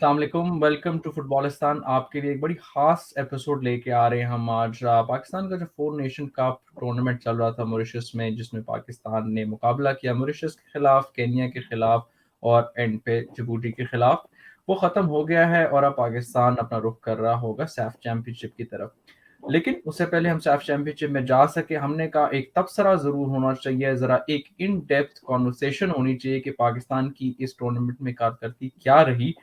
अस्सलाम वालेकुम, welcome to फुटबॉलिस्तान। आपके लिए एक बड़ी ख़ास एपिसोड लेके आ रहे हैं हम आज। पाकिस्तान का जो 4 नेशन कप टूर्नामेंट चल रहा था मॉरिशस में, जिसमें पाकिस्तान ने मुकाबला किया मॉरिशस के ख़िलाफ़, केन्या के ख़िलाफ़ और एंड पे जिबूटी के ख़िलाफ़, वो ख़त्म हो गया है और अब पाकिस्तान अपना रुख कर रहा होगा सैफ चैम्पियनशिप की तरफ। लेकिन उससे पहले हम सैफ चैम्पियनशिप में जा सके, हमने कहा एक तबसरा ज़रूर होना चाहिए, ज़रा एक इन डेप्थ कॉन्वर्सेशन होनी चाहिए कि पाकिस्तान की इस टूर्नामेंट में कारकर्दगी क्या रही।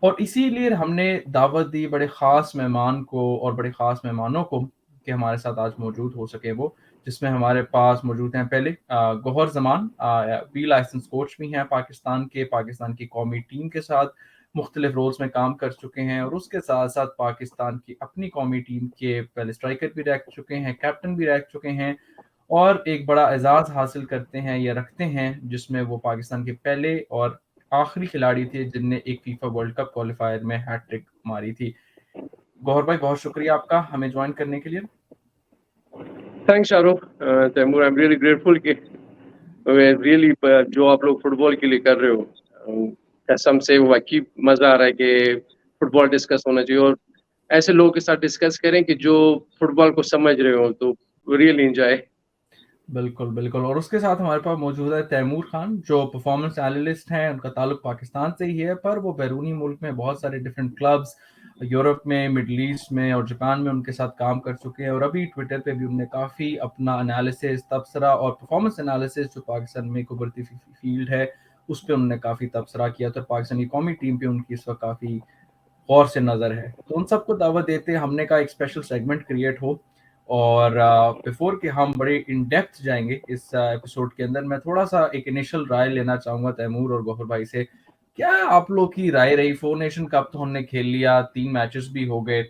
और इसीलिए हमने दावत दी बड़े ख़ास मेहमान को और बड़े ख़ास मेहमानों को कि हमारे साथ आज मौजूद हो सके वो, जिसमें हमारे पास मौजूद हैं पहले गौहर ज़मान, बी लाइसेंस कोच भी हैं पाकिस्तान की कौमी टीम के साथ मुख्तलिफ रोल्स में काम कर चुके हैं और उसके साथ साथ पाकिस्तान की अपनी कौमी टीम के पहले स्ट्राइकर भी रह चुके हैं, कैप्टन भी रह चुके हैं और एक बड़ा एजाज़ हासिल करते हैं या रखते हैं, जिसमें वो पाकिस्तान के पहले और आखिरी खिलाड़ी थे जिनने एक फीफा वर्ल्ड कप क्वालिफायर में हैट्रिक मारी थी। गौहर भाई, बहुत शुक्रिया आपका हमें ज्वाइन करने के लिए। Thanks Shahrukh, Taimur, I am really grateful कि रियली जो आप लोग फुटबॉल के लिए कर रहे हो, कसम से वाकई मजा आ रहा है कि फुटबॉल डिस्कस होना चाहिए और ऐसे लोगों के साथ डिस्कस करें कि जो फुटबॉल को समझ रहे हो, तो रियली एंजॉय। बिल्कुल बिल्कुल। और उसके साथ हमारे पास मौजूद है तैमूर खान, जो परफॉर्मेंस एनालिस्ट हैं। उनका ताल्लुक पाकिस्तान से ही है, पर वो बैरूनी मुल्क में बहुत सारे डिफरेंट क्लब्स, यूरोप में, मिडल ईस्ट में और जापान में उनके साथ काम कर चुके हैं। और अभी ट्विटर पे भी उन्होंने काफ़ी अपना एनालिसिस, तबसरा और परफॉर्मेंस एनालिसिस जो पाकिस्तान में एक उभरती फील्ड है उस पर उन्होंने काफ़ी तबसरा किया। तो पाकिस्तानी कौमी टीम पे उनकी इस वक्त काफ़ी गौर से नज़र है। तो उन सबको दावत देते हमने कहा एक स्पेशल सेगमेंट क्रिएट हो। और बिफोर कि हम बड़े इन डेप्थ जाएंगे इस एपिसोड के अंदर, मैं थोड़ा सा एक इनिशियल राय लेना चाहूँगा तैमूर और गौहर भाई से। क्या आप लोग की राय रही? 4 नेशन कप तो हमने खेल लिया, 3 मैचेस भी हो गए,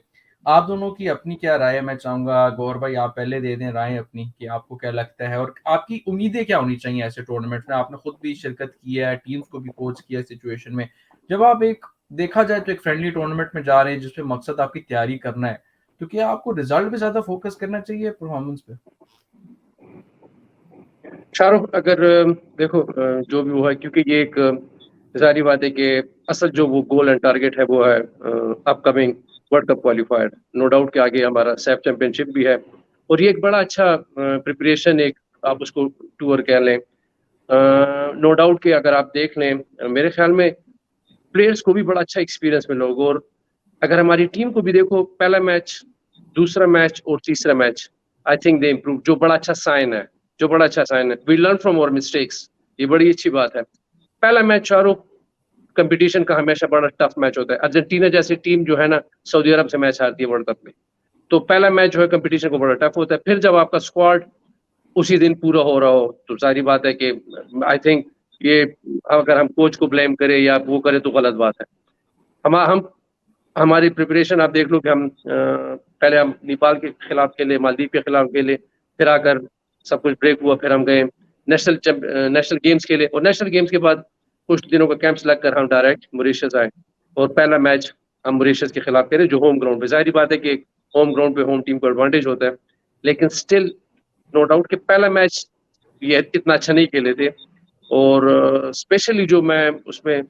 आप दोनों की अपनी क्या राय है? मैं चाहूँगा गौहर भाई आप पहले दे दें राय अपनी कि आपको क्या लगता है और आपकी उम्मीदें क्या होनी चाहिए ऐसे टूर्नामेंट में। आपने खुद भी शिरकत की है, टीम्स को भी कोच किया सिचुएशन में। जब आप एक देखा जाए तो एक फ्रेंडली टूर्नामेंट में जा रहे हैं जिसमें मकसद आपकी तैयारी करना है, तो क्या आपको रिजल्ट पे ज्यादा फोकस करना चाहिए परफॉर्मेंस पे? शाहरुख, अगर देखो, जो भी हुआ है, क्योंकि ये एक जारी बात है कि असल जो वो गोल एंड टारगेट है वो है upcoming world cup qualifier. No doubt के आगे हमारा सैफ चैंपियनशिप भी है और ये एक बड़ा अच्छा प्रिपरेशन, एक आप उसको टूर कह लें। नो डाउट कि अगर आप देख लें, मेरे ख्याल में प्लेयर्स को भी बड़ा अच्छा एक्सपीरियंस मिला होगा। और अगर हमारी टीम को भी देखो, पहला मैच, दूसरा मैच और तीसरा मैच, आई थिंक दे इम्प्रूव, जो बड़ा अच्छा साइन है, जो बड़ा अच्छा साइन है। We learn from our mistakes, ये बड़ी अच्छी बात है। पहला मैच शाहरुख, कंपटीशन का हमेशा बड़ा टफ मैच होता है। अर्जेंटीना जैसी टीम जो है ना, सऊदी अरब से मैच हारती है वर्ल्ड कप में, तो पहला मैच जो है कंपटीशन को बड़ा टफ होता है। फिर जब आपका स्क्वाड उसी दिन पूरा हो रहा हो, तो सारी बात है कि आई थिंक ये, अगर हम कोच को ब्लेम करें या वो करें तो गलत बात है। हम हमारी प्रिपरेशन आप देख लो कि हम पहले हम नेपाल के खिलाफ खेले, मालदीव के खिलाफ खेले, फिर आकर सब कुछ ब्रेक हुआ, फिर हम गए नेशनल गेम्स खेले और नेशनल गेम्स के बाद कुछ दिनों का कैंप्स लगकर हम डायरेक्ट मॉरिशस आए और पहला मैच हम मॉरिशस के खिलाफ खेले, जो होम ग्राउंड पे। जाहिर बात है कि होम ग्राउंड पे होम टीम को एडवांटेज होता है, लेकिन स्टिल नो डाउट कि पहला मैच ये इतना अच्छा नहीं खेले थे। और स्पेशली जो मैं उसमें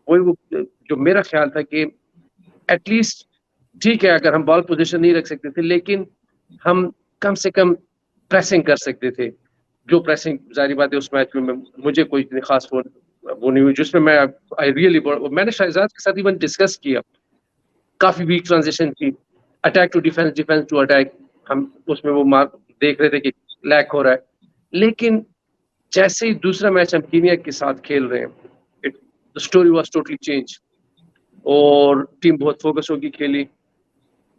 वो जो मेरा ख्याल था कि एटलीस्ट ठीक है, अगर हम बॉल पोजीशन नहीं रख सकते थे, लेकिन हम कम से कम प्रेसिंग कर सकते थे। जो प्रेसिंग, जारी बात है, उस मैच में मुझे कोई इतनी खास वो नहीं हुई जिसमें मैं आई रियली, मैंने शहजाद के साथ इवन डिस्कस किया। काफी वीक ट्रांजिशन थी, attack to defence, defence to attack, हम उसमें वो मार्क देख रहे थे कि लैक हो रहा है। लेकिन जैसे ही दूसरा मैच हम कीनिया के साथ खेल रहे हैं, the story was totally change और टीम बहुत फोकस होगी खेली।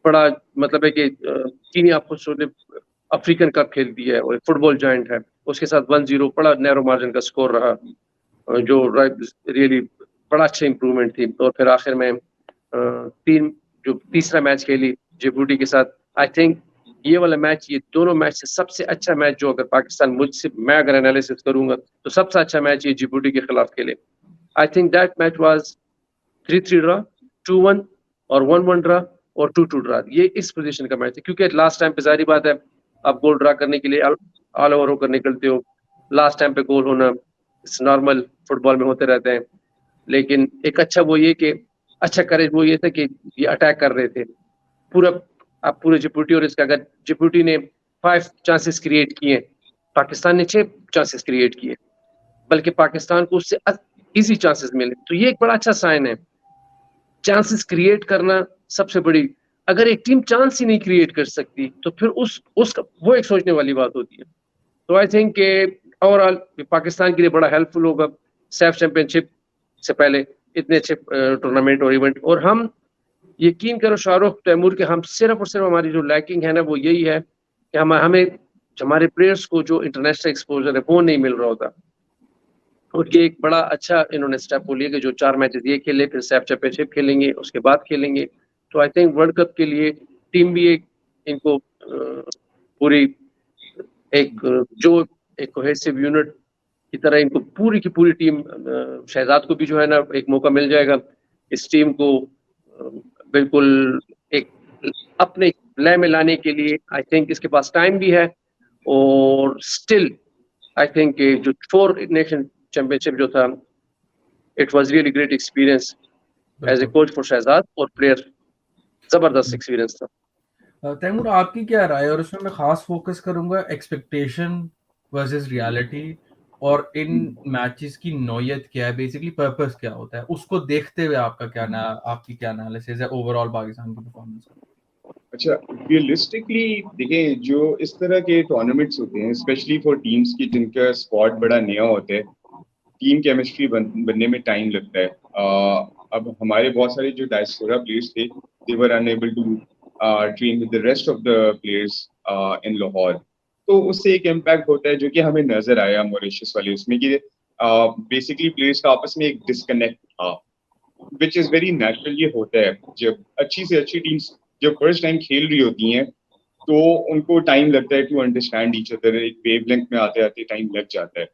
बड़ा मतलब है कि कीनिया ने अफ्रीकन कप खेल दिया है और फुटबॉल जॉइंट है, उसके साथ 1-0 बड़ा नैरो मार्जिन का स्कोर रहा, जो रियली बड़ा अच्छा इंप्रूवमेंट थी। और फिर आखिर में जो तीसरा मैच खेली जिबूटी के साथ, आई थिंक ये वाला मैच, ये दोनों मैच से सबसे अच्छा मैच जो, अगर पाकिस्तान मुझसे, मैं अगर एनालिसिस करूंगा तो सबसे अच्छा मैच ये जिबूटी के खिलाफ खेले। I think that match was 3-3 draw, 2-1 और 1-1 ड्रा और 2-2 ड्रा। ये इस पोजीशन का मैच है, क्योंकि लास्ट टाइम पे जारी बात है, आप गोल ड्रा करने के लिए ऑल ओवर होकर निकलते हो, लास्ट टाइम पे गोल होना इस नॉर्मल फुटबॉल में होते रहते हैं। लेकिन एक अच्छा वो ये कि अच्छा करेज वो ये था कि ये अटैक कर रहे थे पूरा, आप पूरे जिबूटी, और इसका अगर जिबूटी ने 5 चांसेस क्रिएट किए, पाकिस्तान ने 6 चांसेस क्रिएट किए, बल्कि पाकिस्तान को उससे इजी चांसेस मिले, तो ये एक बड़ा अच्छा साइन है। चांसेस क्रिएट करना सबसे बड़ी, अगर एक टीम चांस ही नहीं क्रिएट कर सकती तो फिर उसका वो एक सोचने वाली बात होती है। तो आई थिंक ओवरऑल पाकिस्तान के लिए बड़ा हेल्पफुल होगा सैफ चैंपियनशिप से पहले इतने अच्छे टूर्नामेंट और इवेंट। और हम यकीन करो शाहरुख तैमूर के, हम सिर्फ और सिर्फ हमारी जो लैकिंग है ना वो यही है कि हमें हमारे प्लेयर्स को जो इंटरनेशनल एक्सपोजर है वो नहीं मिल रहा होता। और ये एक बड़ा अच्छा इन्होंने स्टेप लिया कि जो 4 मैचेस ये खेले, फिर सैफ चैंपियनशिप खेलेंगे, उसके बाद खेलेंगे। तो आई थिंक वर्ल्ड कप के लिए टीम भी एक इनको पूरी एक जो एक कोहेसिव यूनिट की तरह इनको पूरी की पूरी टीम, शहजाद को भी जो है ना एक मौका मिल जाएगा इस टीम को बिल्कुल एक अपने लय में लाने के लिए। आई थिंक इसके पास टाइम भी है, और स्टिल आई थिंक जो 4 नेशन चैंपियनशिप जो था, it was really great experience as a coach for Shahzad और प्लेयर, जबरदस्त एक्सपीरियंस था। तैमूर आपकी क्या राय है? और उसमें मैं खास फोकस करूंगा एक्सपेक्टेशन वर्सेस रियलिटी, और इन मैचेस की नौयत क्या है, बेसिकली पर्पस क्या होता है, उसको देखते हुए आपकी क्या एनालिसिस है ओवरऑल पाकिस्तान की परफॉर्मेंस का? अच्छा, रियलिस्टिकली देखें, जो इस तरह के टूर्नामेंट्स होते हैं स्पेशली फॉर टीम्स की जिनका स्क्वाड बड़ा नया होता है, टीम केमिस्ट्री बनने में टाइम लगता है। अब हमारे बहुत सारे जो डायस्पोरा प्लेयर्स थे, they were unable to train with the rest of the players in Lahore. तो उससे एक इम्पैक्ट होता है जो कि हमें नजर आया मॉरिशस वाले उसमें, कि बेसिकली प्लेयर्स का आपस में एक डिस्कनेक्ट था, विच इज वेरी नेचुरल। ये होता है जब अच्छी से अच्छी टीम्स जब फर्स्ट टाइम खेल रही होती हैं, तो उनको टाइम लगता है टू अंडरस्टैंड ईच अदर, एक वेवलेंथ में आते आते टाइम लग जाता है।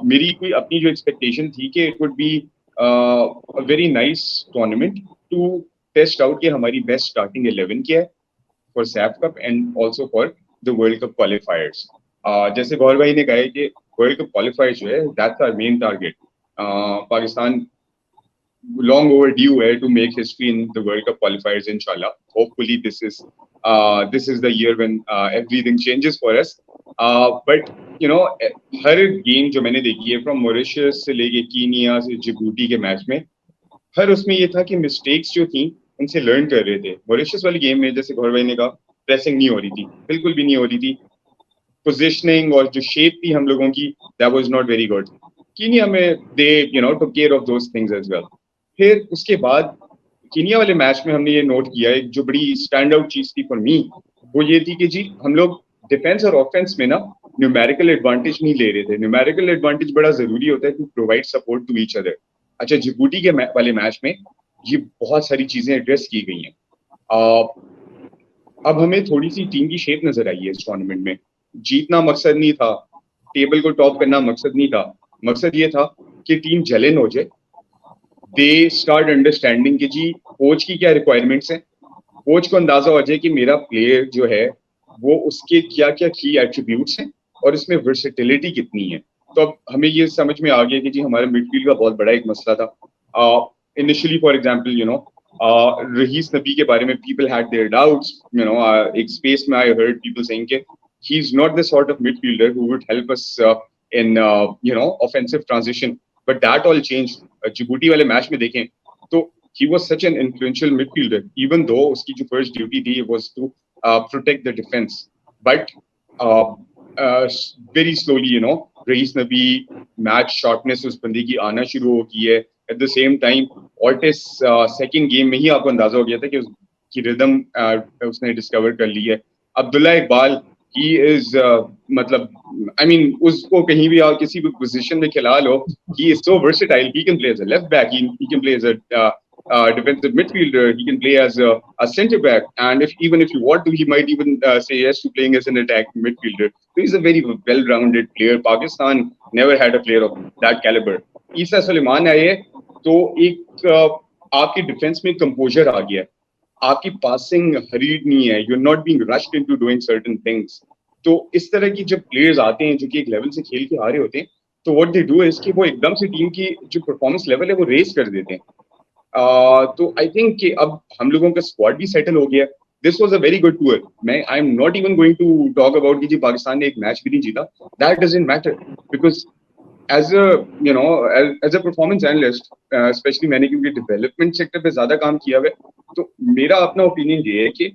मेरी कोई अपनी जो एक्सपेक्टेशन थी कि it would be a very nice tournament to test out कि हमारी बेस्ट स्टार्टिंग 11 क्या है for SAFF cup and also for the world cup qualifiers. जैसे गौर भाई ने कहा है कि वर्ल्ड कप क्वालिफायर्स जो है, that's our main target. Pakistan long overdue to make history in the World Cup qualifiers, inshallah. Hopefully this is the year when everything changes for us. But you know, her game जो मैंने देखी है from Mauritius से लेके Kenya से Djibouti के match में, हर उसमें ये था कि मिस्टेक्स जो थी उनसे लर्न कर रहे थे। मॉरिशस वाली गेम में जैसे गौर भाई ने कहा, प्रेसिंग नहीं हो रही थी, बिल्कुल भी नहीं हो रही थी। पोजिशनिंग और जो शेप थी हम लोगों की, that was not very good. Kenya में they took care of those things as well. फिर उसके बाद कीनिया वाले मैच में हमने ये नोट किया है, जो बड़ी स्टैंड आउट चीज थी फॉर मी, वो ये थी कि जी हम लोग डिफेंस और ऑफेंस में ना न्यूमेरिकल एडवांटेज नहीं ले रहे थे। न्यूमेरिकल एडवांटेज बड़ा जरूरी होता है to provide support to each other. अच्छा, जिबूटी के वाले मैच में ये बहुत सारी चीजें एड्रेस की गई हैं। अब हमें थोड़ी सी टीम की शेप नजर आई है इस टूर्नामेंट में। जीतना मकसद नहीं था, टेबल को टॉप करना मकसद नहीं था, मकसद ये था कि टीम जलन हो जाए, दे स्टार्ट अंडरस्टैंडिंग कि जी कोच की क्या रिक्वायरमेंट्स हैं, कोच को अंदाजा हो जाए कि मेरा प्लेयर जो है वो उसके क्या क्या की एट्रीब्यूट्स हैं और इसमें वर्सेटिलिटी कितनी है। तो अब हमें ये समझ में आ गया कि जी हमारे मिडफील्ड का बहुत बड़ा एक मसला था। इनिशियली फॉर एग्जांपल रहीस नबी के बारे में पीपल हैड देयर डाउट्स। एक स्पेस में आई हर्ड पीपल सेइंग कि he is not the sort of midfielder who would help us in offensive transition, but that all change. Djibouti वाले match में देखें तो he was such an influential midfielder, even though उसकी जो first duty थी was to protect the defense, but very slowly rice Nabi match sharpness उस बंदे की आना शुरू हो गई है। at the same time Ortiz second game में ही आपको अंदाजा हो गया था कि उसकी रिदम उसने डिस्कवर कर ली है। अब्दुल्ला इकबाल, he is मतलब I mean उसको कहीं भी आप किसी भी पोजीशन में खिला लो, he is so versatile. He can play as a left back, he can play as a defensive midfielder, he can play as a centre back, and even if you want to, he might even say yes to playing as an attacking midfielder. So he's a very well-rounded player. Pakistan never had a player of that caliber. ईसा सुलेमान आए तो एक आपकी defence में composer आ गया, आपकी passing hurried नहीं है, you are not being rushed into doing certain things. तो इस तरह की जब प्लेयर्स आते हैं जो कि एक लेवल से खेल के आ रहे होते हैं, तो व्हाट दे डू इज कि वो एकदम से टीम की जो परफॉर्मेंस लेवल है वो रेस कर देते हैं। तो आई थिंक कि अब हम लोगों का स्क्वाड भी सेटल हो गया. This was a very good tour. मैं I am not even going to talk about कि जी पाकिस्तान ने एक मैच भी नहीं जीता. That doesn't matter because as a as a performance analyst especially मैंने क्योंकि डेवलपमेंट सेक्टर पे ज्यादा काम किया हुआ है, तो मेरा अपना ओपिनियन ये है कि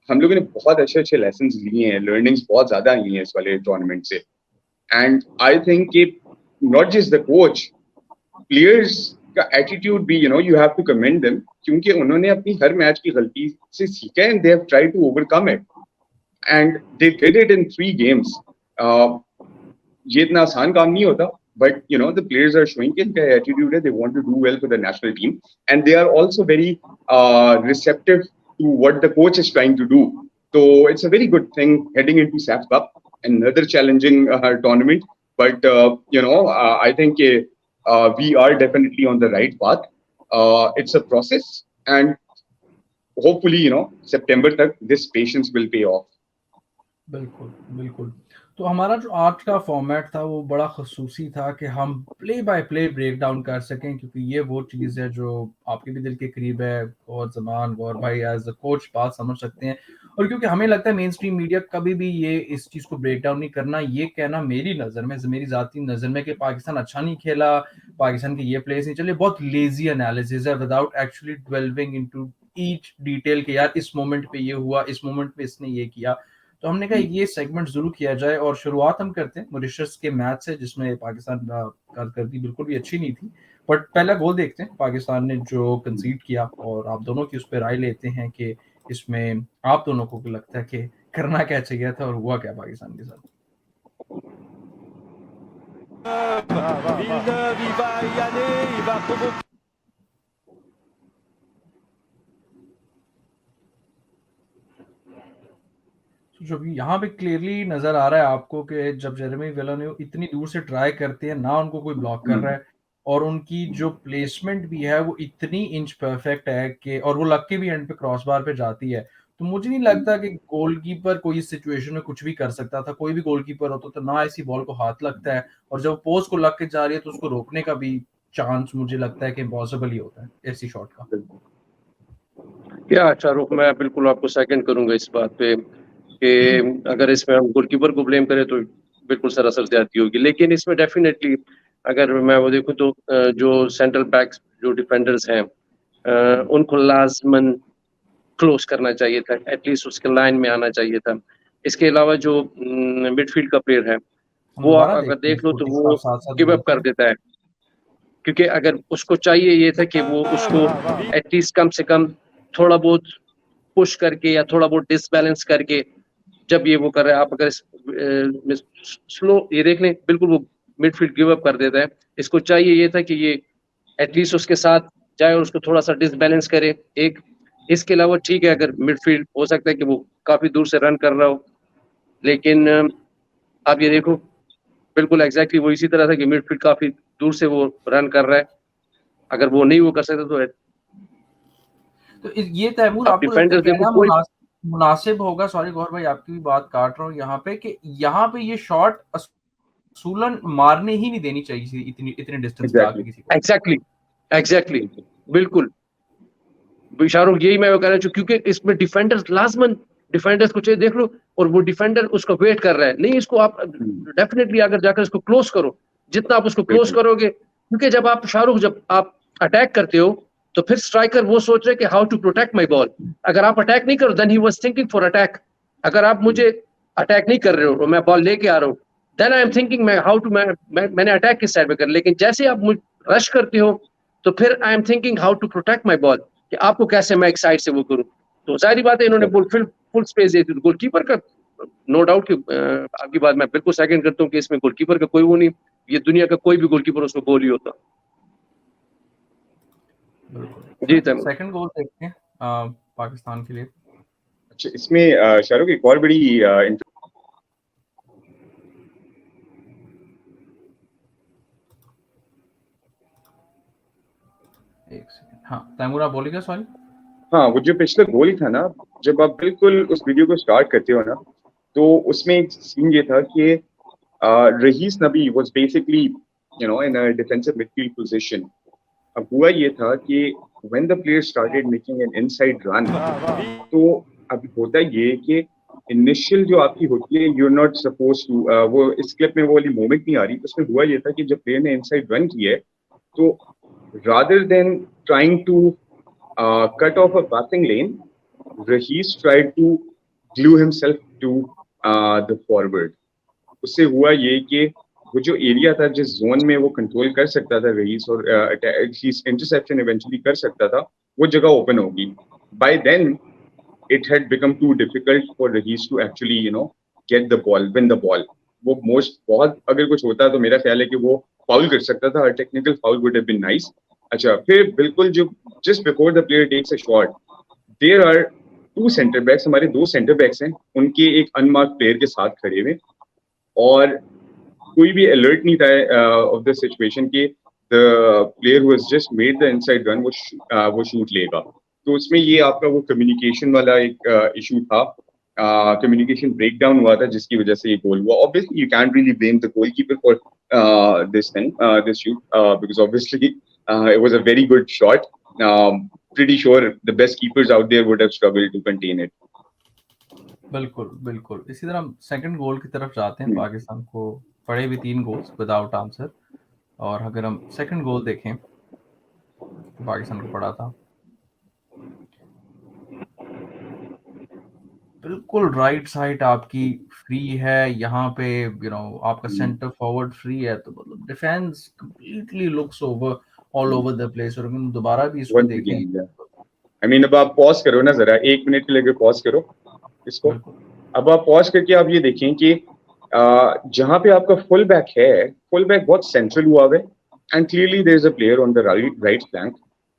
हम लोगों ने बहुत अच्छे अच्छे लेसन लिए हैं, लर्निंग्स बहुत ज्यादा आई हैं इस वाले टूर्नामेंट से. एंड आई थिंक कि not just the coach, players का एटीट्यूड भी you have to commend them, क्योंकि उन्होंने अपनी हर मैच की गलती से सीखा है and they have tried to overcome it and they did it in 3 games. ये इतना आसान काम नहीं होता, but the players are showing कि इनका attitude है, they want to do well for the national team and they are also very receptive to what the coach is trying to do. So it's a very good thing heading into SAFF Cup, another challenging tournament, but I think we are definitely on the right path. It's a process and hopefully September तक this patience will pay off. बिल्कुल बिल्कुल. तो हमारा जो आज का format था वो बड़ा खसूसी था कि हम play by play break down कर सकें, क्योंकि ये वो चीज़ है जो आपके भी दिल के करीब है. और जमान गौर भाई एज अ कोच बात समझ सकते हैं, और क्योंकि हमें लगता है मेन स्ट्रीम मीडिया कभी भी ये इस चीज़ को ब्रेक डाउन नहीं करना. ये कहना मेरी नज़र में, मेरी ज़ाती नज़र में, कि पाकिस्तान अच्छा नहीं खेला, पाकिस्तान के ये प्लेयर्स नहीं चले, बहुत लेजी एनालिसिस है without actually delving into each detail के यार इस मोमेंट पे ये हुआ, इस मोमेंट पे इसने ये किया. तो हमने कहा ये सेगमेंट जरूर किया जाए, और शुरुआत हम करते हैं मॉरिशस के मैच से, जिसमें पाकिस्तान कारकर्दगी बिल्कुल भी अच्छी नहीं थी. बट पहला गोल देखते हैं पाकिस्तान ने जो कंसीड किया, और आप दोनों की उस पर राय लेते हैं कि इसमें आप दोनों को लगता है कि करना क्या चाहिए था और हुआ क्या पाकिस्तान के साथ. जो भी यहाँ पे क्लियरली नजर आ रहा है आपको कि जब जेरेमी विलान्यू इतनी दूर से ट्राई करते हैं ना, उनको कोई ब्लॉक कर रहा है, और उनकी जो प्लेसमेंट भी है वो इतनी इंच परफेक्ट है कि, और वो लग के भी एंड पे क्रॉस बार पे जाती है. तो मुझे नहीं लगता कि गोलकीपर कोई इस सिचुएशन में कुछ भी कर सकता था. कोई भी गोलकीपर होता तो ना ऐसी बॉल को हाथ लगता है, और जब पोस्ट को लग के जा रही है तो उसको रोकने का भी चांस मुझे लगता है कि इम्पॉसिबल ही होता है ऐसी शॉट का. क्या शाहरुख, मैं बिल्कुल आपको सेकंड करूंगा इस बात पे कि अगर इसमें हम गोलकीपर को ब्लेम करें तो बिल्कुल सरासर ज्यादती होगी, लेकिन इसमें डेफिनेटली अगर मैं वो देखूं तो जो सेंट्रल बैक्स, जो डिफेंडर्स हैं, उनको लाजमन क्लोज करना चाहिए था, एटलीस्ट उसके लाइन में आना चाहिए था. इसके अलावा जो मिडफील्ड का प्लेयर है वो अगर देख लो तो वो गिव अप कर देता है, क्योंकि अगर उसको चाहिए ये था कि वो उसको एटलीस्ट कम से कम थोड़ा बहुत पुश करके या थोड़ा बहुत डिसबैलेंस करके, जब ये वो कर रहा है, आप अगर स्लो ये देख लें, बिल्कुल वो मिडफील्ड गिव अप कर देता है. इसको चाहिए ये था कि ये एटलीस्ट उसके साथ जाए और उसको थोड़ा सा डिसबैलेंस करे. एक इसके अलावा ठीक है, अगर मिडफील्ड हो सकता है कि वो काफी दूर से रन कर रहा हो, लेकिन आप ये देखो बिल्कुल एग्जैक्टली वो इसी तरह था कि मिडफील्ड काफी दूर से वो रन कर रहा है. अगर वो नहीं वो कर सकता तो ये तैमूर आपको लगता है मुनासिब होगा, सॉरी गौर भाई आपकी भी बात काट रहा हूँ यहाँ पे, कि यहाँ पे ये शॉट असूलन मारने ही नहीं देनी चाहिए थी इतनी डिस्टेंस पे आके किसी को. एग्जैक्टली बिल्कुल शाहरुख, यही मैं कह रहा हूँ, क्योंकि इसमें डिफेंडर्स लाजमन डिफेंडर्स को चाहिए, देख लो, और वो डिफेंडर उसको वेट कर रहा है. नहीं, इसको आप डेफिनेटली अगर जाकर इसको क्लोज करो, जितना आप उसको क्लोज करोगे, क्योंकि जब आप शाहरुख जब आप अटैक करते हो तो फिर स्ट्राइकर वो सोच रहे कि how to protect my ball. अगर आप अटैक नहीं करो, then he was thinking for attack. अगर आप मुझे अटैक नहीं कर रहे हो और मैं बॉल लेके आ रहा हूँ, देन आई एम थिंकिंग मैं हाउ टू मैंने अटैक किस साइड में कर. लेकिन जैसे आप मुझे रश करते हो तो फिर I am thinking how to protect my ball, कि आपको कैसे मैं एक साइड से वो करूं. तो सारी बात है, इन्होंने फुल स्पेस दे दी गोलकीपर का. नो डाउट कि आपकी बात मैं बिल्कुल सेकंड करता हूँ कि इसमें गोलकीपर का कोई वो नहीं, ये दुनिया का कोई भी गोलकीपर उसको गोल ही होता. जी सेकंड गोल देखते हैं पाकिस्तान के लिए. अच्छा, इसमें शाहरुख एक और बड़ी एक सेकंड. हाँ तैमूर आप बोलिएगा. सॉरी. हाँ, वो जो पिछला गोल था ना, जब आप बिल्कुल उस वीडियो को स्टार्ट करते हो ना, तो उसमें एक सीन ये था कि रहीस नबी was basically in a defensive midfield position. अब हुआ ये था कि when the players started making an inside run, तो अब होता ये कि इनिशियल जो आपकी होती है, you're not supposed to, वो इस क्लिप में वो वाली मोमेंट नहीं आ रही, उसमें हुआ ये था कि जब प्लेयर ने इनसाइड रन किया है, तो rather than trying to cut off a passing lane, Rahees tried to glue himself to the forward. उससे हुआ ये कि वो जो एरिया था जिस जोन में वो कंट्रोल कर सकता था रईस और इंटरसेप्शन इवेंचुअली कर सकता था, वो जगह ओपन होगी. By then it had become too difficult for Rahees to actually, you know, get the ball, win the ball. वो बहुत अगर कुछ होता तो मेरा ख्याल है कि वो फाउल कर सकता था. Technical foul would have been nice. अच्छा, फिर बिल्कुल जो just before the player takes a shot, there are two center backs, हमारे दो center backs हैं, उनके एक unmarked player के साथ खड़े हुए, और कोई भी अलर्ट नहीं था ऑफ द सिचुएशन कि the player who has just made the inside run वो शूट लेगा. तो उसमें ये आपका वो कम्युनिकेशन वाला एक इशू था, कम्युनिकेशन ब्रेकडाउन हुआ था जिसकी वजह से ये गोल हुआ. Obviously you can't really blame the goalkeeper for this thing, this shoot, because obviously it was a very good shot. pretty sure the best keepers out there would have struggled to contain it. बिल्कुल बिल्कुल. इसी तरह हम second goal की तरफ जाते हैं. पाकिस्तान को पड़े भी 3 गोल्स विदाउट आंसर, और अगर हम सेकंड गोल देखें तो पाकिस्तान को पड़ा था बिल्कुल राइट साइड आपकी फ्री है यहाँ पे, यू नो आपका सेंटर फॉरवर्ड फ्री है, तो मतलब defence completely looks over all over the place. और अगर दोबारा भी इसको देखें, आई मीन अब आप पॉज करो ना जरा, 1 मिनट के लिए पॉज करो इसको. अब आप पॉज करके आप ये देखें कि जहां पे आपका फुल बैक है, फुल बैक बहुत सेंट्रल हुआ है, and clearly there is a player on the right flank.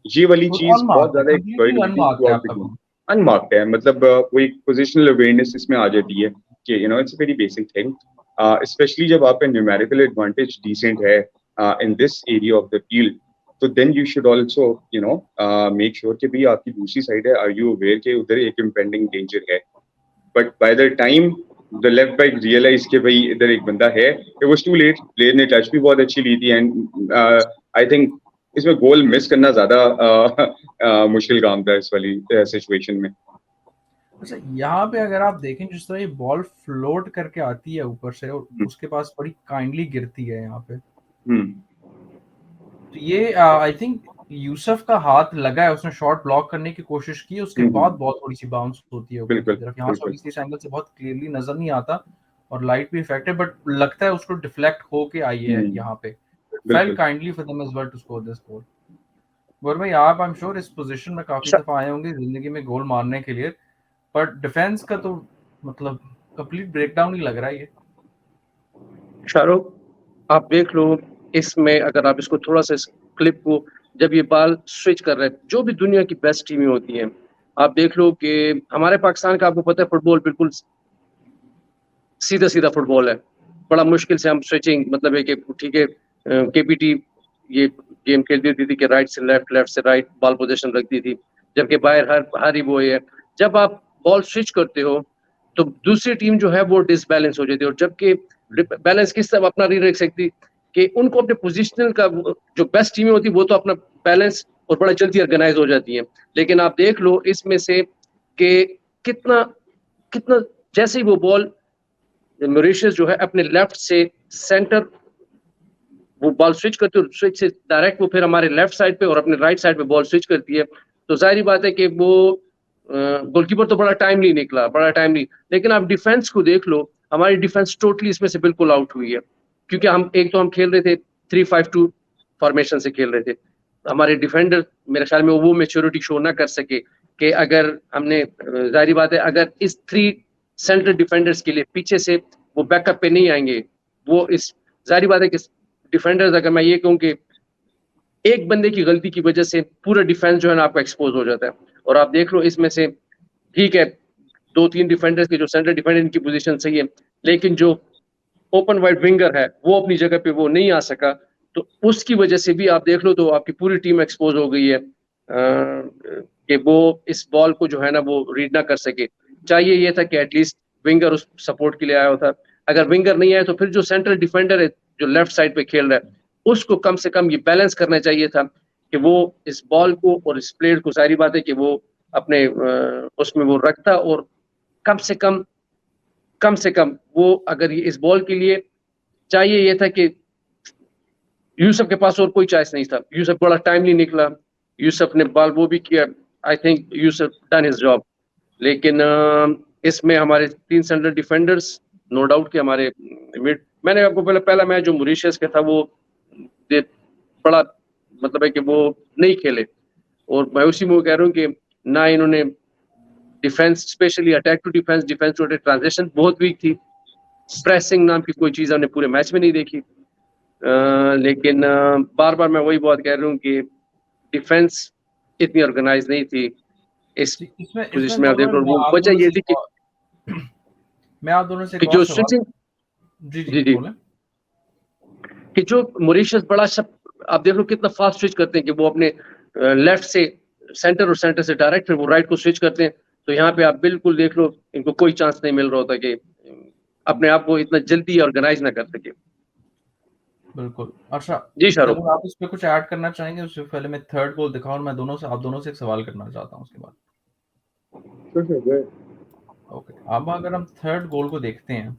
ये वाली चीज बहुत ज्यादा अनमार्क्ड है, मतलब कोई पोजिशनल अवेयरनेस इसमें आ जाती है कि you know it's a very basic thing, especially जब आपका न्यूमेरिकल एडवांटेज डिसेंट है in this area of the field. तो then you should also you know make sure कि भाई आपकी दूसरी साइड है, आर यू अवेयर के उधर एक इम्पेंडिंग डेंजर है. But by the time the left back realize के भाई इधर एक बंदा है, it was too late. Player ने टच भी बहुत अच्छी ली थी, एंड आई थिंक इसमें गोल मिस करना ज्यादा मुश्किल काम था इस वाली सिचुएशन में. अच्छा, यहाँ पे अगर आप देखें जिस तरह ये बॉल फ्लोट करके आती है ऊपर से और उसके पास बड़ी काइंडली गिरती है यहाँ पे, तो ये आई थिंक यूसुफ का हाथ लगा है, उसने शॉट ब्लॉक करने की कोशिश की, उसके बाद बहुत थोड़ी सी बाउंस होती है ऊपर की तरफ. यहाँ से इस एंगल से बहुत क्लियरली नजर नहीं आता और लाइट भी इफेक्ट है, बट लगता है उसको डिफ्लेक्ट होके आई है यहाँ पे. Fell kindly for them as well to score this goal. Gaur भाई, आप आई एम श्योर इस पोजीशन में काफी दफा आए होंगे जिंदगी में गोल मारने के लिए, पर डिफेंस का तो मतलब कंप्लीट ब्रेकडाउन ही लग रहा है ये. शाहरुख, आप देख लो इसमें, अगर आप इसको थोड़ा सा इस क्लिप को, जब ये बॉल स्विच कर रहे हैं, जो भी दुनिया की बेस्ट टीमें होती हैं, आप देख लो कि हमारे पाकिस्तान का, आपको पता है फुटबॉल बिल्कुल सीधा सीधा फुटबॉल है. बड़ा मुश्किल से हम स्विचिंग, मतलब है कि ठीक है केपीटी ये गेम खेल देती थी कि राइट से लेफ्ट, लेफ्ट से राइट बॉल पोजीशन रखती थी, जबकि बाहर हर ही वो है. जब आप बॉल स्विच करते हो तो दूसरी टीम जो है वो डिसबैलेंस हो जाती है, और जबकि बैलेंस किस तरह अपना नहीं रख सकती कि उनको अपने पोजिशनल का, जो बेस्ट टीमें होती है वो तो अपना बैलेंस और बड़ा जल्दी ऑर्गेनाइज हो जाती है. लेकिन आप देख लो इसमें से कि कितना कितना जैसे ही वो बॉल मॉरिशस जो है अपने लेफ्ट से सेंटर वो बॉल स्विच करती है, स्विच से डायरेक्ट वो फिर हमारे लेफ्ट साइड पे और अपने राइट साइड पे बॉल स्विच करती है, तो जाहिर बात है कि वो गोलकीपर तो बड़ा टाइम नहीं निकला, बड़ा टाइम नहीं. लेकिन आप डिफेंस को देख लो, हमारी डिफेंस टोटली इसमें से बिल्कुल आउट हुई है, क्योंकि हम खेल रहे थे 3-5-2 फॉर्मेशन से खेल रहे थे. हमारे डिफेंडर मेरे ख्याल में वो मैच्योरिटी शो ना कर सके कि अगर हमने, जाहिर बात है अगर इस 3 सेंट्रल डिफेंडर्स के लिए पीछे से वो बैकअप पे नहीं आएंगे, वो इस जाहिर बात है कि डिफेंडर्स, अगर मैं ये कहूँ कि एक बंदे की गलती की वजह से पूरा डिफेंस जो है ना आपका एक्सपोज हो जाता है. और आप देख लो इसमें से, ठीक है 2-3 डिफेंडर्स के जो सेंटर डिफेंडर इनकी पोजीशन सही है, लेकिन जो ओपन वाइड विंगर है वो अपनी जगह पे वो नहीं आ सका, तो उसकी वजह से भी आप देख लो तो आपकी पूरी टीम एक्सपोज हो गई है कि वो इस बॉल को जो है ना वो रीड ना कर सके. चाहिए ये था कि एटलीस्ट विंगर उस सपोर्ट के लिए आया होता. अगर विंगर नहीं आया तो फिर जो सेंट्रल डिफेंडर है जो लेफ्ट साइड पे खेल रहा है, उसको कम से कम ये बैलेंस करना चाहिए था कि वो इस बॉल को और इस प्लेयर को, सारी बात है कि वो अपने उसमें वो रखता, और कम से कम वो अगर ये इस बॉल के लिए चाहिए ये था कि यूसुफ के पास और कोई चॉइस नहीं था। यूसुफ बड़ा टाइमली निकला, यूसुफ ने बॉल वो भी किया, I think Yusuf done his job. लेकिन इसमें हमारे 3 सेंट्रल डिफेंडर्स, नो डाउट कि हमारे मैंने आपको पहला मैच जो मॉरिशस का था वो बड़ा मतलब है कि वो नहीं खेले, और मैं उसी में कह रहा हूँ कि ना इन्होंने defence, specially attack to defence, defence to attack, transition बहुत वीक थी, प्रेसिंग नाम की कोई चीज हमने पूरे मैच में नहीं देखी। लेकिन बार बार मैं वही बात कह रहा हूँ कि डिफेंस इतनी ऑर्गेनाइज नहीं थी इस इसमें पोजीशन इसमें में। आप देख दोनों लो, वो वजह ये थी कि मैं आप दोनों से एक कि और जो सवाल। स्विचिंग, जी जी जी, बोलें। कि जो मॉरिशस बड़ा सब, आप देख लो कितना फास्ट स्विच करते हैं कि वो अपने लेफ्ट से सेंटर और सेंटर से डायरेक्ट फिर वो राइट को स्विच करते हैं। तो यहाँ पे आप बिल्कुल देख लो, इनको कोई चांस नहीं मिल रहा होता कि अपने आप को इतना जल्दी ऑर्गेनाइज ना कर सके। बिल्कुल। अच्छा, जी शाहरुख। जरूर आप इस पे कुछ ऐड करना चाहेंगे? उससे पहले मैं थर्ड गोल दिखाऊं, और मैं आप दोनों से एक सवाल करना चाहता हूं उसके बाद। ओके, अब अगर हम थर्ड गोल को देखते हैं,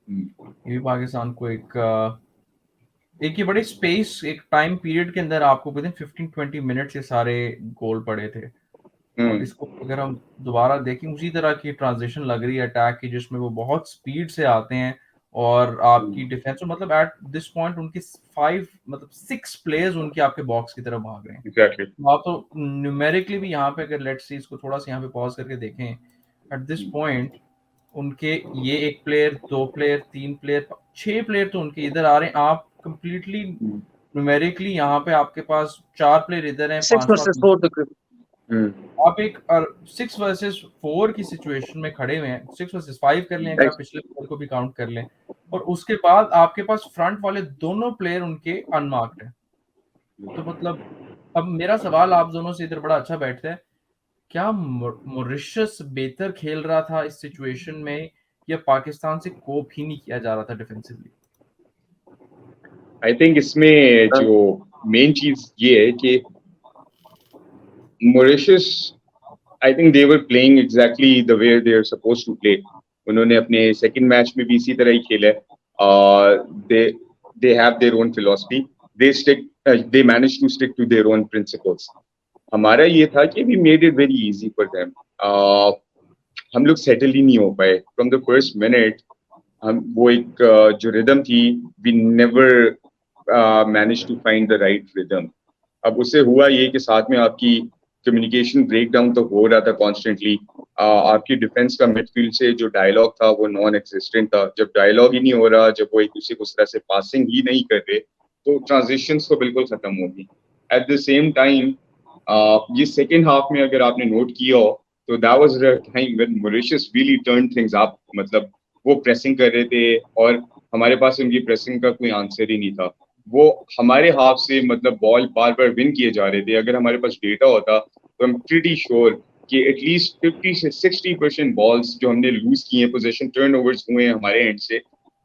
ये भी पाकिस्तान को एक ही बड़ी स्पेस, एक टाइम पीरियड के अंदर आपको विद इन 15-20 मिनट्स ये सारे गोल पड़े थे। और इसको अगर हम दोबारा देखें, उसी तरह की ट्रांजिशन लग रही है अटैक की, जिसमें वो बहुत स्पीड से आते हैं और आपकी डिफेंस, मतलब एट दिस पॉइंट उनके 6 प्लेयर्स उनके आपके बॉक्स की तरफ भाग रहे हैं। एग्जैक्टली। तो आप तो न्यूमेरिकली भी यहाँ पे, अगर लेट्स सी इसको थोड़ा सा यहाँ पे पॉज करके देखें, एट दिस पॉइंट उनके ये 1 प्लेयर, 2 प्लेयर, 3 प्लेयर, 6 प्लेयर तो उनके इधर आ रहे हैं। आप कंप्लीटली न्यूमेरिकली यहाँ पे आपके पास 4 प्लेयर इधर हैं, 6 वर्सेस 4 तक आप एक 6 वर्सेस 4 की सिचुएशन में खड़े हुए हैं। 6 वर्सेस 5 कर लें अगर आप पिछले प्लेयर को भी काउंट कर लें, और उसके बाद आपके पास फ्रंट वाले दोनों प्लेयर उनके अनमार्क्ड हैं। तो मतलब अब मेरा सवाल आप दोनों से इधर बड़ा अच्छा बैठता है, क्या मॉरिशस बेहतर खेल रहा था इस सिचुएशन में, या पाकिस्तान से कोप ही नहीं किया जा रहा था डिफेंसिवली? आई थिंक इसमें जो मेन चीज ये है कि Mauritius, I think they were playing exactly the way they are supposed to play. उन्होंने अपने सेकंड मैच में भी इसी तरह ही खेला है। They have their own philosophy, they manage to stick to their own principles. हमारा ये था कि we made it very easy for them. हम लोग सेटल ही नहीं हो पाए फ्रॉम द फर्स्ट मिनट। हम वो एक जो रिदम थी, we never manage to find the right rhythm. अब उससे हुआ ये कि साथ में आपकी कम्युनिकेशन ब्रेकडाउन तो हो रहा था कॉन्स्टेंटली। आपकी डिफेंस का मिडफील्ड से जो डायलॉग था वो नॉन एक्सिस्टेंट था। जब डायलॉग ही नहीं हो रहा, जब वो एक दूसरे को उस तरह से पासिंग ही नहीं कर रहे, तो ट्रांजिशंस तो बिल्कुल खत्म होगी। एट द सेम टाइम ये सेकेंड हाफ में अगर आपने नोट किया हो, तो that was the time when Mauritius really turn things up. मतलब वो प्रेसिंग कर रहे थे और हमारे पास उनकी प्रेसिंग का कोई आंसर ही नहीं था। वो हमारे हाफ से मतलब बॉल बार बार विन किए जा रहे थे। अगर हमारे पास डेटा होता तो I'm pretty sure कि एटलीस्ट 50 से 60% बॉल्स जो हमने लूज किए हैं, पोजीशन टर्नओवर्स हुए हैं हमारे एंड से,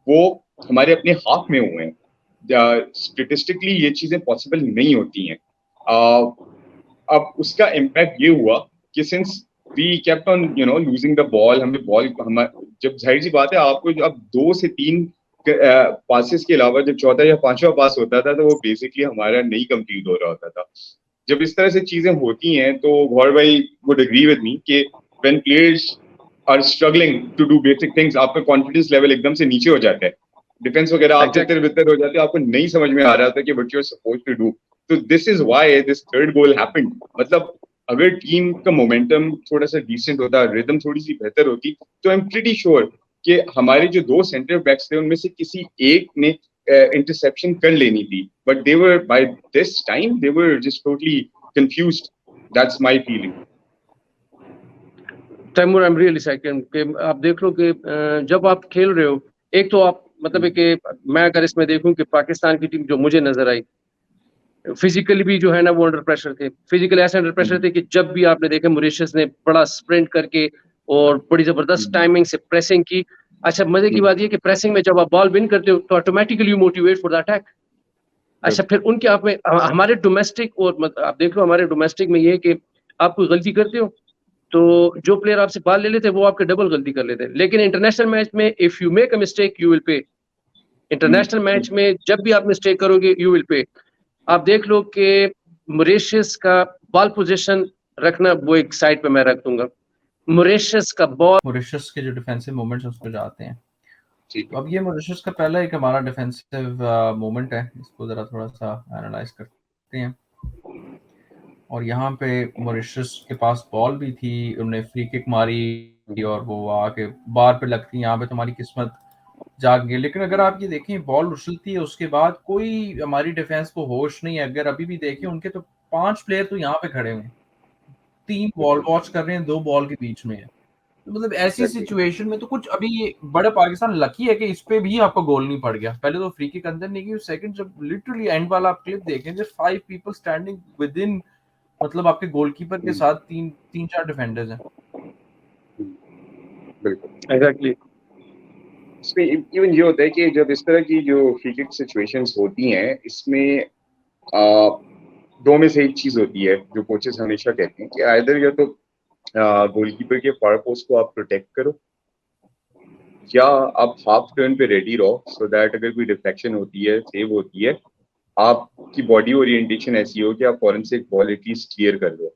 वो हमारे अपने हाफ में हुए हैं। स्टेटिस्टिकली ये चीजें पॉसिबल नहीं होती हैं। अब उसका इम्पैक्ट ये हुआ कि since we kept on losing the ball, हमें बॉल, जब जाहिर सी बात है आपको अब 2 से 3 पासेस के अलावा जब चौथा या पांचवा पास होता था, तो वो बेसिकली हमारा नहीं कंप्लीट हो रहा होता था। जब इस तरह से चीजें होती हैं तो गौर भाई वुड एग्री विद मी कि when players are struggling to do basic things, आपका कॉन्फिडेंस लेवल एकदम से नीचे हो जाता है। डिफेंस वगैरह आप तितर बितर हो जाते हो, आपको नहीं समझ में आ रहा था कि what you are supposed to do. तो this is why this third goal happened. मतलब अगर टीम का मोमेंटम थोड़ा सा डिसेंट होता, रिदम थोड़ी सी बेहतर होती, तो आई एम प्रीटी श्योर कि हमारे जो 2 सेंटर बैक्स थे उनमें से किसी एक ने इंटरसेप्शन कर लेनी थी। But they were by this time they were just totally confused. That's my feeling. Taimur, I am really second कि आप देख लो कि जब आप खेल रहे हो, एक तो आप मतलब है कि मैं अगर इसमें देखूं कि पाकिस्तान की टीम जो मुझे नजर आई, फिजिकली भी जो है ना वो अंडर प्रेशर थे। फिजिकली ऐसे अंडर प्रेशर थे कि जब भी आपने देखा मॉरिशस ने बड़ा स्प्रिंट करके और बड़ी जबरदस्त टाइमिंग से प्रेसिंग की। अच्छा, मजे की बात ये कि प्रेसिंग में जब आप बॉल विन करते हो तो automatically you motivate for the attack. अच्छा, फिर उनके आप में हमारे डोमेस्टिक और आप देख लो हमारे डोमेस्टिक में ये है कि आप कोई गलती करते हो तो जो प्लेयर आपसे बाल ले लेते हैं वो आपके डबल गलती कर लेते हैं, लेकिन इंटरनेशनल मैच में if you make a mistake you will pay. International match में जब भी आप मिस्टेक करोगे यू विल पे। आप देख लो कि मॉरिशस का बॉल पोजीशन रखना वो एक साइड पे मैं रख दूंगा। मॉरिशस का बॉल, मॉरिशस के जो डिफेंसिव मोमेंट्स उस पर जाते हैं। ठीक तो है। अब ये मॉरिशस का पहला एक हमारा डिफेंसिव मोमेंट है, इसको ज़रा थोड़ा सा एनालाइज करते हैं। और यहाँ पे मॉरिशस के पास बॉल भी थी, उन्होंने फ्री किक मारी और वो आके बार पे लगती, यहाँ पे तुम्हारी किस्मत जाग गई। लेकिन अगर आप ये देखें बॉल उछलती है उसके बाद कोई हमारी डिफेंस को होश नहीं है। अगर अभी भी देखें उनके तो 5 प्लेयर तो यहाँ पे खड़े हुए हैं, 3 बॉल वॉच कर रहे हैं, 2 बॉल के बीच में है। तो मतलब ऐसी सिचुएशन में तो कुछ अभी बड़ा पाकिस्तान लकी है कि इस पे भी आपको गोल नहीं पड़ गया। पहले तो फ्री किक अंदर नहीं गई, सेकंड जब लिटरली एंड वाला आप क्लिप देखें, just 5 people standing with in, मतलब आपके गोलकीपर के साथ 3-4 डिफेंडर्स हैं। बिल्कुल एग्जैक्टली। इसमें इवन ये होता है कि जब इस तरह की जो फ्री किक सिचुएशंस होती हैं, इसमें दो में से एक चीज होती है जो कोचेस हमेशा कहते हैं कि आइदर या तो गोलकीपर के फार पोस्ट को आप प्रोटेक्ट करो, या आप हाफ टर्न पे रेडी रहो सो दैट अगर कोई डिफ्लेक्शन होती है, सेव होती है, आपकी बॉडी ओरिएंटेशन ऐसी हो कि आप फौरन से एक बॉल एटलीस्ट क्लियर कर दो।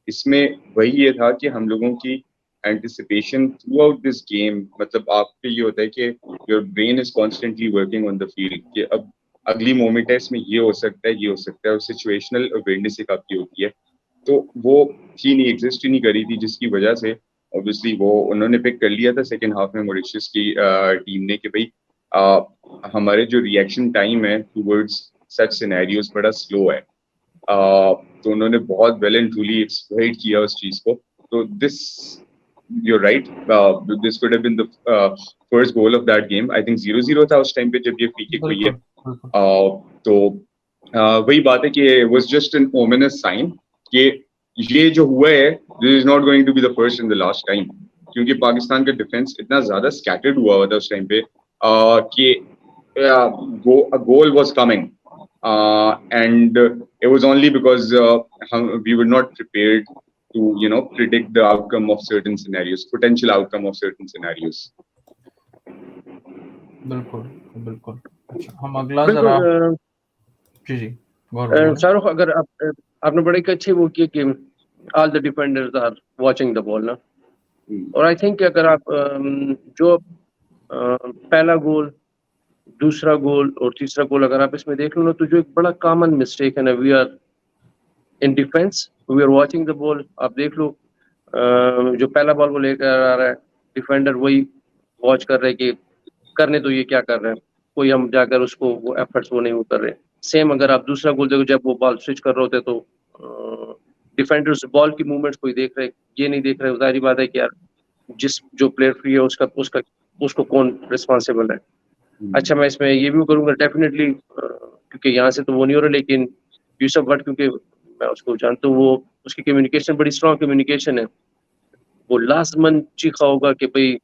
इसमें वही ये था कि हम लोगों की anticipation through out this game, मतलब आपके ये होता है कि your brain is constantly working on the field कि अब अगली मोमेंट है, इसमें ये हो सकता है, ये हो सकता है, और सिचुएशनल अवेयरनेस एक आपकी होती है। तो वो थी नहीं, एग्जिस्ट ही नहीं करी थी, जिसकी वजह से ऑब्वियसली वो उन्होंने पिक कर लिया था सेकेंड हाफ में मॉरिशस की टीम ने कि भाई हमारे जो रिएक्शन टाइम है टूवर्ड्स सच सिनेरियोस बड़ा स्लो है। तो उन्होंने बहुत वेल एंड ट्रूली एक्सप्लॉइट किया उस चीज को। तो this you're right, this could have been the first goal of that game. I think 0-0 था उस टाइम पे जब ये फ्री किक हुई है। बिल्कुल तो वही बात है कि was just an ominous sign कि ये जो हुआ है this is not going to be the first and the last time, क्योंकि पाकिस्तान का डिफेंस इतना ज्यादा scattered हुआ था उस टाइम पे कि a goal was coming, and it was only because we were not prepared to predict the outcome of certain scenarios, potential outcome of certain scenarios. बिल्कुल बिल्कुल। अच्छा, हम अगला जरा बिल्कुल। जी गौर बोलें। शाहरुख, अगर आपने बड़े अच्छे वो किए कि all the defenders are watching the ball ना, और आई थिंक अगर आप जो पहला गोल, दूसरा गोल और तीसरा गोल अगर आप इसमें देख लो ना, तो जो एक बड़ा कॉमन मिस्टेक है ना, we are in defence, we are watching the ball. आप देख लो जो पहला बॉल वो लेकर आ रहा है, डिफेंडर वही वॉच कर रहे कि करने तो ये क्या कर रहे हैं, कोई हम जाकर उसको वो एफर्ट्स वो नहीं कर रहे। सेम अगर आप दूसरा गोल देखो, जब वो बॉल स्विच कर रहे होते तो डिफेंडर्स बॉल की मूवमेंट्स कोई देख रहे, ये नहीं देख रहे। जाहिर बात है कि यार जिस जो प्लेयर फ्री है उसका उसका उसको कौन रिस्पॉन्सिबल है। अच्छा, मैं इसमें ये भी करूंगा डेफिनेटली, क्योंकि यहाँ से तो वो नहीं हो रहा, लेकिन यूसुफ भट्ट, क्योंकि मैं उसको जानता हूँ, वो उसकी कम्युनिकेशन बड़ी स्ट्रॉन्ग कम्युनिकेशन है। वो लाजमन चीखा होगा कि भाई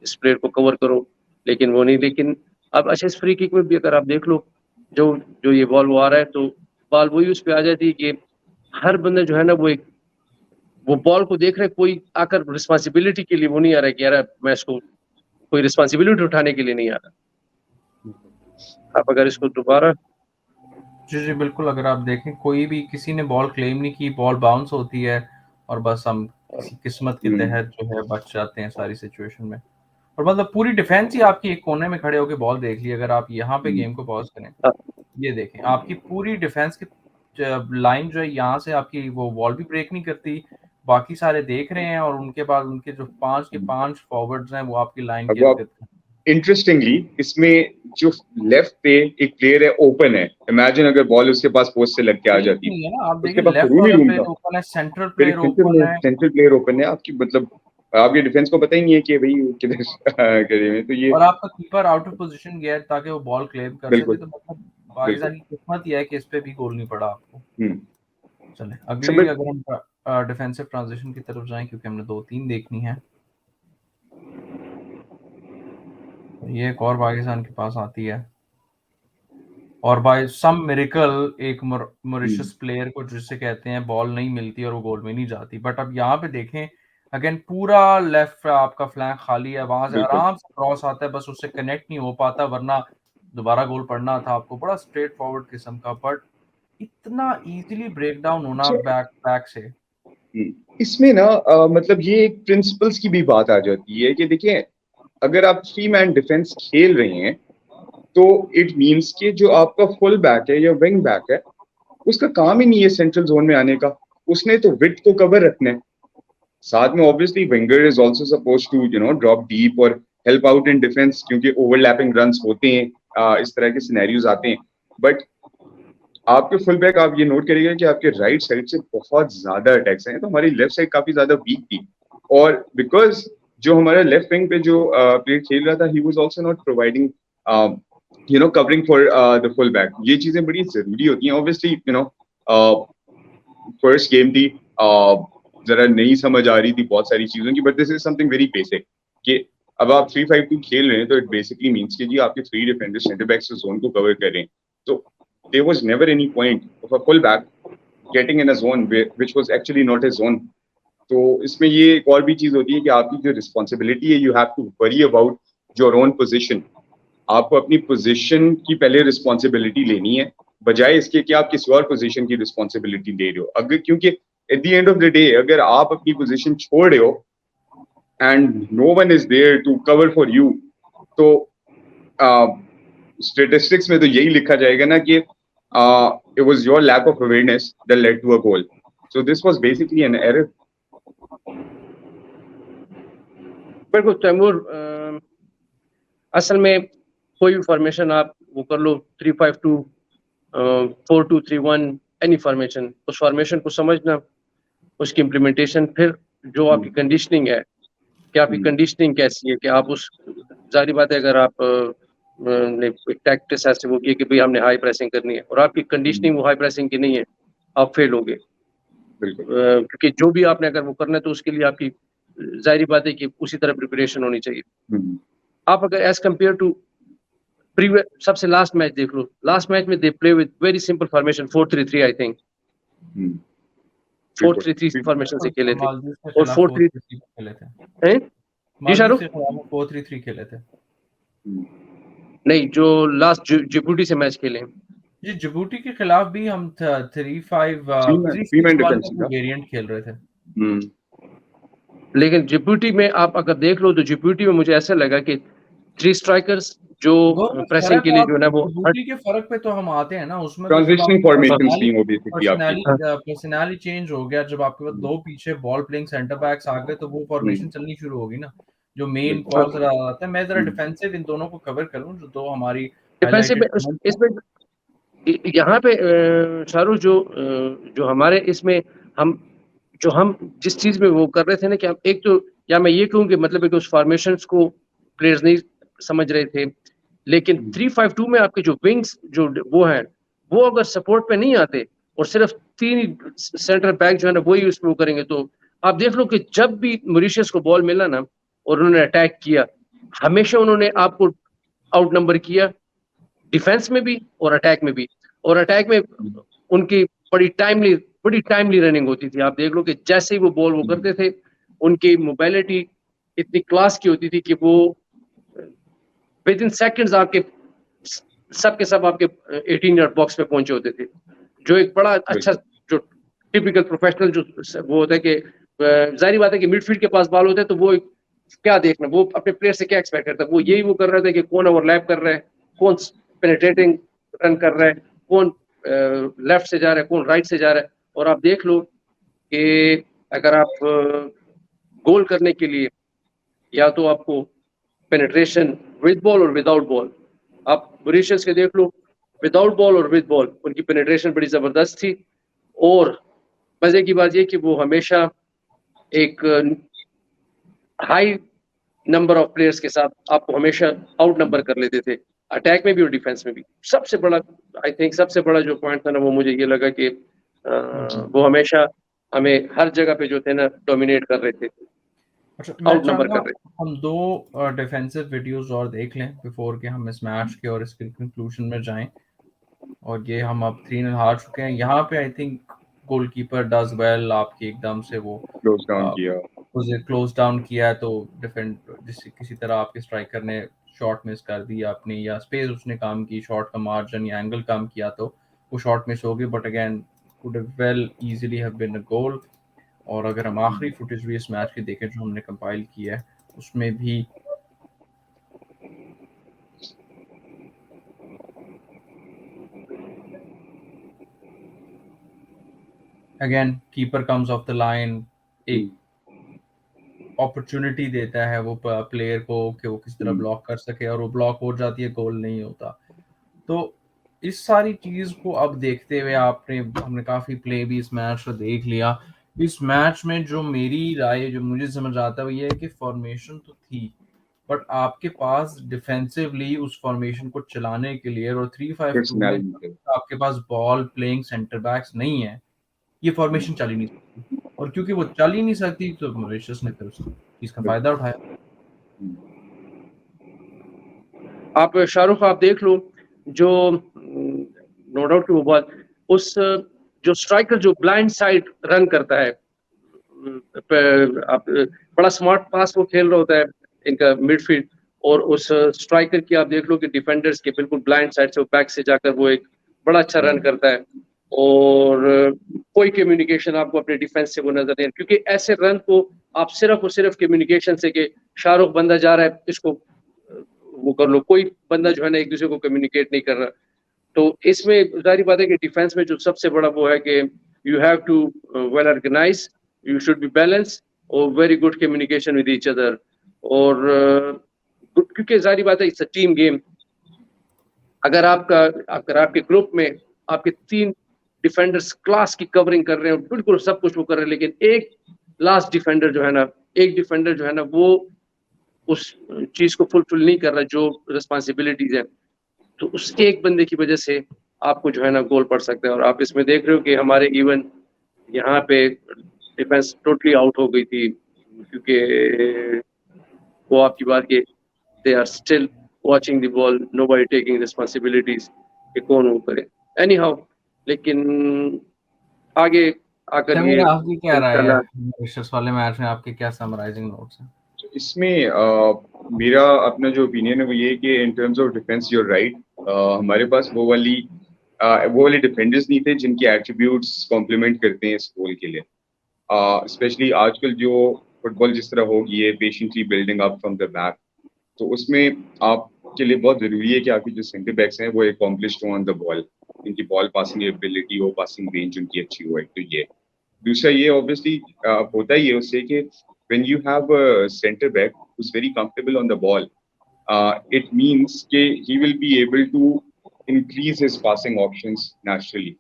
इस प्लेयर को कवर करो, लेकिन वो नहीं। लेकिन अब अच्छा, इस फ्री किक में भी अगर आप देख लो, जो जो ये बॉल वो आ रहा है, तो बॉल वही उस पर आ जाती है कि हर बंदा जो है ना वो बॉल को देख रहे, कोई आकर रिस्पॉन्सिबिलिटी के लिए वो नहीं आ रहा है कि यार मैं इसको कोई रिस्पॉन्सिबिलिटी उठाने के लिए नहीं आ रहा। आप अगर इसको दोबारा जी बिल्कुल, अगर आप देखें कोई भी किसी ने बॉल क्लेम नहीं की, बॉल बाउंस होती है और बस हम किसी किस्मत के तहत जो है बच जाते हैं सारी सिचुएशन में। और मतलब पूरी डिफेंस ही आपकी एक कोने में खड़े होकर बॉल देख ली। अगर आप यहाँ पे गेम को पॉज करें, ये देखें आपकी पूरी डिफेंस की लाइन जो है, यहाँ से आपकी वो वॉल भी ब्रेक नहीं करती, बाकी सारे देख रहे हैं, और उनके बाद उनके जो 5 के 5 फॉरवर्ड्स हैं वो आपकी लाइन की अब इंटरेस्टिंगली इसमें जो लेफ्ट पे एक प्लेयर है ओपन है, इमेजिन अगर बॉल उसके पास पोस्ट से लग के आ जाती नहीं है ना, आप उसके देखें पास लेफ्ट रूम ही वाला रूम प्लेयर था, ओपन है, सेंट्रल फिर प्लेयर ओपन है। सेंट्रल प्लेयर ओपन है आपकी, मतलब आपके डिफेंस को पता ही नहीं है कि भाई किधर करे हुए, तो ये और आपका कीपर आउट ऑफ पोजीशन गया है ताकि वो बॉल क्लेम कर सके। बिल्कुल तो मतलब पाकिस्तान की किस्मत ये है कि इस पे भी गोल नहीं पड़ा आपको। चले अगली, अगर हम डिफेंसिव ट्रांजिशन की तरफ जाएं, क्योंकि हमने 2-3 देखनी है। ये एक और पाकिस्तान के पास आती है, और बाय सम मिरेकल एक मॉरिशस प्लेयर को जिसे कहते हैं बॉल नहीं मिलती और वो गोल में नहीं जाती। बट अब यहाँ पे देखें अगेन पूरा लेफ्ट आपका फ्लैंक खाली है, वहां से बिल्कुल। आराम से क्रॉस आता है, बस उससे कनेक्ट नहीं हो पाता, वरना दोबारा गोल पड़ना था आपको। बड़ा स्ट्रेट फॉरवर्ड किस्म का, बट इतना इजीली ब्रेक डाउन होना बैक बैक से। इसमें ना मतलब ये एक प्रिंसिपल्स की भी बात आ जाती है कि देखिए अगर आप 3 मैन डिफेंस खेल रहे हैं तो इट मींस कि जो आपका फुल बैक है या विंग बैक है उसका काम ही नहीं है सेंट्रल जोन में आने का, उसने तो विड्थ को कवर रखना है। साथ में obviously winger is also suppose to drop deep और हेल्प आउट इन डिफेंस, क्योंकि ओवरलैपिंग रन्स होते हैं, इस तरह के सिनेरियोज आते हैं। बट आपके फुल बैक आप ये नोट करिएगा कि आपके राइट साइड से बहुत ज्यादा अटैक्स हैं, तो हमारी लेफ्ट साइड काफी ज्यादा वीक थी। और बिकॉज जो हमारा लेफ्ट विंग पे जो प्लेयर खेल रहा था he was also not providing covering for the full back. ये चीजें बड़ी जरूरी होती हैं। ऑब्वियसली फर्स्ट गेम थी, जरा नहीं समझ आ रही थी बहुत सारी चीजों की, but this is something very basic कि अब आप 3-5-2 खेल रहे हैं तो इट बेसिकली मीन्स कि जी आपके 3 डिफेंडर्स सेंटर बैक से जोन को कवर कर रहे हैं। तो there was never any point of a fullback getting in a zone which was actually not a zone. तो इसमें ये एक और भी चीज होती है कि आपकी जो रिस्पॉन्सिबिलिटी है, you have to worry about your own position. आपको अपनी पोजीशन की पहले रिस्पॉन्सिबिलिटी लेनी है, बजाय इसके कि आप किसी और पोजीशन की रिस्पॉन्सिबिलिटी ले रहे हो। अगर क्योंकि at the end of the day अगर आप अपनी पोजीशन छोड़ रहे हो and no one is there to cover for you, तो स्टेटिस्टिक्स में तो यही लिखा जाएगा ना कि it was your lack of awareness that led to a goal. So this was basically an error. बिल्कुल तैमूर, असल में कोई भी फॉर्मेशन आप वो कर लो 3-5-2, 4-2-3-1, एनी फॉर्मेशन, उस फॉर्मेशन को समझना, उसकी इम्प्लीमेंटेशन, फिर जो आपकी कंडीशनिंग है कि आपकी कंडीशनिंग कैसी है, कि आप उस जारी बात है अगर आप ने टैक्टिस ऐसे वो किया कि भाई हमने हाई प्रेसिंग करनी है और आपकी कंडीशनिंग वो हाई प्रेसिंग की नहीं है, आप फेल होगे। क्योंकि जो भी आपने अगर वो करना है तो उसके लिए आपकी जाहिर बात है कि उसी तरह प्रिपरेशन होनी चाहिए। आप अगर एज कम्पेयर टू प्रीवियस सबसे लास्ट मैच देख लो, लास्ट मैच में they play with very simple formation 4-3-3, I think 4-3-3 formation से खेले थे और 4-3 खेले थे। हैं जी शाहरुख? 4-3-3 खेले थे। नहीं, जो लास्ट जिबूटी से मैच खेले जी, जिबूटी के खिलाफ भी हम 3-5-3 वेरिएंट खेल रहे थे। लेकिन जिबूटी में आप अगर देख लो तो जिबूटी में मुझे ऐसा लगा कि 3 स्ट्राइकर्स जो प्रेसिंग के लिए जो है ना वो जिबूटी के फर्क पे तो हम आते हैं ना, उसमें ट्रांजिशनिंग फॉर्मेशंस थी वो बेसिकली आपकी। पर्सनालिटी चेंज हो गया जब आपके पास दो पीछे बॉल प्लेइंग सेंटर बैक्स आ गए, तो वो फॉर्मेशन चलनी शुरू होगी ना, जो मेन कॉल जरा आता है। मैं जरा डिफेंसिव इन दोनों को कवर करूं जो दो हमारी डिफेंसिव इसमें यहाँ पे शाहरुख जो हमारे इसमें हम जिस चीज में वो कर रहे थे ना कि हम एक तो, या मैं ये कहूँ कि मतलब एक उस फॉर्मेशंस को प्लेयर्स नहीं समझ रहे थे, लेकिन 3-5-2 में आपके जो विंग्स जो वो हैं वो अगर सपोर्ट पे नहीं आते और सिर्फ 3 सेंटर बैक जो है ना वही उसमें वो करेंगे, तो आप देख लो कि जब भी मॉरिशस को बॉल मिला ना और उन्होंने अटैक किया, हमेशा उन्होंने आपको आउट नंबर किया, डिफेंस में भी और अटैक में भी। और अटैक में उनकी बड़ी टाइमली रनिंग होती थी। आप देख लो कि जैसे ही वो बॉल वो करते थे, उनकी मोबिलिटी इतनी क्लास की होती थी कि वो विद इन सेकंड्स आपके सब आपके 18 यार्ड बॉक्स पे पहुंचे होते थे, जो एक बड़ा अच्छा जो टिपिकल प्रोफेशनल जो वो होता है कि जाहिर बात है कि मिडफील्ड के पास बॉल होता है तो वो क्या देखना, वो अपने प्लेयर से क्या एक्सपेक्ट करता है, वो यही वो कर रहा था कि कौन ओवरलैप कर रहा है, कौन पेनिट्रेटिंग रन कर रहा है, कौन लेफ्ट से जा रहा है, कौन राइट से जा रहा है। और आप देख लो कि अगर आप गोल करने के लिए या तो आपको पेनिट्रेशन विद बॉल और विदाउट बॉल, आप मॉरिशस के देख लो विदाउट बॉल और विद बॉल उनकी पेनिट्रेशन बड़ी जबरदस्त थी। और मजे की बात यह कि वो हमेशा एक हाई नंबर ऑफ प्लेयर्स के साथ आपको हमेशा आउट नंबर कर लेते थे, अटैक में भी और डिफेंस में भी। सबसे बड़ा आई थिंक सबसे बड़ा जो पॉइंट था ना वो मुझे ये लगा कि वो हमेशा हमें हर जगह पे जो थे ना डोमिनेट कर रहे थे, आउट नंबर कर रहे थे। हम दो डिफेंसिव वीडियोस और देख लें बिफोर के हम इस मैच के और इसके कंक्लूजन में जाएं। और ये हम अब 3-0 हार चुके हैं। यहाँ पे I think goalkeeper does well, आपकी एकदम से वो क्लोज डाउन किया। उसे क्लोज डाउन किया है, तो डिफेंड जिस किसी तरह आपके स्ट्राइकर ने शॉट मिस कर दी अपनी, या स्पेस उसने काम की, शॉट का मार्जिन या एंगल काम किया तो वो शॉट मिस हो गई, but again could well easily have been a goal. और अगर हम आखिरी फुटेज भी इस मैच की देखें जो हमने कंपाइल किया है, उसमें भी again keeper comes of the line, एक अपॉर्चुनिटी देता है वो प्लेयर को कि वो किस तरह ब्लॉक कर सके, और वो ब्लॉक हो जाती है, गोल नहीं होता। तो इस सारी चीज को अब देखते हुए हमने काफी प्ले भी इस मैच को देख लिया। इस मैच में जो मेरी राय, जो मुझे समझ आता है, वो ये है कि फॉर्मेशन तो थी, बट आपके पास डिफेंसिवली उस फॉर्मेशन को चलाने के लिए, और 3-5-2 में आपके पास बॉल प्लेइंग सेंटर बैक्स नहीं है, ये फॉर्मेशन चल ही नहीं सकती। और क्योंकि वो चल ही नहीं सकती, तो मॉरिशस ने फिर उस चीज का फायदा उठाया। आप शाहरुख आप देख लो, जो नो डाउट की वो बात, उस जो स्ट्राइकर जो ब्लाइंड साइड रन करता है, आप बड़ा स्मार्ट पास वो खेल रहा होता है इनका मिडफील्ड, और उस स्ट्राइकर की आप देख लो कि डिफेंडर्स के बिल्कुल ब्लाइंड साइड से बैक से जाकर वो एक बड़ा अच्छा रन करता है, और कोई कम्युनिकेशन आपको अपने डिफेंस से वो नजर नहीं, क्योंकि ऐसे रन को आप सिर्फ और सिर्फ कम्युनिकेशन से कि शाहरुख बंदा जा रहा है इसको वो कर लो, कोई बंदा जो है ना एक दूसरे को कम्युनिकेट नहीं कर रहा। तो इसमें जारी बात है कि डिफेंस में जो सबसे बड़ा वो है कि you have to well organise, you should be balance, और very good communication with each other. और क्योंकि जारी बात है इट्स अ टीम गेम, अगर आपके ग्रुप में आपके 3 डिफेंडर्स क्लास की कवरिंग कर रहे हैं, बिल्कुल सब कुछ वो कर रहे हैं, लेकिन एक लास्ट डिफेंडर जो है ना, एक डिफेंडर जो है ना वो उस चीज को फुलफिल नहीं कर रहा जो रिस्पॉन्सिबिलिटीज है, तो उस एक बंदे की वजह से आपको जो है ना गोल पड़ सकता है। और आप इसमें देख रहे हो कि हमारे इवन यहाँ पे डिफेंस टोटली आउट हो गई थी, क्योंकि वो आपकी बात के they are still watching the ball, nobody taking responsibilities कि कौन वो करे। एनी हाउ, लेकिन आगे आकर ये तमीर, आपकी क्या राय है इंशाल्लाह। मॉरिशस वाले मैच में, आपके क्या समराइजिंग नोट्स हैं? इसमें मेरा अपना जो ओपिनियन है वो ये है कि in terms of defence you're right, हमारे पास वो वाले डिफेंडर्स नहीं थे जिनके एट्रीब्यूट्स कॉम्प्लीमेंट करते हैं इस गोल के लिए। स्पेशली आजकल जो फुटबॉल जिस तरह हो गई है, patiently building up from the back, तो उसमें आपके लिए बहुत ज़रूरी है कि आपके जो सेंटर बैक्स हैं वो अकॉम्प्लिश्ड हो ऑन द बॉल, इनकी बॉल पासिंग एबिलिटी हो, पासिंग रेंज उनकी अच्छी हो। तो ये दूसरा ये ऑब्वियसली होता ही है उससे कि when you have a center back who's very comfortable on the ball, it means कि he will be able to increase his passing options naturally.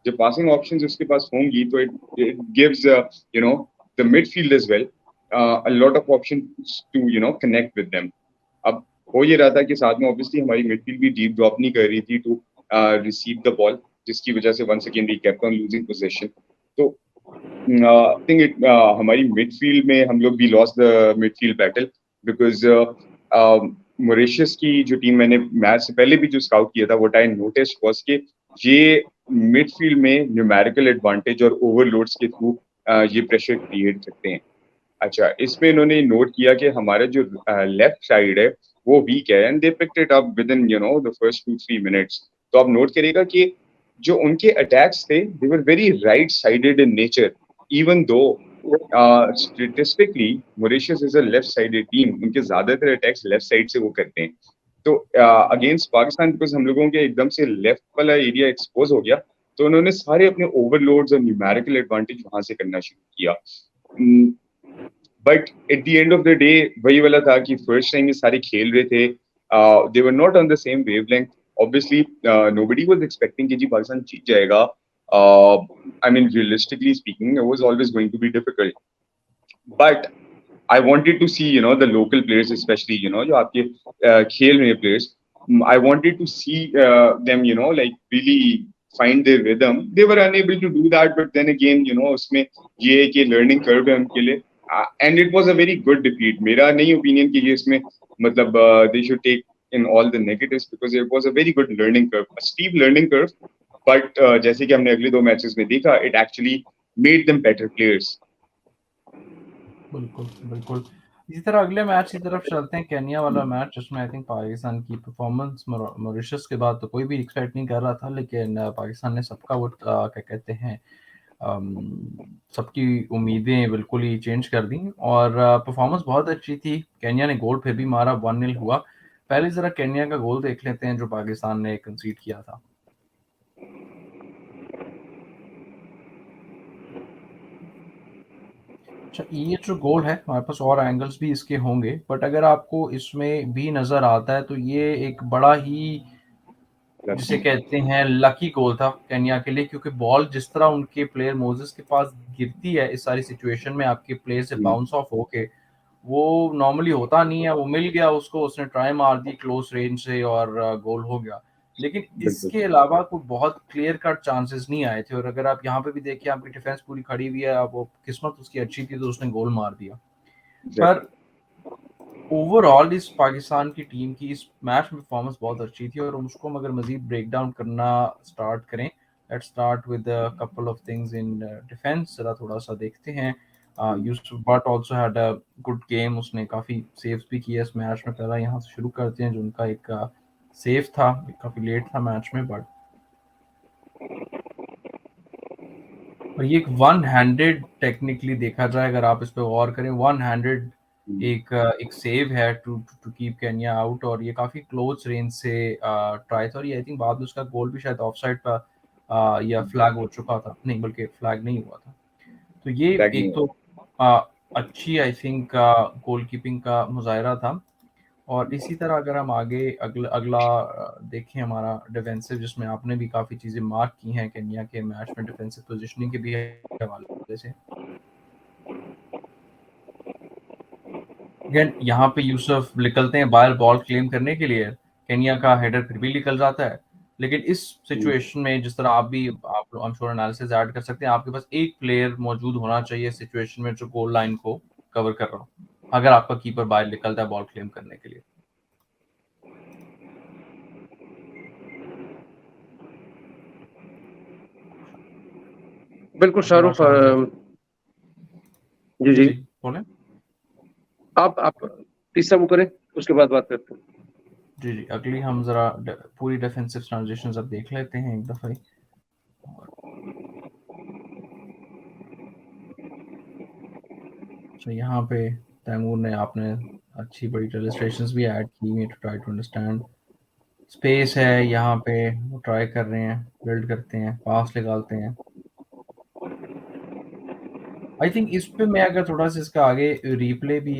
जब passing options उसके पास होंगी तो it gives you know the midfield as well a lot of options to connect with them. अब हो ये रहा था कि साथ में ऑब्वियसली हमारी मिडफील्ड भी डीप ड्रॉप नहीं कर रही थी टू रिसीव द बॉल, जिसकी वजह से once again we kept on losing position. तो आई थिंक हमारी मिडफील्ड में हम लोग भी lost the midfield battle, because Mauritius की जो टीम मैंने मैच से पहले भी जो स्काउट किया था, व्हाट आई नोटिस वाज कि ये मिडफील्ड में न्यूमेरिकल एडवांटेज और ओवरलोड्स के थ्रू ये प्रेशर क्रिएट करते हैं। अच्छा, इसमें इन्होंने नोट किया कि हमारा जो लेफ्ट साइड है वो वीक है, and they picked it up within the first 2-3 minutes. तो आप नोट करिएगा कि जो उनके अटैक्स थे they were very right sided in nature, even though statistically Mauritius is a left sided team, उनके ज्यादातर अटैक्स लेफ्ट साइड से वो करते हैं। तो अगेंस्ट पाकिस्तान बिकॉज हम लोगों के एकदम से लेफ्ट वाला एरिया एक्सपोज हो गया, तो उन्होंने सारे अपने ओवरलोड्स और न्यूमेरिकल एडवांटेज वहां से करना शुरू किया। But at the end of the day वही वाला था कि फर्स्ट टाइम ये सारे खेल रहे थे, they were not on the same wavelength. Obviously nobody was expecting कि जी पाकिस्तान जीत जाएगा। I mean, realistically speaking, it was always going to be difficult. But I wanted to see, the local players, especially, जो आपके खेल रहे players. I wanted to see them, like really find their rhythm. They were unable to do that, but then again, उसमें ये कि learning curve है उनके लिए. And it was a very good defeat. मेरा नहीं opinion कि ये इसमें मतलब they should take in all the negatives because it was a very good learning curve, a steep learning curve. But जैसे कि हमने अगले 2 मैचेस में देखा, it actually made them better players. बिल्कुल बिल्कुल। इसी तरह अगले मैच की तरफ चलते हैं, केन्या वाला मैच, जिसमें आई थिंक पाकिस्तान की परफॉर्मेंस मॉरिशस के बाद तो कोई भी एक्सपेक्ट नहीं कर रहा था, लेकिन पाकिस्तान ने सबका वो क्या कहते हैं सबकी उम्मीदें बिल्कुल ही चेंज कर दी और परफॉर्मेंस बहुत अच्छी थी। केन्या ने गोल फिर भी मारा, 1-0 हुआ। पहले जरा केन्या का गोल देख लेते हैं जो पाकिस्तान ने कंसीड किया था। अच्छा, ये जो गोल है, हमारे पास और एंगल्स भी इसके होंगे, बट अगर आपको इसमें भी नजर आता है तो ये एक बड़ा ही जिसे कहते हैं लकी गोल था केन्या के लिए, क्योंकि बॉल जिस तरह उनके प्लेयर मोजेस के पास गिरती है इस सारी सिचुएशन में, आपके प्लेयर से बाउंस ऑफ होके, वो नॉर्मली होता नहीं है। वो मिल गया उसको, उसने ट्राई मार दी क्लोज रेंज से और गोल हो गया। लेकिन इसके अलावा कोई बहुत क्लियर कट चांसेस नहीं आए थे। और अगर आप यहाँ पे भी देखिए, आपकी डिफेंस पूरी खड़ी हुई है, अब वो किस्मत उसकी अच्छी थी तो उसने गोल मार दिया। पर ओवरऑल इस पाकिस्तान की टीम की इस मैच में परफॉर्मेंस बहुत अच्छी थी और उसको हम अगर मजीद ब्रेक डाउन करना स्टार्ट करें, let's start with a couple of things in defence. जरा थोड़ा सा देखते हैं। Yusuf but also had a good game, उसने काफी सेव्स भी किए इस मैच में। पहला यहाँ से शुरू करते हैं जो उनका एक सेव था, काफी लेट था मैच में, बट और ये एक वन हैंडेड टेक्निकली देखा जाए, अगर आप इस पे गौर करें, वन हैंडेड एक सेव है to to keep Kenya out, और ये काफी क्लोज रेंज से ट्राई था। और ये आई थिंक बाद में उसका गोल भी शायद ऑफसाइड पर या फ्लैग हो चुका था, नहीं बल्कि फ्लैग नहीं हुआ था। तो ये एक तो अच्छी आई थिंक गोलकीपिंग का मुजाहरा था। और इसी तरह अगर हम आगे अगला देखें हमारा डिफेंसिव, जिसमें आपने भी काफ़ी चीज़ें मार्क की हैं केन्या के मैच में डिफेंसिव पोजीशनिंग के भी हवाले से। अगेन यहाँ पे यूसुफ निकलते हैं बाहर बॉल क्लेम करने के लिए, केन्या का हेडर फिर भी निकल जाता है। लेकिन इस सिचुएशन में जिस तरह आप I am sure analysis add कर सकते हैं, आपके पास एक प्लेयर मौजूद होना चाहिए सिचुएशन में जो गोल लाइन को कवर कर रहा हो, अगर आपका कीपर बाहर निकलता है बॉल क्लेम करने के लिए। बिल्कुल शाहरुख, जी जी बोले। आप तीसरा वो करें, उसके बाद बात करते हैं। जी जी, अगली हम जरा पूरी डिफेंसिव ट्रांजिशंस अब देख लेते हैं एक दफा। तो यहाँ पे तैमूर ने आपने अच्छी बड़ी इलस्ट्रेशंस भी ऐड की हैं to try to understand. Space है यहाँ पे, वो ट्राई कर रहे हैं, बिल्ड करते हैं, पास निकालते हैं। आई थिंक इस पे मैं अगर थोड़ा सा इसका आगे रिप्ले भी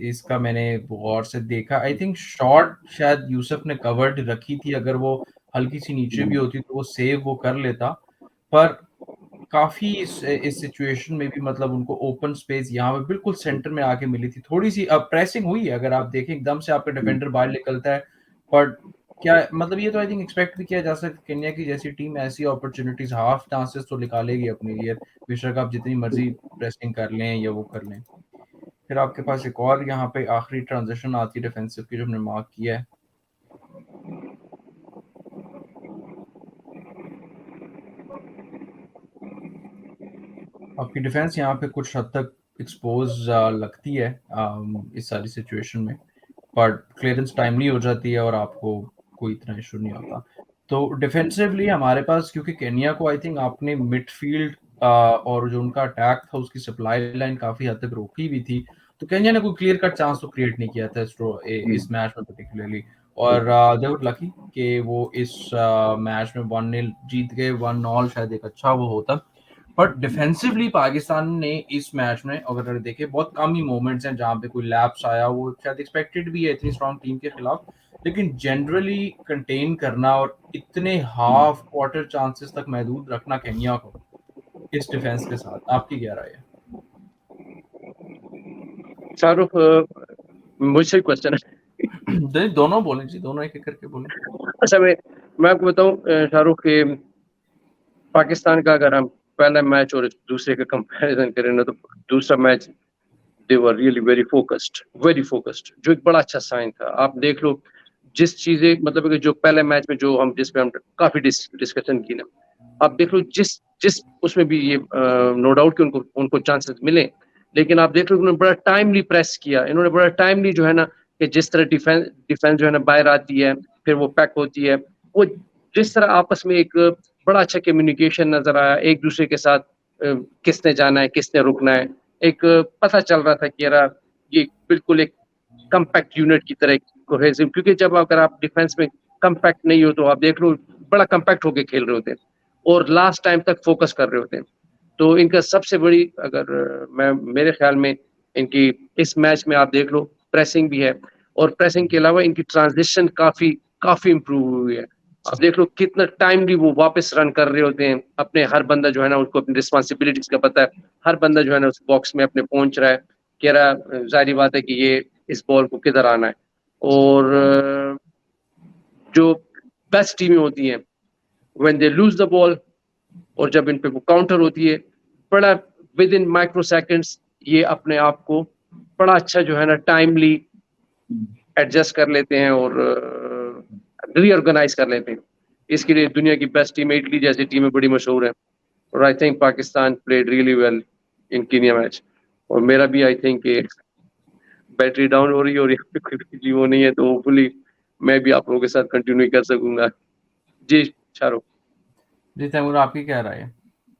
इसका मैंने गौर से देखा, आई थिंक शॉट शायद यूसुफ ने कवर्ड रखी थी, अगर वो हल्की सी नीचे भी होती तो वो सेव वो कर लेता। पर काफी इस सिचुएशन में भी मतलब उनको ओपन स्पेस यहाँ पे बिल्कुल सेंटर में आके मिली थी। थोड़ी सी अब प्रेसिंग हुई है, अगर आप देखें एकदम से आपका डिफेंडर बाहर निकलता है, बट क्या मतलब ये तो आई थिंक एक्सपेक्ट भी किया जा सकता है। केन्या की जैसी टीम ऐसी अपॉर्चुनिटीज हाफ चांसेस तो निकालेगी अपने लिए, बेशक आप जितनी मर्जी प्रेसिंग कर लें या वो कर लें। फिर आपके पास एक और यहाँ पे आखिरी ट्रांजिशन आती है डिफेंसिव की जो हमने मार्क किया है। आपकी डिफेंस यहाँ पे कुछ हद तक एक्सपोज लगती है इस सारी सिचुएशन में, बट क्लियरेंस टाइमली हो जाती है और आपको कोई इतना इशू नहीं होता। तो डिफेंसिवली हमारे पास, क्योंकि केन्या को आई थिंक आपने मिडफील्ड और जो उनका अटैक था उसकी सप्लाई लाइन काफी हद तक रोकी हुई थी, तो केन्या ने कोई क्लियर कट चांस तो क्रिएट नहीं किया था इस मैच में पर्टिकुलरली। और दे वर लकी कि वो इस मैच में 1-0 जीत गए, 1-0 शायद एक अच्छा वो होता। बट डिफेंसिवली पाकिस्तान ने इस मैच में अगर देखे बहुत कम ही मोमेंट्स हैं जहां पे कोई लैप्स आया, वो शायद एक्सपेक्टेड भी है इतनी स्ट्रॉन्ग टीम के खिलाफ, लेकिन जनरली कंटेन करना और इतने हाफ क्वार्टर चांसेस तक महदूद रखना केन्या को इस डिफेंस के साथ, आपकी क्या राय है? शाहरुख, मुझसे क्वेश्चन है। दोनों बोले जी, दोनों एक एक करके बोले। अच्छा, मैं आपको बताऊं शाहरुख के पाकिस्तान का अगर हम पहला मैच और दूसरे का कंपैरिजन करें ना, तो दूसरा match they were really very focused, जो एक बड़ा अच्छा साइन था। आप देख लो जिस चीजें मतलब कि जो पहले मैच में जो हम जिस पे हम काफी डिस्कशन की ना, आप देख लो जिस जिस उसमें भी ये नो डाउट कि उनको उनको चांसेस मिले, लेकिन आप देख लो उन्होंने बड़ा टाइमली प्रेस किया, इन्होंने बड़ा टाइमली जो है ना कि जिस तरह डिफेंस जो है ना बाहर आती है, फिर वो पैक होती है, वो जिस तरह आपस में एक बड़ा अच्छा कम्युनिकेशन नजर आया एक दूसरे के साथ, किसने जाना है किसने रुकना है, एक पता चल रहा था कि यार ये बिल्कुल एक कम्पैक्ट यूनिट की तरह कोहेसिव, क्योंकि जब अगर आप डिफेंस में कम्पैक्ट नहीं हो तो आप देख लो बड़ा कम्पैक्ट होके खेल रहे होते हैं और लास्ट टाइम तक फोकस कर रहे होते हैं। तो इनका सबसे बड़ी अगर मैं मेरे ख्याल में इनकी इस मैच में आप देख लो प्रेसिंग भी है, और प्रेसिंग के अलावा इनकी ट्रांजिशन काफी काफी इंप्रूव हुई है। आप देख लो कितना टाइमली वो वापस रन कर रहे होते हैं, अपने हर बंदा जो है ना उसको अपनी रिस्पॉन्सिबिलिटीज का पता है, हर बंदा जो है ना उस बॉक्स में अपने पहुंच रहा है, कह रहा जाहिर बात है कि ये इस बॉल को किधर आना है। और जो बेस्ट टीमें होती हैं when they lose the ball, और जब इन पे वो काउंटर होती है, बड़ा विद इन माइक्रो सेकेंड्स ये अपने आप को बड़ा अच्छा जो है ना टाइमली एडजस्ट कर लेते हैं और रीऑर्गेनाइज कर लेते हैं। इसके लिए दुनिया की बेस्ट टीम इटली जैसी टीमें बड़ी मशहूर हैं, और I think Pakistan played really well in Kenya match. और मेरा भी आई थिंक बैटरी डाउन हो रही है और यहाँ पे कोई बिजली वो नहीं है, तो होपफुली मैं भी आप लोगों के साथ कंटिन्यू कर सकूंगा। जी शाहरुख। जी तैमूर, आपकी क्या राय है?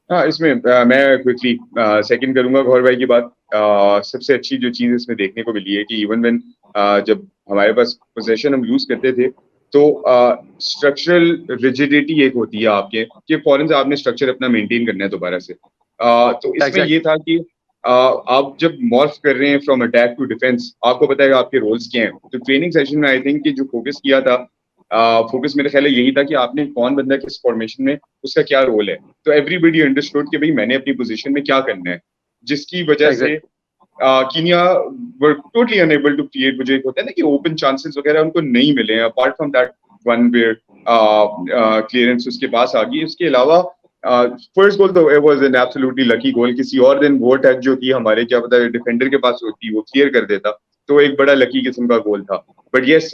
हाँ, इसमें मैं क्विकली सेकंड करूंगा गौर भाई की बात। सबसे अच्छी जो चीज इसमें देखने को मिली है कि इवन व्हेन जब हमारे पास पोजीशन हम लूज करते थे तो स्ट्रक्चरल रिजिडिटी एक होती है आपके कि फौरन से आपने स्ट्रक्चर अपना मेंटेन करना है दोबारा से। तो इसमें ये था कि आप जब मॉर्फ कर रहे हैं फ्रॉम अटैक टू डिफेंस, आपको पता है आपके रोल्स क्या हैं। तो ट्रेनिंग सेशन में आई थिंक कि जो फोकस किया था, फोकस मेरे ख्याल है यही था कि आपने कौन बंदा किस फॉर्मेशन में उसका क्या रोल है। तो एवरीबडी अंडरस्टूड कि भाई मैंने अपनी पोजीशन में क्या करना है, जिसकी वजह से Kenya were totally unable to create. मुझे एक होता है ना कि ओपन चांसेस वगैरह उनको नहीं मिले हैं, apart from that one where clearance उसके पास आ गई। उसके अलावा फर्स्ट गोल तो it was an absolutely lucky goal. किसी और दिन वो टच जो थी हमारे क्या पता डिफेंडर के पास होती, वो क्लियर कर देता, तो एक बड़ा लकी किस्म का गोल था। But yes,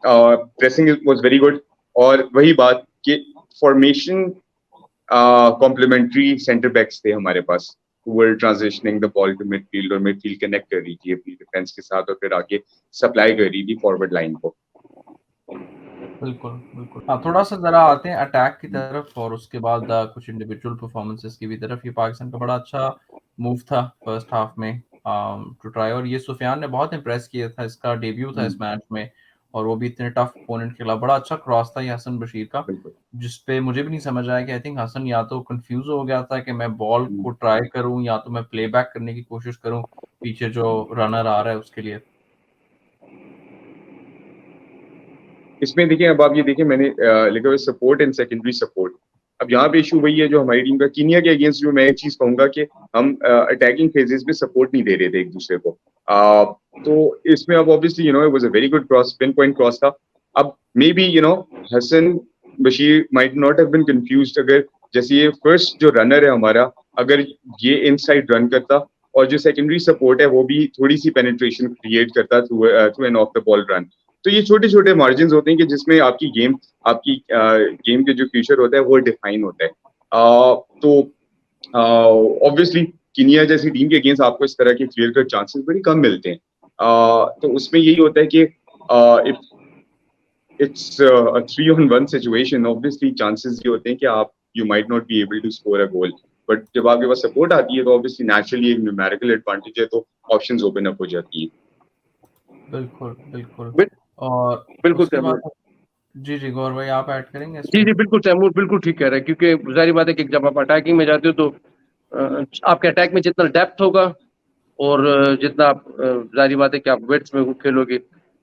pressing was very good. और वही बात कि फॉर्मेशन कॉम्प्लीमेंट्री सेंटर बैक्स थे हमारे पास, were transitioning the ball to midfield, और मिडफील्ड कनेक्ट कर रही थी अपनी डिफेंस के साथ और फिर आगे सप्लाई कर रही थी फॉरवर्ड लाइन को। बिल्कुल बिल्कुल। हाँ, थोड़ा सा जरा आते हैं अटैक की तरफ और उसके बाद कुछ इंडिविजुअल परफॉर्मेंसेस की भी तरफ। ये पाकिस्तान का बड़ा अच्छा मूव था फर्स्ट हाफ में टू ट्राई, और ये सुफियान ने बहुत इंप्रेस किया था, इसका डेब्यू था इस मैच में, और वो भी इतने टफ ओपोनेंट के खिलाफ। बड़ा अच्छा क्रॉस था ये हसन बशीर का, जिसपे मुझे भी नहीं समझ आया कि आई थिंक हसन या तो कंफ्यूज हो गया था कि मैं बॉल को ट्राई करूं या तो मैं प्ले बैक करने की कोशिश करूं पीछे जो रनर आ रहा है उसके लिए। इसमें देखिए, अब आप ये देखिए मैंने लिखा हुआ सपोर्ट एंड सेकेंडरी सपोर्ट। अब यहाँ पे इशू वही है जो हमारी टीम का कीनिया के अगेंस्ट, जो मैं एक चीज कहूंगा कि हम अटैकिंग फेजेस में सपोर्ट नहीं दे रहे थे एक दूसरे को। तो इसमें अब obviously it was a very good cross, pinpoint cross था। अब maybe Hasan Bashir might not have been confused अगर जैसे ये फर्स्ट जो रनर है हमारा, अगर ये इनसाइड रन करता और जो सेकेंडरी सपोर्ट है वो भी थोड़ी सी पेनिट्रेशन क्रिएट करता through an of the ball run. तो ये छोटे छोटे मार्जिन होते हैं कि जिसमें आपकी गेम के जो फ्यूचर होता है वो डिफाइन होता है। तो ऑब्वियसली कीनिया जैसी टीम के अगेंस्ट आपको इस तरह के क्लियर कट चांसेस बड़ी कम मिलते हैं। तो उसमें यही होता है कि if it's a 3-on-1 situation, obviously chances ये होते हैं कि आप you might not be able to score a goal, but जब आपके पास सपोर्ट आती है तो ऑब्वियसली नेचुरली एक न्यूमेरिकल एडवांटेज है, तो ऑप्शंस ओपन अप हो जाती है। बिल्कुल बिल्कुल। बिल, और बिल्कुल उसके बाद तैमूर। जी जी गौर भाई, आप ऐड करेंगे इस जी पे? जी बिल्कुल तैमूर, बिल्कुल ठीक कह रहे हैं, क्योंकि जाहिर बात है कि जब आप अटैकिंग में जाते हो तो आपके अटैक में जितना डेप्थ होगा और जितना आप जाहिर बात है कि आप वेट्स में खेलोगे,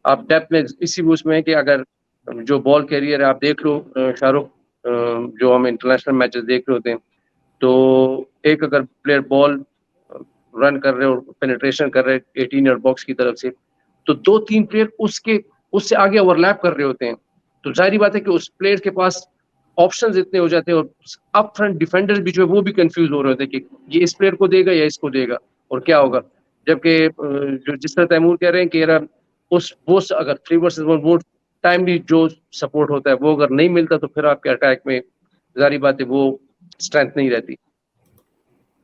आप डेप्थ में इसी उसमें है कि अगर जो बॉल कैरियर है आप देख लो शाहरुख, जो हम इंटरनेशनल मैचेस देख रहे होते हैं, तो एक अगर प्लेयर बॉल रन कर रहे और पेनिट्रेशन कर रहे 18 यार्ड बॉक्स की तरफ से, तो 2-3 प्लेयर उससे आगे ओवरलैप कर रहे होते हैं। तो जाहिर बात है कि उस प्लेयर के पास ऑप्शंस इतने हो जाते हैं, और अप फ्रंट डिफेंडर्स भी जो है वो भी कंफ्यूज हो रहे होते हैं कि ये इस प्लेयर को देगा या इसको देगा और क्या होगा। जबकि जो जिस तरह तैमूर कह रहे हैं कि यार उस वो अगर 3 वर्सेस 1 वो टाइमली जो सपोर्ट होता है वो अगर नहीं मिलता तो फिर आपके अटैक में जारी बात है वो स्ट्रेंथ नहीं रहती।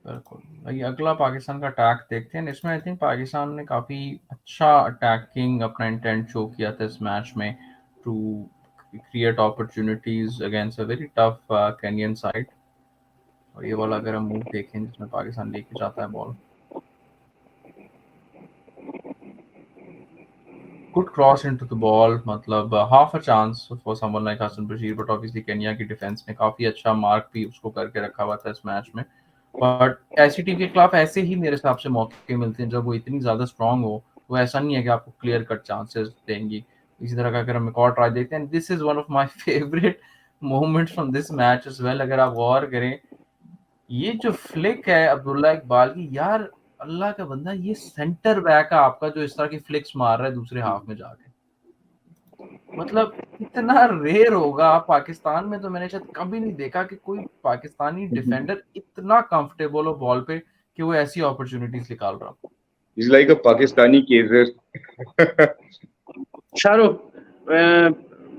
बिल्कुल भाई, अगला पाकिस्तान का अटैक देखते हैं। इसमें आई थिंक पाकिस्तान ने काफ़ी अच्छा अटैकिंग अपना इंटेंट शो किया था इस मैच में, to create opportunities against a very tough Kenyan side. और ये वाला अगर हम मूव देखें जिसमें पाकिस्तान लेके जाता है ball, good cross into the ball, मतलब half a chance for someone like Hasan Bashir, but obviously Kenya की डिफेंस ने काफ़ी अच्छा मार्क भी उसको करके रखा हुआ था इस मैच में। बट ऐसी टीम के खिलाफ ऐसे ही मेरे हिसाब से मौके मिलते हैं जब वो इतनी ज़्यादा स्ट्रांग हो। वो ऐसा नहीं है कि आपको क्लियर कट चांसेस देंगी। इसी तरह का अगर हम एक और ट्राई देखते हैं, this is one of my favourite moments from this match as well. अगर आप गौर करें, ये जो फ्लिक है अब्दुल्ला इकबाल की, यार अल्लाह का बंदा, ये सेंटर बैक है आपका जो इस तरह की फ्लिक्स मार रहा है दूसरे हाफ में जाके, मतलब इतना रेयर होगा पाकिस्तान में। तो मैंने शायद कभी नहीं देखा कि कोई पाकिस्तानी डिफेंडर इतना कंफर्टेबल हो बॉल पे कि वो ऐसी अपॉर्चुनिटीज निकाल रहा हो। He's like a Pakistani Kaiser. Shahrukh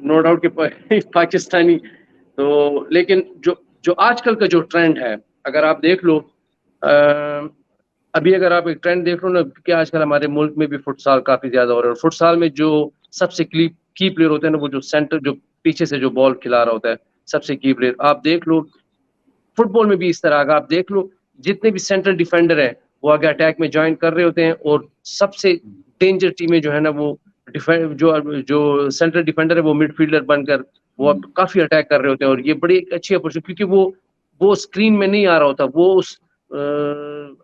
no doubt कि पाकिस्तानी तो, लेकिन जो जो आजकल का जो ट्रेंड है अगर आप देख लो, अभी अगर आप एक ट्रेंड देख लो ना कि आजकल हमारे मुल्क में भी फुटसाल काफी ज्यादा हो रहा है। फुटसाल में जो सबसे की प्लेयर होते हैं ना, वो जो सेंटर जो पीछे से जो बॉल खिला रहा होता है, सबसे की प्लेयर आप देख लो। फुटबॉल में भी इस तरह का आप देख लो, जितने भी सेंट्रल डिफेंडर हैं वो आगे अटैक में ज्वाइन कर रहे होते हैं, और सबसे डेंजर टीमें जो है ना वो डिफेंड जो सेंट्रल डिफेंडर है वो मिडफील्डर बनकर वो अब काफी अटैक कर रहे होते हैं। और ये बड़ी एक अच्छी अपॉर्चुनिटी, क्योंकि वो स्क्रीन में नहीं आ रहा होता, वो उस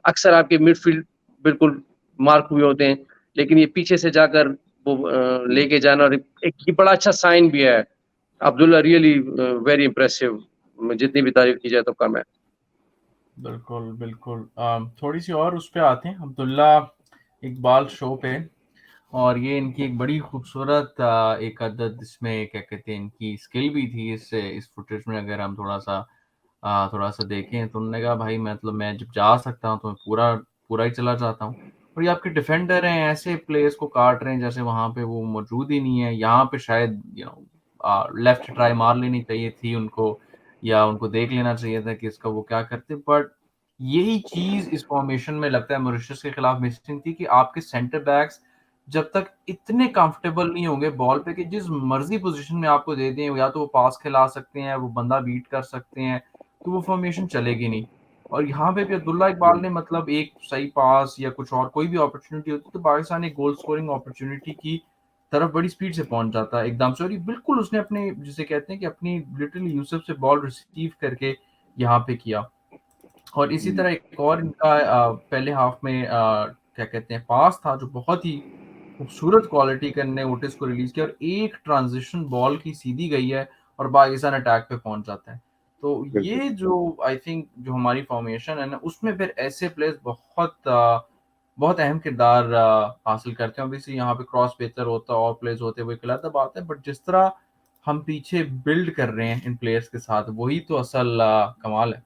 अक्सर आपके मिडफील्ड बिल्कुल मार्क हुए होते हैं, लेकिन ये पीछे से जाकर वो लेके जाना, और एक ये बड़ा अच्छा साइन भी है। अब्दुल्ला रियली वेरी इंप्रेसिव, जितनी भी तारीफ की जाए तो कम है। बिल्कुल बिल्कुल। थोड़ी सी और उस पे आते हैं अब्दुल्ला इकबाल शो पे, और ये इनकी एक बड़ी खूबसूरत एक अदद, इसमें क्या कहते हैं इनकी स्किल भी थी इस फुटेज में। अगर हम थोड़ा सा देखें तो उन्होंने कहा भाई मतलब मैं जब जा सकता हूँ तो मैं पूरा पूरा ही चला जाता हूँ। और ये आपके डिफेंडर हैं, ऐसे प्लेयर्स को काट रहे हैं जैसे वहां पे वो मौजूद ही नहीं है। यहाँ पे शायद लेफ्ट ट्राई मार लेनी चाहिए थी उनको, या उनको देख लेना चाहिए था कि इसका वो क्या करते। बट यही चीज इस फॉर्मेशन में लगता है मॉरिशस के खिलाफ मिसिंग थी, कि आपके सेंटर बैक्स जब तक इतने कंफर्टेबल नहीं होंगे बॉल पे कि जिस मर्जी पोजीशन में आपको दे दें, या तो वो पास खिला सकते हैं, वो बंदा बीट कर सकते हैं, तो वो फॉर्मेशन चलेगी नहीं। और यहाँ पे भी अब्दुल्ला इकबाल ने मतलब एक सही पास या कुछ और कोई भी अपॉर्चुनिटी होती तो पाकिस्तान एक गोल स्कोरिंग अपॉर्चुनिटी की तरफ बड़ी स्पीड से पहुंच जाता है एकदम से। और ये बिल्कुल उसने अपने, जिसे कहते हैं कि अपनी लिटरली यूसुफ से बॉल रिसीव करके यहाँ पे किया। और इसी तरह एक और इनका पहले हाफ में क्या कहते हैं पास था जो बहुत ही खूबसूरत क्वालिटी का, ने ओटिस को रिलीज किया और एक ट्रांजिशन बॉल की सीधी गई है और पाकिस्तान अटैक पे पहुंच जाता है। तो ये जो आई थिंक जो हमारी फॉर्मेशन है ना, उसमें फिर ऐसे प्लेयर्स बहुत अहम किरदार हासिल करते हैं। ऑब्वियसली यहाँ पे क्रॉस बेहतर होता है और प्लेयर्स होते हैं, वो एक अलग बात है, बट जिस तरह हम पीछे बिल्ड कर रहे हैं इन प्लेयर्स के साथ, वही तो असल कमाल है।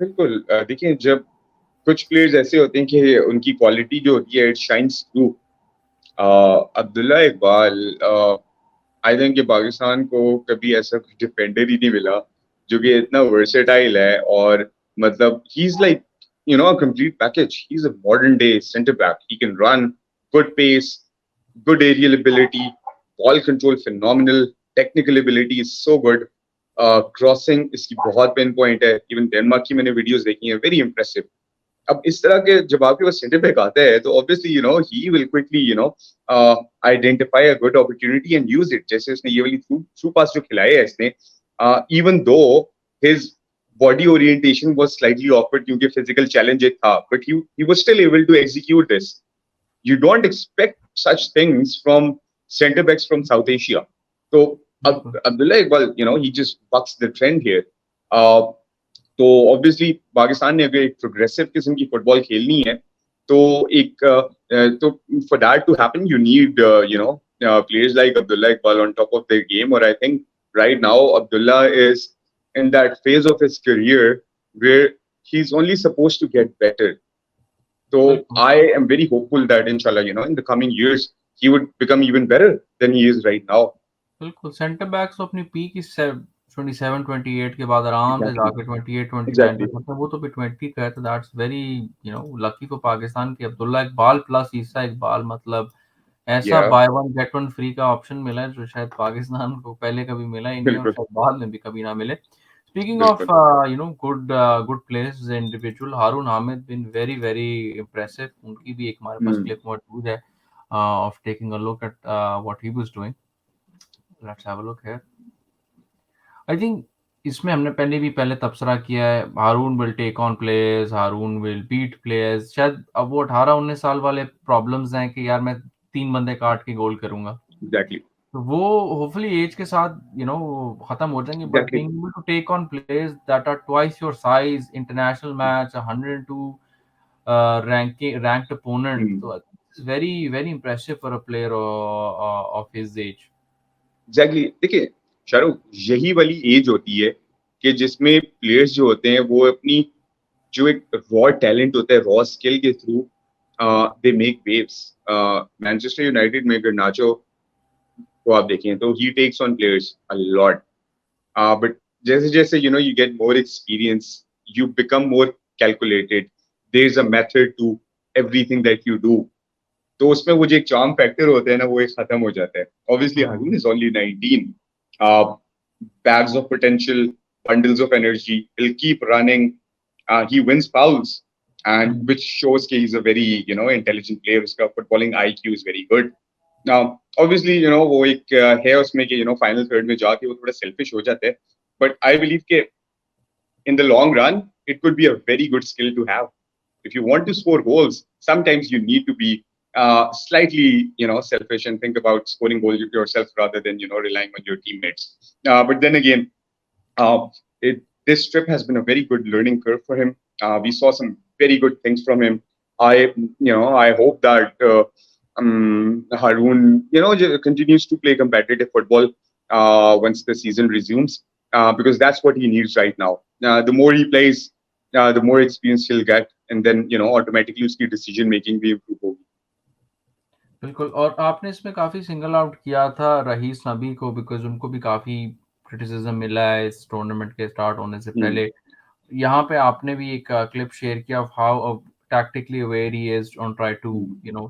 बिल्कुल। देखिए, जब कुछ प्लेयर्स ऐसे होते हैं कि उनकी क्वालिटी जो होती है it shines through. Abdullah Iqbal, I think कि पाकिस्तान को कभी ऐसा कुछ डिफेंडर ही नहीं मिला जो कि इतना वर्सेटाइल है, और मतलब he is like complete package. He is a modern day centre back. He can run, good pace, good aerial ability, ball control phenomenal, technical ability is so good. Crossing इसकी बहुत पिन पॉइंट है। Even Denmark की मैंने videos देखी हैं, very impressive. अब इस तरह के जब आपके पास सेंटर बैक आता है तो obviously he will quickly identify a good opportunity and use it. जैसे उसने ये वाली थ्रू पास जो खिलाई है इसने, even though his body orientation was slightly awkward क्योंकि फिजिकल चैलेंज एक था, but he was still able to execute this. You don't expect such things from center backs from South Asia. So Abdullah Iqbal, he just bucks the trend here. तो obviously Pakistan ने अगर एक progressive किस्म की football खेलनी है तो तो for that to happen you need players like Abdullah Iqbal on top of their game. Or I think right now Abdullah is in that phase of his career where he's only supposed to get better. So बिल्कुल I am very hopeful that inshallah, in the coming years, he would become even better than he is right now. बिल्कुल centre backs तो अपनी peak इस 27-28 के बाद आराम से Exactly. जाके 28-29 पे Exactly. करते हैं। वो तो भी 20 का है, तो that's very lucky for Pakistan के अब्दुल्ला इकबाल प्लस ईसा इकबाल, मतलब ऐसा Yeah. By one get one free का ऑप्शन मिला है जो शायद पाकिस्तान को पहले कभी मिला ही नहीं है और बिल्कुल शायद बाद में भी कभी ना मिले। स्पीकिंग ऑफ बिल्कुल good players individual, Haroon Hamid been very very impressive. उनकी भी एक हमारे पास हम्म क्लिप मौजूद है of taking a look at what he was doing. Let's have a look here. I think इसमें हमने पहले तबसरा किया है, Haroon will take on players, Haroon will beat players. शायद अब वो 18-19 साल वाले प्रॉब्लम्स हैं कि यार मैं 3 बंदे काट के गोल करूंगा, एग्जैक्टली तो वो होपफुली एज के साथ खत्म हो जाएंगे। But exactly being able to take on players that are twice your size, international match, 102 ranked opponent, तो it's very very impressive for a player of his age. Exactly देखिए शाहरुख, यही वाली एज होती है कि जिसमें प्लेयर्स जो होते हैं वो अपनी जो एक रॉ टैलेंट होता है, रॉ स्किल के through they make waves. Manchester United में गर्नाचो को आप देखें तो he takes on players a lot, but जैसे जैसे you get more experience, you become more calculated, there is a method to everything that you do. तो उसमें वो जो एक चार्म फैक्टर होता है ना, वो एक खत्म हो जाता है। Obviously Haroon is only 19, bags of potential, bundles of energy, he'll keep running, he wins fouls, and which shows that he's a very intelligent player. Uska footballing IQ is very good. Now obviously वो एक है उसमें कि final third में जाके वो थोड़ा selfish हो जाता है, but I believe कि in the long run it could be a very good skill to have. If you want to score goals, sometimes you need to be slightly selfish and think about scoring goals yourself rather than relying on your teammates. But then again, uh, this trip has been a very good learning curve for him. We saw some very good things from him. I hope that Haroon continues to play competitive football once the season resumes, because that's what he needs right now. The more he plays, the more experience he'll get, and then automatically उसकी decision making भी improve होगी। बिल्कुल, और आपने इसमें काफ़ी single out किया था रईस नबी को, बिकॉज उनको भी काफ़ी क्रिटिसिज्म मिला है इस टूर्नामेंट के स्टार्ट होने से पहले। यहाँ पे आपने भी एक क्लिप शेयर किया of how tactically aware he is on try to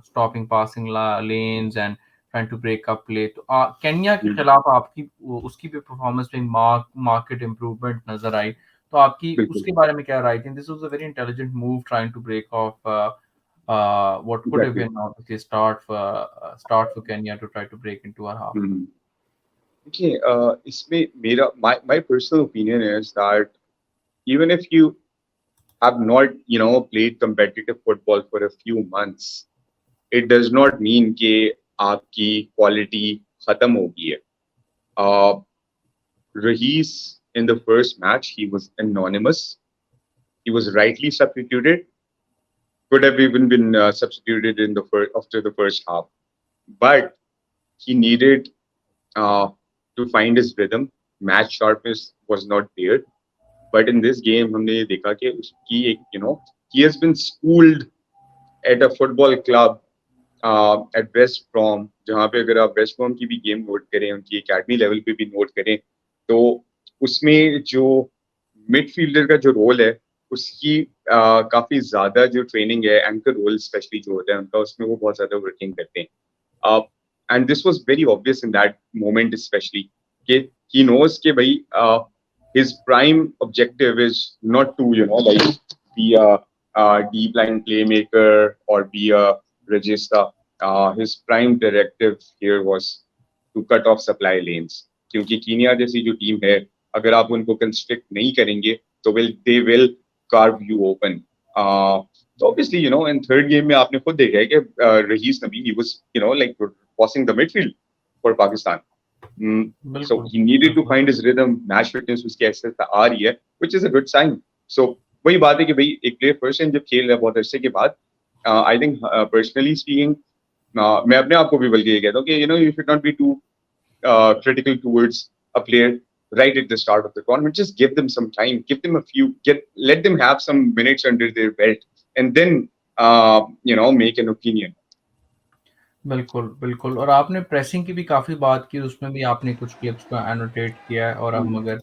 stopping passing lanes and trying to break up play। तो केन्या के खिलाफ आपकी उसकी भी परफॉर्मेंस में मार्केट इम्प्रूवमेंट नजर आई, तो आपकी बिल्कुल उसके बारे में क्या राय थी? This was a very intelligent move trying to break off what could have exactly been obviously start for Kenya to try to break into our half. देखिए इसमें मेरा my personal opinion is that even if you have not played competitive football for a few months, it does not mean कि आपकी quality खत्म हो गई है। Rahis in the first match he was anonymous, he was rightly substituted, could have even been substituted in the after the first half, but he needed to find his rhythm. Match sharpness was not there, but in this game हमने देखा कि उसकी एक he has been schooled at a football club at West Brom, जहाँ पे अगर आप West Brom की भी गेम नोट करें, उनकी एकेडमी लेवल पे भी नोट करें, तो उसमें जो मिडफील्डर का जो रोल है उसकी काफी ज्यादा जो ट्रेनिंग है, एंकर रोल स्पेशली जो होता है उनका, उसमें वो बहुत ज्यादा वर्किंग करते हैं। And this was very obvious in that moment specially कि ही नोज कि भाई his prime objective is not to like be a deep line playmaker or be a regista. His prime directive here was to cut off supply lanes, क्योंकि Kenya जैसी जो team है अगर आप उनको कंस्ट्रक्ट नहीं करेंगे तो they will carve you open. So obviously in third game में आपने खुद देखा है कि rice Nabi he was like crossing the midfield for Pakistan. So he needed to find his rhythm, match fitness उसकी ऐसे आ रही है, which is a good sign. So वही बात है कि भाई एक प्लेयर पर्सन जब खेल रहा है बहुत अरसे के बाद, I think personally speaking, मैं अपने आप को भी बल्कि ये कहता हूँ कि you should not be too critical towards a player right at the start of the tournament. Just give them some time, give them let them have some minutes under their belt, and then make an opinion. बिल्कुल बिल्कुल। और आपने pressing की भी काफ़ी बात की, उसमें भी आपने कुछ क्लिप्स को एनोटेट किया है। और हम अगर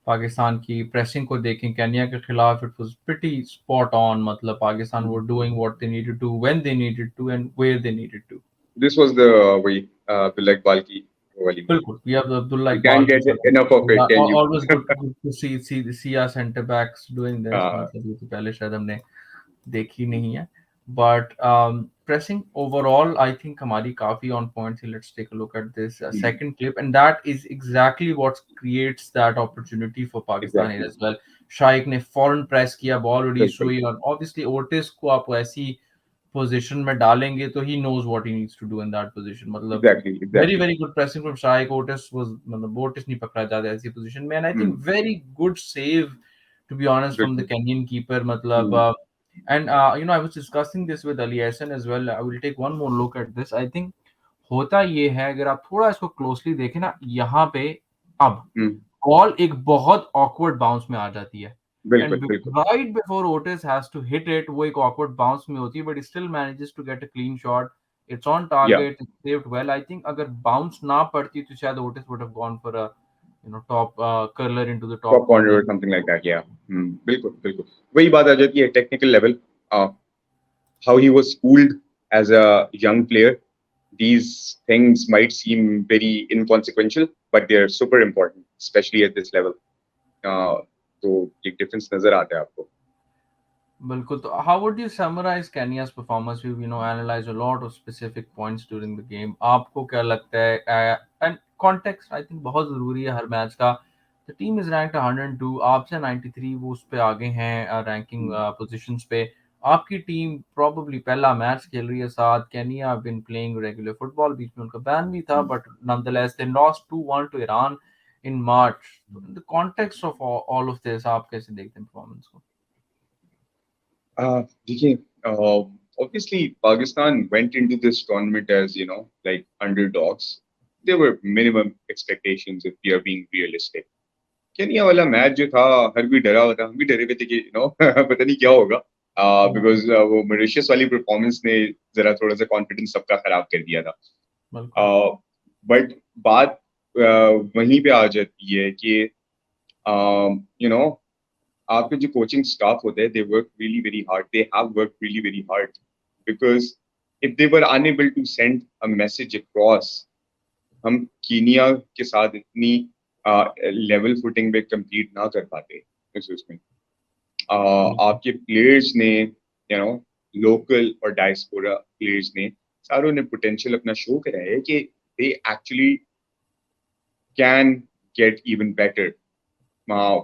पाकिस्तान की प्रेसिंग को देखें केन्या के खिलाफ, it was pretty spot on. मतलब Pakistan were doing what they needed to when they needed to and where they needed to. This was the Abdullah Iqbal ki wali. बिल्कुल, we have Abdullah You Iqbal can't की get तरह। enough of it, can you? Always good to see our centre backs doing this। uh, मतलब ये तो पहले शायद हमने देखी नहीं है। But pressing overall I think हमारी काफ़ी on point थी। Let's take a look at this second clip, and that is exactly what creates that opportunity for Pakistan here exactly. as well। शाइक ने फौरन प्रेस किया, बॉल रिलीज बिल्कुल. हुई, और obviously Otis को आप ऐसी पोजीशन में डालेंगे तो he knows what he needs to do in that position. मतलब Exactly. Very Exactly. Very good pressing from Shaikh. Ortiz was, मतलब ओटिस नहीं पकड़ा जाता ऐसी पोजीशन में। And I think very good save to be honest from the बिल्कुल. Kenyan keeper. मतलब and I was discussing this with Ali Hassan as well। I will take one more look at this। I think होता ये है, अगर आप थोड़ा इसको closely देखें ना, यहाँ पे अब बॉल एक बहुत ऑकवर्ड बाउंस में आ जाती है, बिल्कुल. एंड बिल्कुल. Right before Otis has to hit it, वो एक ऑकवर्ड बाउंस में होती है, but still manages to get a clean shot. It's on Yeah. Target, saved well. I think अगर बाउंस ना पड़ती तो शायद Otis would have gone for a top curler into the Top top corner corner. or something like that. Yeah. बिल्कुल. बिल्कुल. वही बात आ जाती है technical level. How he was schooled as a young player. These things might seem very inconsequential, but they're super important, especially at this level. तो एक difference नजर आता है आपको. बिल्कुल। तो how would you summarize Kenya's performance? We've analyzed a lot of specific points during the game। आपको क्या लगता है? And context I think बहुत ज़रूरी है हर मैच का। The team is ranked 102, आपसे 93, वो उस पे आगे हैं रैंकिंग पोजीशंस पे। आपकी टीम प्रॉबली पहला मैच खेल रही है साथ। Kenya have been playing regular football, बीच में उनका बैन भी था, but nonetheless they lost 2-1 to Iran in March। So in the context of all of this, आप कैसे देखते हैं परफॉर्मेंस को? देखिए, obviously Pakistan went into this tournament as like underdogs. There were minimum expectations if we are being realistic. Kenya वाला match जो था, हर कोई डरा हुआ था, हम भी डरे हुए थे कि पता नहीं क्या होगा, बिकॉज वो मॉरिशस वाली परफॉर्मेंस ने जरा थोड़ा सा कॉन्फिडेंस सबका खराब कर दिया था। बट बात वहीं पे आ जाती है कि आपके जो कोचिंग स्टाफ होते हैं, they work really very hard, they have work really very hard, because if they were unable to send a message across, हम कीनिया के साथ इतनी लेवल फुटिंग पे compete ना कर पाते उसमें। आपके प्लेयर्स ने लोकल और डायस्पोरा प्लेयर्स ने सारों ने पोटेंशियल अपना शो करा है कि they actually can get even better.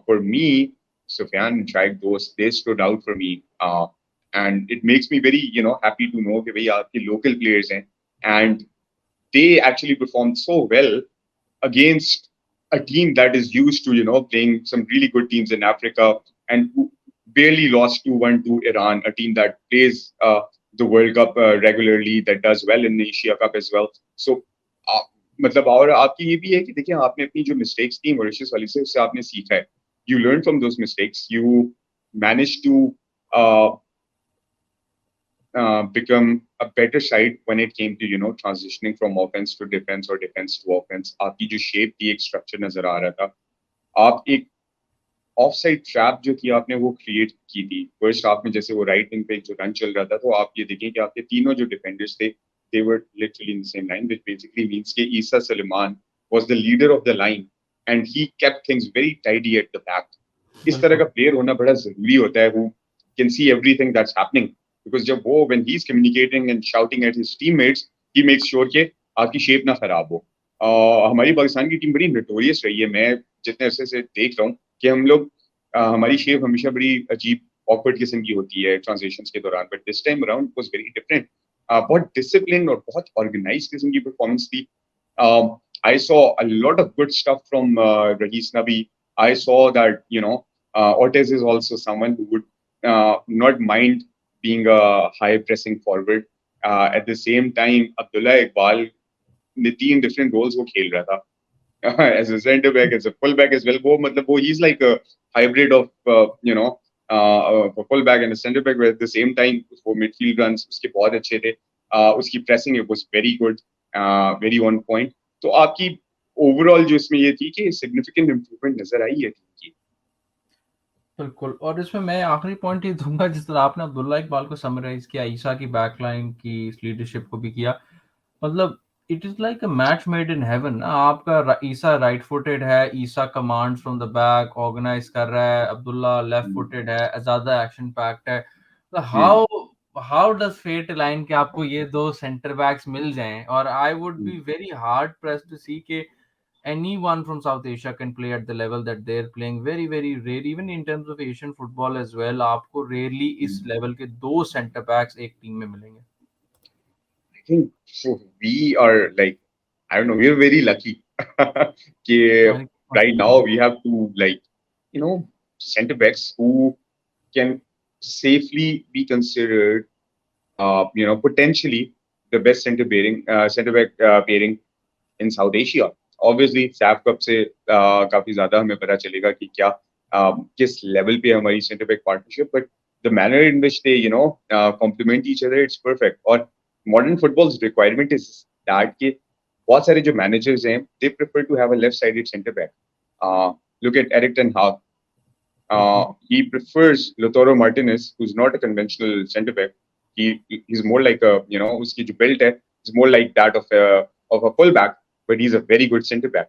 For me, Sufyan and Shaikh, they stood out for me, and it makes me very happy to know कि भाई आपके local players हैं, and they actually performed so well against a team that is used to playing some really good teams in Africa, and who barely lost 2-1 to Iran, a team that plays the World Cup regularly, that does well in the Asia Cup as well. So मतलब और आपकी ये भी है कि देखिए, आपने अपनी जो मिस्टेक्स थी मॉरिशस वाली से, उससे आपने सीखा है, you learn from those mistakes, you manage to become a better side when it came to transitioning from offense to defense or defense to offense। आपकी जो शेप थी, एक स्ट्रक्चर नजर आ रहा था, आप एक ऑफ साइड ट्रैप जो थी आपने वो क्रिएट की थी फर्स्ट हाफ में। जैसे वो राइट विंग पे जो रन चल रहा था, तो आप ये देखें कि आपके तीनों जो डिफेंडर्स थे, they were literally in the same line, which basically means कि ईसा Suleman was the leader of the line and he kept things very tidy at the back। इस तरह का प्लेयर होना बड़ा जरूरी होता है, who can see everything that's happening, because जब वो when he's communicating and shouting at his teammates, he makes sure कि आपकी शेप ना खराब हो। हमारी पाकिस्तान की टीम बड़ी नोटोरियस रही है, मैं जितने अरसे से देख रहा हूँ कि हम लोग हमारी शेप हमेशा बड़ी अजीब ऑकवर्ड किस्म की होती है ट्रांजिशंस के दौरान, but this time around was very different. बहुत डिसिप्लिन और बहुत ऑर्गेनाइज्ड किस्म की परफॉर्मेंस थी। I saw a lot of good stuff from Rais Nabi. I saw that Ortiz is also someone who would not mind being a high pressing forward। at the same time, Abdullah Iqbal ने 3 different roles वो खेल रहा था as a center back, as a full back as well। वो मतलब वो he's like a hybrid of full back and centre back at the same time वो midfield runs उसके बहुत अच्छे थे, उसकी pressing was very good, very on point. तो आपकी ओवरऑल जो इसमें ये थी कि सिग्निफिकेंट इंप्रूवमेंट नजर आई है टीम की। बिल्कुल, और इसमें मैं आखिरी पॉइंट ये दूंगा, जिस तरह आपने अब्दुल्ला इकबाल को समराइज किया, ईसा की बैकलाइन की लीडरशिप को भी किया, मतलब it is like a match made in heaven ना। आपका ईसा राइट फुटेड है, Easah command from the back organise कर रहा है, अब्दुल्ला लेफ्ट फुटेड है, ज्यादा एक्शन पैक्ड है। तो how how does fate line के आपको ये दो सेंटर बैक्स मिल जाएं, और I would be very hard press to see के anyone from South Asia can play at the level that they're playing. Very very rare, even in terms of Asian football as well, आपको rarely इस level के दो center backs एक team में मिलेंगे। I think so. We are like, I don't know, we're very lucky. कि right now we have to, like, center backs who can safely be considered, potentially the best center back pairing in South Asia. Obviously, SAFF Cup से काफी ज्यादा हमें पता चलेगा कि क्या किस लेवल पे हमारी centre back partnership, but the manner in which they complement each other, it's perfect. और modern football's requirement is that कि बहुत सारे जो managers हैं, they prefer to have a left-sided center back. Look at Eric Ten Hag. He prefers Lautaro Martinez, who's not a conventional center back. He's more like a, उसकी जो build है is more like that of a fullback, but he's a very good center back.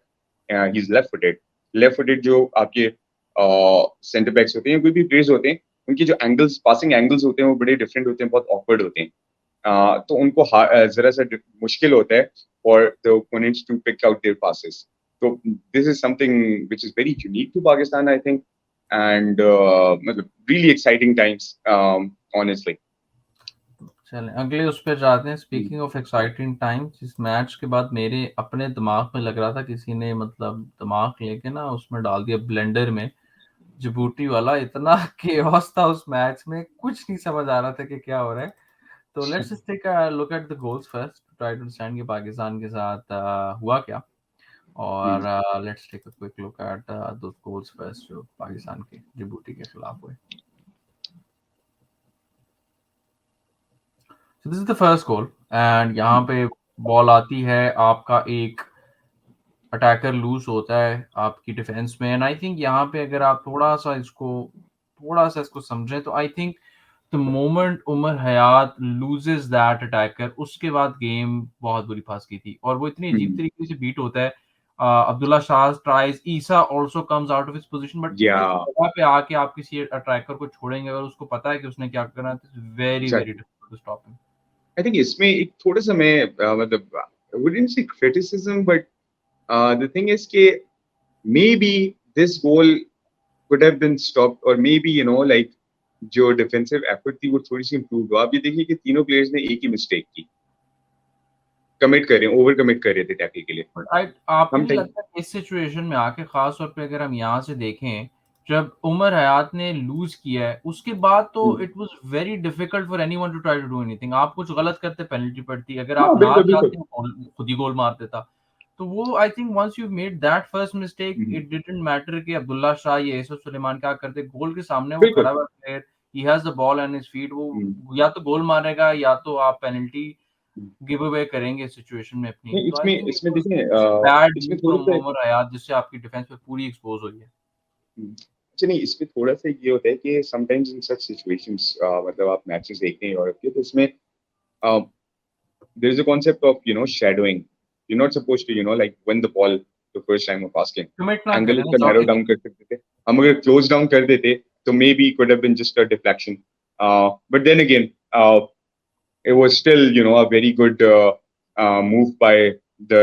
He's left-footed. Left-footed जो आपके center backs होते हैं, कोई भी players होते हैं, उनके जो एंगल्स, पासिंग एंगल्स होते हैं वो बड़े डिफरेंट होते हैं, बहुत ऑकवर्ड होते हैं। तो उनको जरा सा मुश्किल होता है for the opponents to pick out their passes. तो this is something which is very unique to Pakistan, I think, and मतलब रियली एक्साइटिंग टाइम्स ऑनेस्टली। चलें अगले उस पर जाते हैं। स्पीकिंग ऑफ एक्साइटिंग टाइम्स, इस मैच के बाद मेरे अपने दिमाग में लग रहा था किसी ने मतलब दिमाग लेके ना उसमें डाल दिया ब्लेंडर में। जिबूटी वाला इतना केओस था उस मैच में, कुछ नहीं समझ आ रहा था कि क्या हो रहा है। तो let's just take a look at the goals first, try to understand कि पाकिस्तान के साथ हुआ क्या, और let's take a quick look at those goals first जो पाकिस्तान के जिबूटी के खिलाफ हुए। So this is the first goal, and यहाँ पे बॉल आती है, आपका एक अटैकर लूज होता है आपकी डिफेंस में, एंड आई थिंक यहाँ पे अगर आप थोड़ा सा इसको समझें तो I think the moment Umar Hayat loses that attacker, उसके बाद गेम बहुत बुरी फंस गई थी, और वो इतनी अजीब तरीके से बीट होता है। Abdullah Shah tries, Isa also comes out of his position, but या इस जगह पे आके आप किसी अटैकर को छोड़ेंगे अगर उसको पता है कि उसने क्या करना है, तो very very difficult to stop him. I think इसमें एक थोड़ा सा मैं मतलब I wouldn't say criticism, but the thing is के maybe this goal could have been stopped, or maybe like जो डिफेंसिव एफर्ट थी वो थोड़ी सी इंप्रूव हुआ। आप ये देखिए कि तीनों प्लेयर्स ने एक ही मिस्टेक की, कमिट कर रहे हैं, ओवर कमिट कर रहे थे टैकल के लिए। आपको नहीं लगता कि इस सिचुएशन में आके, खास तौर पे अगर हम यहाँ से देखें, जब उमर हयात ने लूज किया है उसके बाद तो it was very difficult for anyone to try to do anything. आप कुछ गलत करते पेनल्टी पड़ती, अगर आप ना जाते खुद ही गोल मार देता। तो वो I think once you made that first mistake, it didn't matter कि अब्दुल्ला शाह या यूसुफ सुलेमान क्या करते, गोल के सामने वो खड़ा हुआ player, he has the ball on his feet, वो या तो गोल मारेगा या तो आप पेनल्टी गिव अवे करेंगे सिचुएशन में अपनी। तो आई थिंक इसमें देखिए बैड इसमें मूव थोड़ा फ्रॉम सा उमर हयात, जिससे आपकी डिफेंस पे पूरी एक्सपोज हुई है। अच्छा नहीं, इसमें थोड़ा सा ये होता है कि समटाइम्स इन सच सिचुएशंस, मतलब आप मैचेस देखते हैं यूरोप के, तो इसमें there is a concept of shadowing. You not supposed to like when the ball the first time of asking commit ना एंगल करें उसका नैरो डाउन कर सकते थे। हम अगर क्लोज डाउन कर देते तो maybe could have been just a deflection, but then again it was still, a very good move by the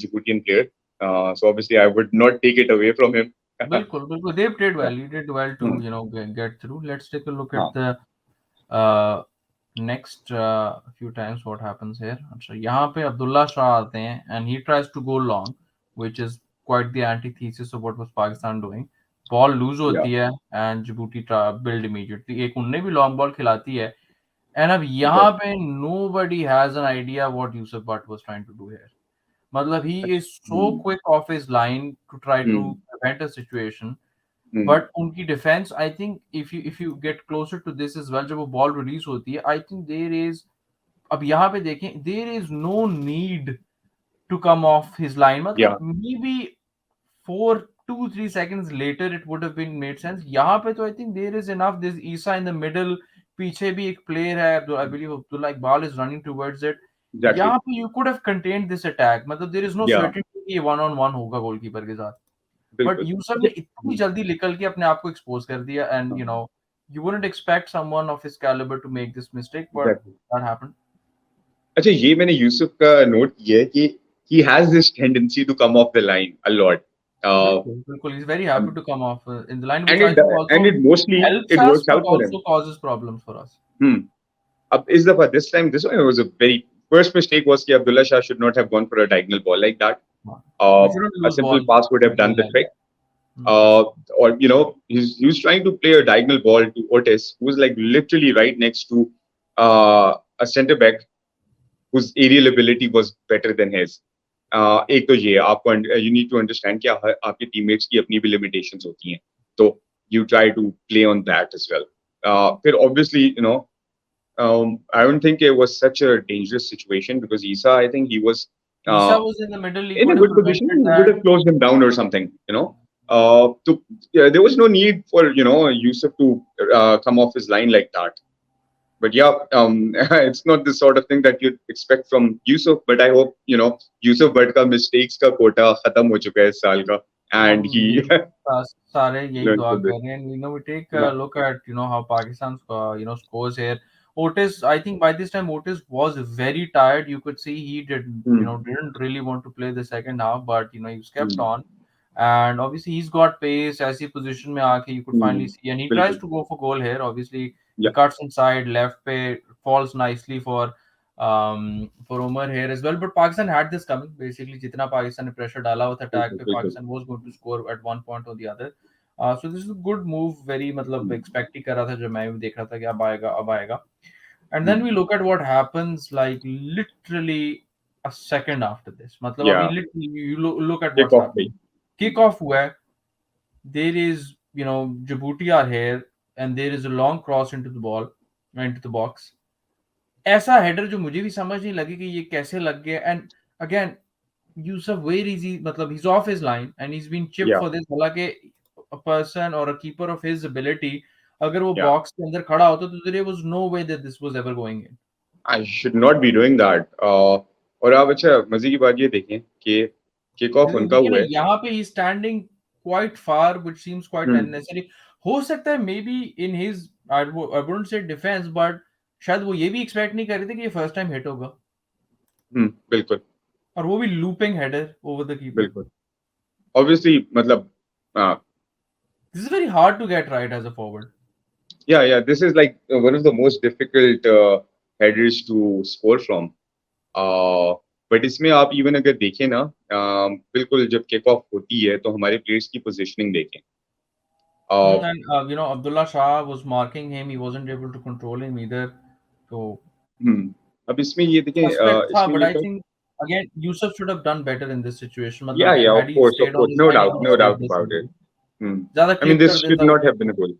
Djiboutian player. So obviously, I would not take it away from him. बिल्कुल बिल्कुल, they did well, he did well to get through. Let's take a look at the uh, next few times what happens here. अच्छा, यहाँ पे अब्दुल्ला शाह आते हैं and he tries to go long, which is quite the antithesis of what was Pakistan doing. Ball loose होती है and Djibouti build immediately, एक उनने भी लॉन्ग बॉल खिलाती है, and अब यहाँ पे nobody has an idea what Yusuf Butt was trying to do here. मतलब he is so quick off his line to try to prevent a situation, but उनकी defence I think if you get closer to this is well, जब वो ball release होती है आई think there is, अब यहाँ पे देखें, there is no need to come off his line, Yeah, मतलब maybe 4 2 3 seconds later it would have been made sense. यहाँ पे तो I think there is enough, this is in the middle, पीछे भी एक प्लेयर है I believe Abdullah Iqbal is running towards it, exactly. यहाँ पे you could have contained this attack, मतलब there is no Yeah, certainty कि ये 1-on-1 होगा गोलकीपर के साथ, बट बिल्कुल. यूसुफ ने अच्छा, इतनी जल्दी निकल के अपने आप को एक्सपोज कर दिया, and you wouldn't expect someone of his caliber to make this mistake, but exactly. that happened. अच्छा, ये मैंने यूसुफ का नोट किया है कि he has this tendency to come off the line a lot. बिल्कुल, he's very happy to come off in the line, which And I it think also and it mostly helps it us, works but out for him. also causes problems for us. Ab is the this time this one was a very first mistake was कि Abdullah Shah should not have gone for a diagonal ball like that. We shouldn't A lose simple ball pass would have done the like trick. that. Or he was trying to play a diagonal ball to Otis, who was like literally right next to a centre back whose aerial ability was better than his. एक तो ये आपको you need to understand कि आपके teammates की अपनी भी limitations होती हैं, तो you try to play on that as well. फिर obviously I don't think it was such a dangerous situation because Isa, I think he was Isa was in the middle, he in a could have good position. prevented He would that. have closed him down or something. So there was no need for Yusuf to come off his line like that. But yeah, it's not the sort of thing that you'd expect from Yusuf. But I hope Yusuf Bhatt ka mistakes ka quota khatam ho chuka hai is saal ka, हम and he यही सारे यही learned दुआ from कर this. रहे हैं, we take Yeah. a look at how Pakistan scores here. Otis, I think by this time Otis was very tired. You could see he didn't really want to play the second half, but he was kept Hmm. on, and obviously he's got pace. ऐसी position में आके you could finally Hmm. see, and he tries बिल्कुल. to go for goal here. Obviously he Yeah. cuts inside left पे, falls nicely for Umar here as well. But Pakistan had this coming. Basically, जितना पाकिस्तान ने pressure डाला हुआ था attack बिल्कुल पे, बिल्कुल. Pakistan was going to score at one point or the other. So this is a good move. Very मतलब expect ही कर रहा था, जब मैं भी देख रहा था कि अब आएगा. And then we look at what happens like literally a second after this. मतलब अभी Yeah. literally you look at Kick what's off happening. Kick off हुआ है. There is Djibouti are here, and there is a long cross into the box. ऐसा header जो मुझे भी समझ नहीं लगी कि ये कैसे लग गया, and again Yusuf very easy, मतलब he's off his line and he's been chipped Yeah. for this, हालांकि a person or a keeper of his ability अगर वो Yeah. बॉक्स के अंदर खड़ा होता तो there was no way that this was ever going in. I should not be doing that. और आप अच्छा मजे की बात ये देखें कि किक ऑफ उनका देखिए ना, हुआ है. यहाँ पे ही standing quite far, which seems quite unnecessary. हो सकता है maybe in his, I wouldn't say defense, but शायद वो ये भी एक्सपेक्ट नहीं कर रहे थे कि ये फर्स्ट टाइम हिट होगा, बिल्कुल और वो भी looping header over the keeper. बिल्कुल. Obviously, मतलब This is very hard to get right as a forward. yeah, this is like one of the most difficult headers to score from. But इसमें आप even अगर देखें ना, बिल्कुल जब kick off होती है तो हमारे प्लेयर्स की पोजीशनिंग देखें. And Abdullah Shah was marking him. He wasn't able to control him either. So अब इसमें ये देखें, suspect था, इसमें but ये I था. think again Yusuf should have done better in this situation. Yeah, मतलब had of he course, stayed on his no line, he doubt, could no have doubt saved this about it. easily. ज्यादा I mean, click this कर should देता not तो have been a goal.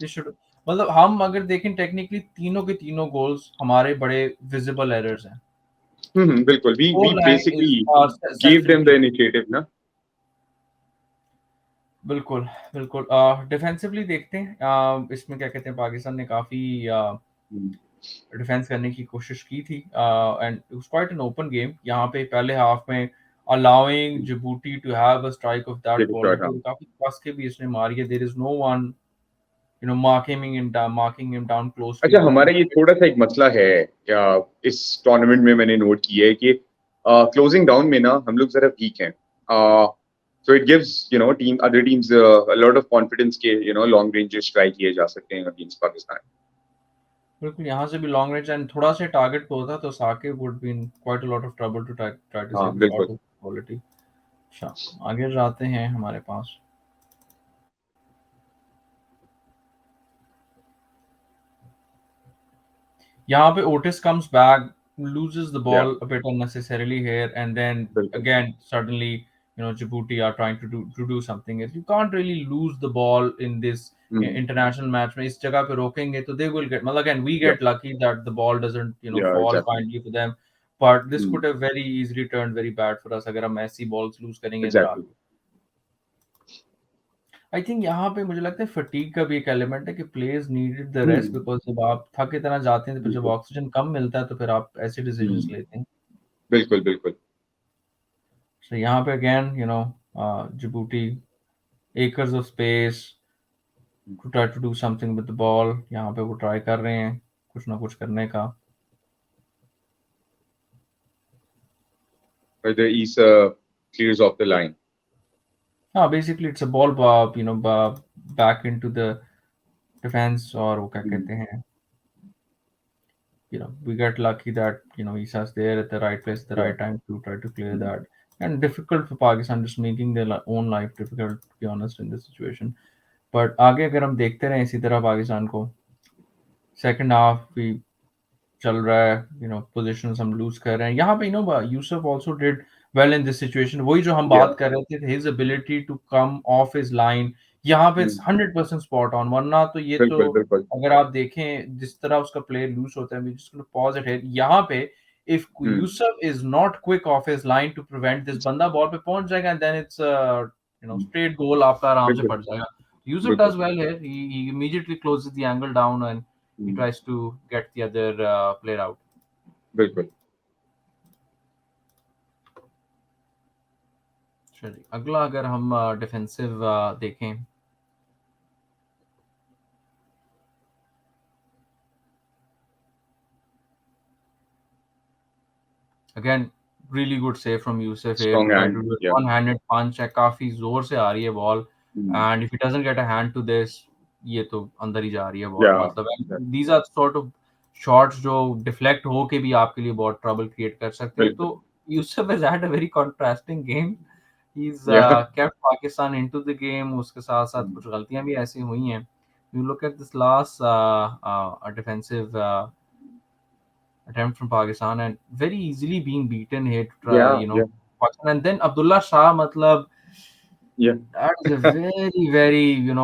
this should, मतलब हम अगर देखें technically तीनों के तीनों गोल्स हमारे बड़े विजिबल एरर्स हैं. बिल्कुल. We Scoreline is basically gave them the self-inflicted. initiative, ना. बिल्कुल बिल्कुल. डिफेंसिवली देखते हैं, इसमें क्या कहते हैं, पाकिस्तान ने काफी डिफेंस करने की कोशिश की थी, and it was quite an open game. यहाँ पे पहले हाफ में allowing Djibouti to have a strike of that Take a shot, quality, और काफी कस के भी इसने मारी है. There is no one marking him down closely अच्छा, over हमारा ये the थोड़ा सा एक मसला है क्या इस टूर्नामेंट में मैंने नोट किया है कि क्लोजिंग डाउन में ना हम लोग जरा वीक हैं. So it gives team other teams a lot of confidence के लॉन्ग रेंज स्ट्राइक किए जा सकते हैं अगेंस्ट पाकिस्तान. बिल्कुल. यहाँ से भी लॉन्ग रेंज एंड थोड़ा सा टारगेट पे होता तो Saqib would be in quite a lot of trouble to try to हाँ सेव द शॉट बिल्कुल. Of quality. अच्छा, आगे जाते हैं हमारे पास. यहाँ पे Otis comes back, loses the ball a bit unnecessarily here, and then बिल्कुल. again suddenly Djibouti are trying to do something. If you can't really lose the ball in this international match, में इस जगह पे रोकेंगे तो they will get. Well, again, we Yeah. get lucky that the ball doesn't Yeah. fall Exactly. kindly for them, but this Hmm. could have very easily turned very bad for us अगर हम ऐसी balls lose करेंगे इधर Exactly. आके. I think यहाँ पे मुझे लगता है फटीग का भी एक एलिमेंट है कि players needed the rest because जब आप थक इतना जाते हैं तो फिर जब बिल्कुल. ऑक्सीजन कम मिलता है तो फिर आप ऐसे डिसीजंस लेते हैं. बिल्कुल बिल्कुल. So यहाँ पे again, Djibouti, acres of space to try to do something with the ball. यहाँ पे वो ट्राई कर रहे हैं कुछ ना कुछ करने का. Whether Issa clears off the line. Basically it's a ball back into the defense और वो क्या कहते हैं. We get lucky that Isa's there at the right place at the right time to try to clear that. And difficult for Pakistan, just making their own life difficult, to be honest, in this situation. But आगे अगर हम देखते रहें इसी तरह पाकिस्तान को, second half भी चल रहा है, positions हम lose कर रहे हैं. यहाँ पे Yusuf also did well in this situation. वही जो हम बात कर रहे थे, his ability to come off his line, यहाँ पे 100% spot on. वरना तो ये तो बिल्कुल. अगर आप देखें जिस तरह उसका प्ले लूज होता है, just gonna pause it here. यहाँ पे if Yusuf is not quick off his line to prevent this, बंदा बॉल पे पहुंच जाएगा and then it's straight goal आपका आराम से पड़ जाएगा. Yusuf does well here. He immediately closes the angle down and he tries to get the other player out. बिल्कुल. चलिए अगला अगर हम डिफेंसिव देखें, again really good save from Yusuf here. Strong hand. One-handed punch है, काफी जोर से आ रही है ball, and if he doesn't get a hand to this, ये तो अंदर ही जा रही है बॉल. मतलब these are sort of shots जो डिफ्लेक्ट हो के भी आपके लिए बहुत ट्रबल क्रिएट कर सकते हैं. तो Yusuf has had a very contrasting game. He's kept Pakistan into the game. उसके साथ साथ कुछ गलतियां भी ऐसी हुई हैं. You look at this last defensive attempt from Pakistan and very easily being beaten here to try, Pakistan. And then Abdullah Shah, matlab, that is a very, very,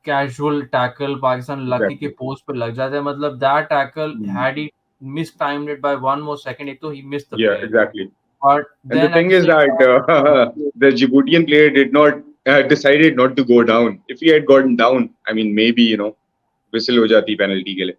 casual tackle. Pakistan lucky के post पे लग जाता है. मतलब that tackle, had he mistimed it by 1 more second, एक तो he missed the player. Yeah, exactly. But then and the thing is that the Djiboutian player did not decided not to go down. If he had gotten down, I mean, maybe whistle हो जाती penalty के लिए.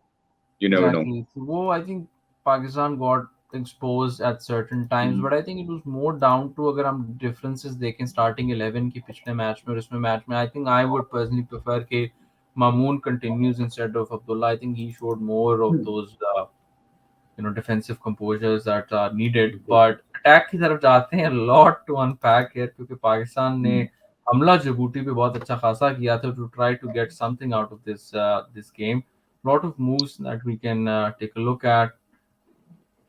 You never know. So I think Pakistan got exposed at certain times, but I think it was more down to अगर हम differences देखें starting 11 की पिछले match में और इसमें मैच में, I think I would personally prefer कि Mamoon continues instead of Abdullah. I think he showed more of those defensive composures that are needed. But attack की तरफ जाते हैं, a lot to unpack here क्योंकि पाकिस्तान ने हमला Djibouti पे बहुत अच्छा खासा किया था to try to get something out of this game. Lot of moves that we can take a look at.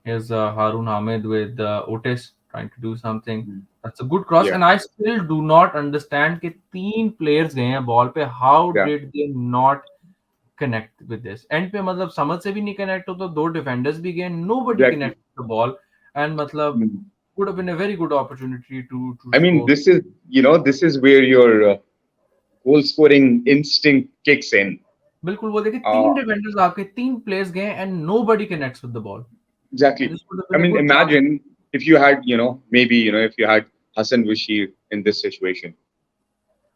Here's Harun Ahmed with Otis trying to do something. That's a good cross, and I still do not understand कि 3 players गए हैं ball पे. How did they not connect with this? End पे मतलब समझ से भी नहीं connect हो तो 2 defenders भी गए. Nobody connected the ball, and मतलब would have been a very good opportunity to I mean, this is where your goal scoring instinct kicks in. बिल्कुल वो देखिए 3 defenders आपके 3 players गए and nobody connects with the ball. Exactly. I mean, imagine if you had, maybe, if you had Hassan Bashir in this situation.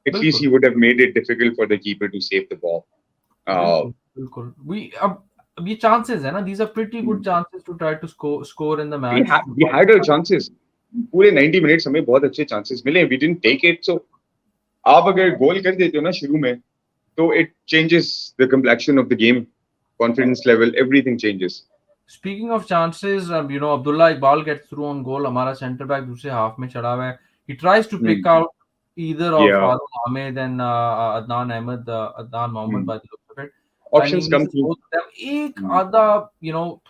At least he would have made it difficult for the keeper to save the ball. बिल्कुल. अब ये chances है ना, these are pretty good chances to try to score in the match. We had our chances. पूरे 90 minutes हमें बहुत अच्छे chances मिले. We didn't take it. So आप अगर गोल कर देते हो ना शुरू में, तो it changes the complexion of the game, confidence level, everything changes. Speaking of chances, Abdullah Iqbal gets through on goal. हमारा center back दूसरे half में चढ़ा हुआ है. He tries to pick out either of Harun Ahmed and Adnan Mohammed by the looks of it. Options come through. एक आधा,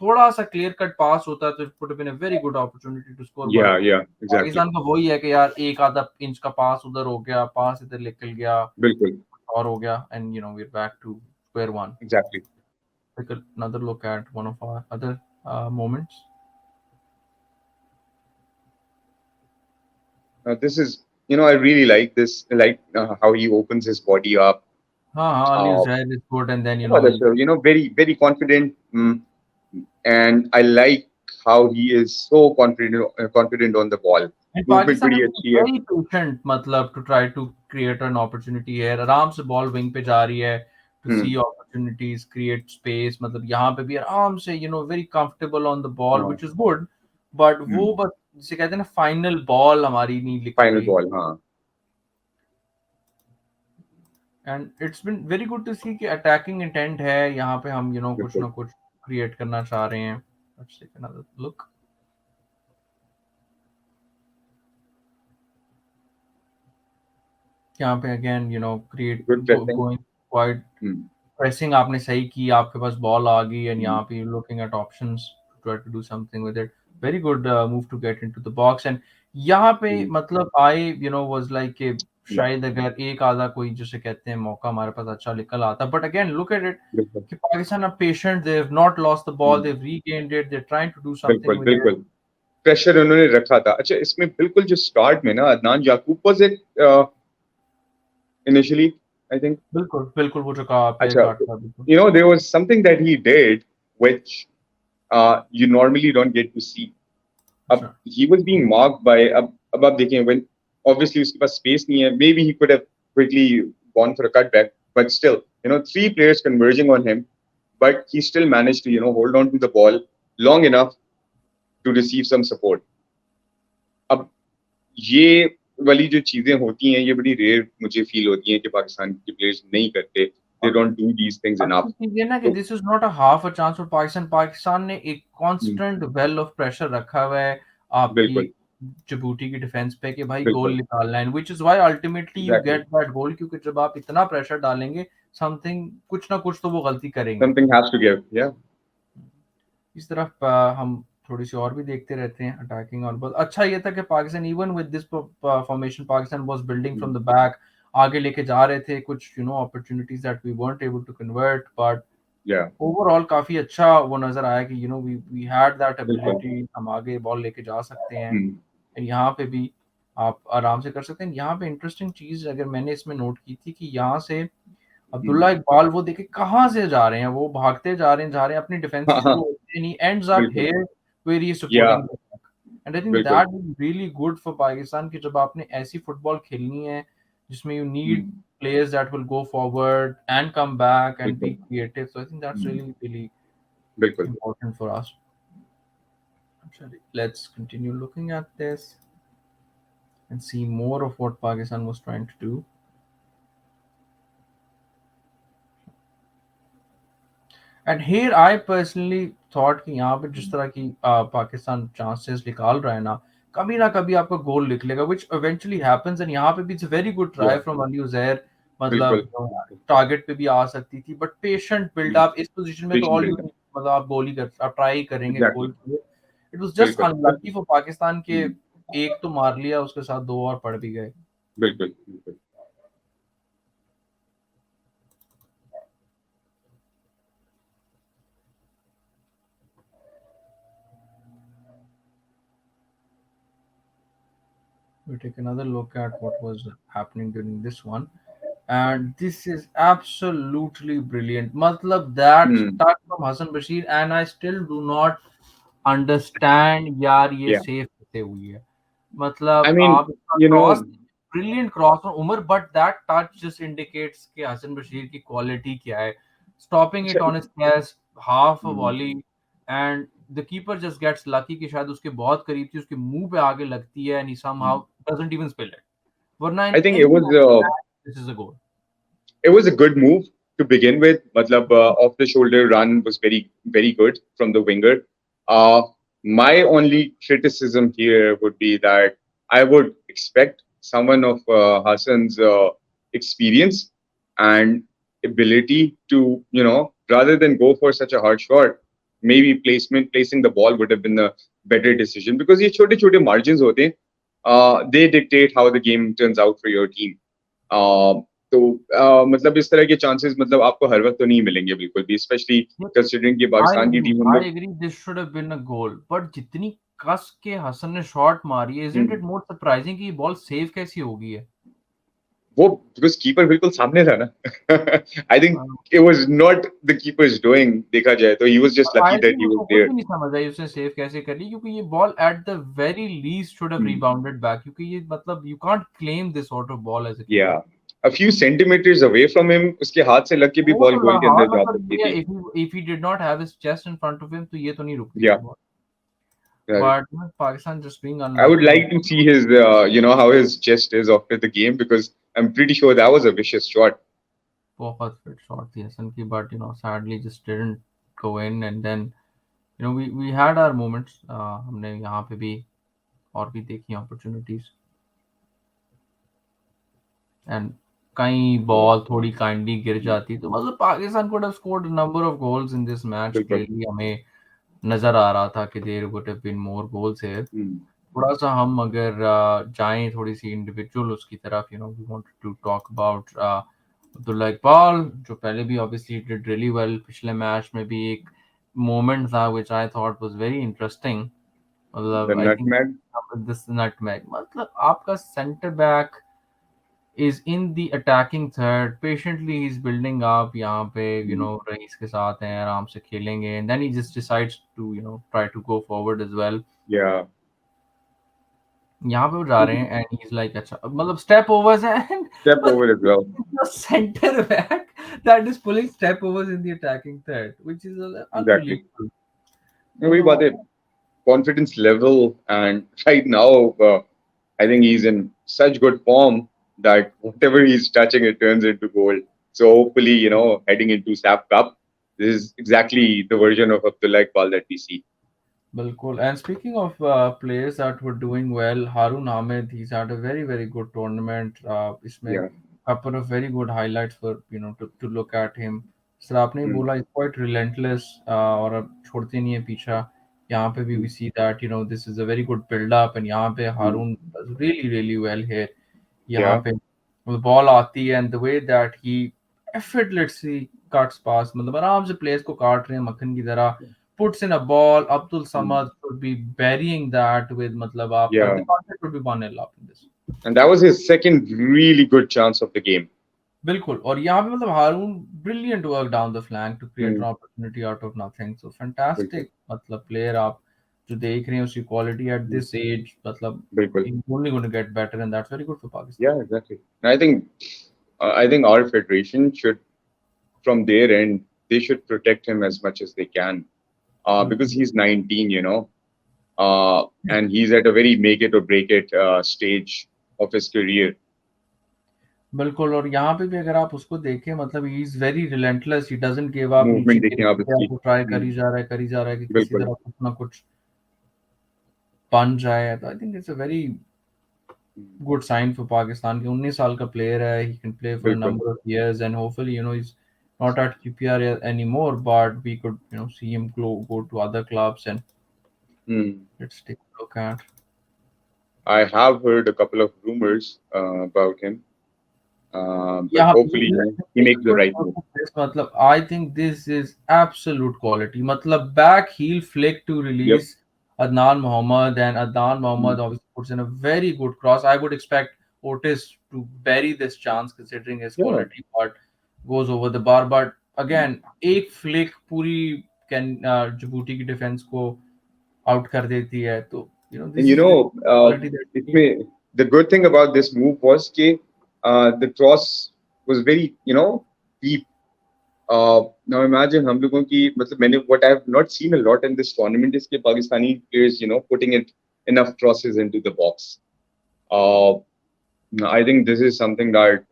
थोड़ा सा clear cut pass होता तो it would have been a very good opportunity to score. Yeah, exactly. Pakistan का वही है कि यार एक आधा इंच का पास उधर हो गया, पास इधर निकल गया, बिल्कुल और हो गया, and we're back to square one. Exactly. Take another look at one of our other moments. This is I really like this, like how he opens his body up. हाँ, Ali Uh, Zaid is good, and then very, very confident. And I like how he is so confident on the ball. and Movement Pakistan pretty has been अच्छी है. very patient, मतलब to try to create an opportunity here. आराम से ball wing पे जा रही है to Hmm. see opportunities, create space. मतलब यहाँ पे भी आराम से very comfortable on the ball, हाँ. which is good. But वो Hmm. बस जिसे कहते हैं ना final ball हमारी नहीं निकल Final रही. ball, हाँ. And it's been very good to see कि attacking intent है यहाँ पे हम कुछ बिल्कुल. ना कुछ create करना चाह रहे हैं. Let's take another look. यहाँ पे again create Good pressing. going quite Hmm. pressing आपने सही की, आपके पास बॉल आ गई and Hmm. यहाँ पे looking at options to try to do something with it. Very good move to get into the box. And यहाँ पे Hmm. मतलब I was like कि Yeah. शायद अगर एक आधा कोई जिसे कहते हैं मौका हमारे पास अच्छा निकल आता, but again look at it बिल्कुल. कि Pakistan are patient, they have not lost the ball, Hmm. they've regained it, they're trying to do something बिल्कुल, with it. बिल्कुल. प्रेशर उन्होंने रखा था. अच्छा, इसमें बिल्कुल जो स्टार्ट में ना अदनान याकूब was it initially, I think. बिल्कुल बिल्कुल वो जो कहा आपने अच्छा, काटा बिल्कुल. there was something that he did which you normally don't get to see. अच्छा. He was being marked by अब आप देखें when obviously उसके पास space नहीं है, maybe he could have quickly gone for a cutback, but still, three players converging on him, but he still managed to hold on to the ball long enough to receive some support. अब ये वाली जो चीजें होती हैं ये बड़ी rare मुझे फील होती हैं कि पाकिस्तान के प्लेयर्स नहीं करते. They don't do these things अच्छी enough. चीज़ है ना कि तो this is not a half a chance for Pakistan ने एक कांस्टेंट वेल ऑफ प्रेशर रखा हुआ है आपकी बिल्कुल, जिबूती की डिफेंस पे कि भाई गोल बिल्कुल. निकालना है, which is why ultimately you Exactly. Get that goal, क्योंकि जब आप इतना प्रेशर डालेंगे समथिंग कुछ ना कुछ तो वो गलती करेंगे. Something has to give. Yeah. इस तरफ हम थोड़ी सी और भी देखते रहते हैं अटैकिंग, और बहुत अच्छा ये था कि Pakistan even with this formation Pakistan was building from the back, आगे लेके जा रहे थे, कुछ opportunities that we weren't able to convert, but Yeah. Overall काफी अच्छा वो नजर आया कि वी हैड दैट बिल्कुल. एबिलिटी, हम आगे बॉल लेके जा सकते हैं. Hmm. And यहाँ पे भी आप आराम से कर सकते हैं. यहाँ पे इंटरेस्टिंग चीज अगर मैंने इसमें नोट की थी कि यहाँ से अब्दुल्ला इकबाल वो देखे कहाँ से जा रहे हैं, वो भागते जा रहे हैं, अपनी डिफेंस से हाँ, शुरू हाँ. होते हैं, he ends up बिल्कुल. here where he is Yeah. supporting the back. And I think बिल्कुल. that is really good for Pakistan कि जब आपने ऐसी फुटबॉल खेलनी है जिसमें you need Hmm. players that will go forward and come back and be बिल्कुल. creative. So I think that's Hmm. really बिल्कुल. important for us. Actually, let's continue looking at this and see more of what Pakistan was trying to do. And here I personally thought कि यहाँ पे जिस तरह की Pakistan chances निकाल रहा है ना कभी आपका गोल निकलेगा, which eventually happens. and यहाँ पे भी it's a very good try Yeah. from Ali Uzair, बिल्कुल. मतलब टारगेट पे भी आ सकती थी, but patient build Hmm. Up इस पोजीशन में तो Patient ऑल यू builder. मतलब आप गोल ही कर आप ट्राई करेंगे Exactly. गोल के लिए. इट वाज जस्ट बिल्कुल. अनलकी फॉर पाकिस्तान के Hmm. एक तो मार लिया, उसके साथ दो और पड़ भी गए. बिल्कुल. बिल्कुल. We take another look at what was happening during this one. And this is absolutely brilliant. Matlab that Hmm. touch from Hassan Bashir, and I still do not understand यार ये Yeah. सेफ कैसे हुई है. I मतलब mean, आप you cross, know, brilliant cross from Umar, but that touch just indicates कि हसन बशीर की quality क्या है. स्टॉपिंग अच्छा. It on his chest, half a Hmm. Volley, and the keeper just gets lucky कि शायद उसके बहुत करीब थी, उसके मुंह पे आगे लगती है, and he Hmm. Somehow doesn't even spill it. वरना इन I think any this is a goal. it was a good move to begin with. Matlab, off the shoulder run was very, very good from the winger. Uh, my only criticism here would be that I would expect someone of Hassan's experience and ability to, rather than go for such a hard shot, maybe placing the ball would have been a better decision, because ये छोटे छोटे margins होते हैं, they dictate how the game turns out for your team. तो मतलब इस तरह के चांसेस मतलब आपको हर वक्त तो नहीं मिलेंगे बिल्कुल भी, स्पेशली कंसीडरिंग कि पाकिस्तान की टीम हम I लोग. agree this should have been a goal, but जितनी कस के हसन ने शॉट मारी है, isn't it more surprising कि ये बॉल सेव कैसी हो गई है? वो बिकॉज कीपर बिल्कुल सामने था ना. I think it was not the keeper's doing. देखा जाए तो he was just I lucky that think he was उसको खुद there. भी नहीं समझ आई उसने सेव कैसे कर ली, क्योंकि ये ball at the very least should have rebounded back, क्योंकि ये मतलब you can't claim this sort of ball as a keeper. Yeah, a few centimeters away from him, उसके हाथ से लग के भी वो बॉल तो गोल के हाँ, अंदर जा मतलब सकती ये थी. if he did not have his chest in front of him तो ये तो नहीं रुकती थी Yeah, ball. right. But Pakistan just being I would unlucky. like to see his, how his chest is after the game because I'm pretty sure that was a vicious shot. बहुत fit shot थी हसन की, but sadly just didn't go in. And then we had our moments. हमने यहाँ पे भी और भी देखी opportunities. And कई बॉल थोड़ी काइंडली गिर जाती तो मतलब Pakistan could have scored a number of goals in this match. बिल्कुल. Clearly हमें नजर आ रहा था कि there would have been more goals here. थोड़ा सा हम अगर जाएं थोड़ी सी इंडिविजुअल उसकी तरफ, we wanted to talk about Abdullah Iqbal, जो पहले भी obviously did really well. पिछले मैच में भी एक मोमेंट था which I thought was very interesting. The मतलब I think nutmeg. this nutmeg, मतलब आपका centre back is in the attacking third, patiently he's building up यहाँ पे, रईस के साथ हैं, आराम से खेलेंगे, and then he just decides to try to go forward as well. Yeah. यहाँ पे वो जा रहे हैं and he's like अच्छा मतलब step overs and Step over as well. the center back that is pulling step overs in the attacking third, which is Exactly. unbelievable. वही बात है. Confidence level, and right now, I think he's in such good form that whatever he's touching, it turns into gold. So hopefully, heading into SAFF Cup, this is exactly the version of Abdullah Iqbal that we see. बिल्कुल. And speaking of players that were doing well, Harun Ahmed, he's had a very very good tournament. इसमें Yeah. couple of very good highlights for to look at him. Sir आपने ही बोला he's quite relentless, और अब छोड़ते नहीं है पीछा. यहाँ पे भी we see that this is a very good build up, and यहाँ पे Harun does really really well here. यहाँ पे the ball आती है and the way that he effortlessly cuts past, मतलब आराम से players को काट रहे हैं मक्खन की तरह. Puts in a ball. Abdul Samad could be burying that with matlab aapka. Yeah. The contest would be 1-0 up in this. And that was his second really good chance of the game. बिल्कुल. और यहाँ पे मतलब हारून brilliant work down the flank to create an opportunity out of nothing. So fantastic मतलब player आप जो देख रहे हैं उसकी quality at this age, मतलब he's only going to get better, and that's very good for Pakistan. Yeah, exactly. And I think our federation should, from their end, they should protect him as much as they can, because he's 19, and he's at a very make it or break it stage of his career. बिल्कुल. और यहाँ पे भी अगर आप उसको देखें मतलब he is very relentless, he doesn't give up. Movement देखें आप इसकी. वो ट्राई कर ही जा रहा है कि किसी तरह कुछ ना कुछ बन जाए. तो I think it's a very good sign for Pakistan कि 19 साल का player है, he can play for a number of years, and hopefully he's not at QPR anymore, but we could see him go to other clubs. And let's take a look at. I have heard a couple of rumors about him, but hopefully he makes the right move. मतलब I think this is absolute quality. मतलब back heel flick to release Adnan Mohammed, and Adnan Mohammed obviously puts in a very good cross. I would expect Otis to bury this chance considering his quality, but goes over the bar. But again, एक flick पूरी Djibouti की defense को out कर देती है. तो this is quality that the good thing about this move was that the cross was very deep. Now imagine हम लोगों की मतलब what I have not seen a lot in this tournament is कि Pakistani players putting enough crosses into the box. I think this is something that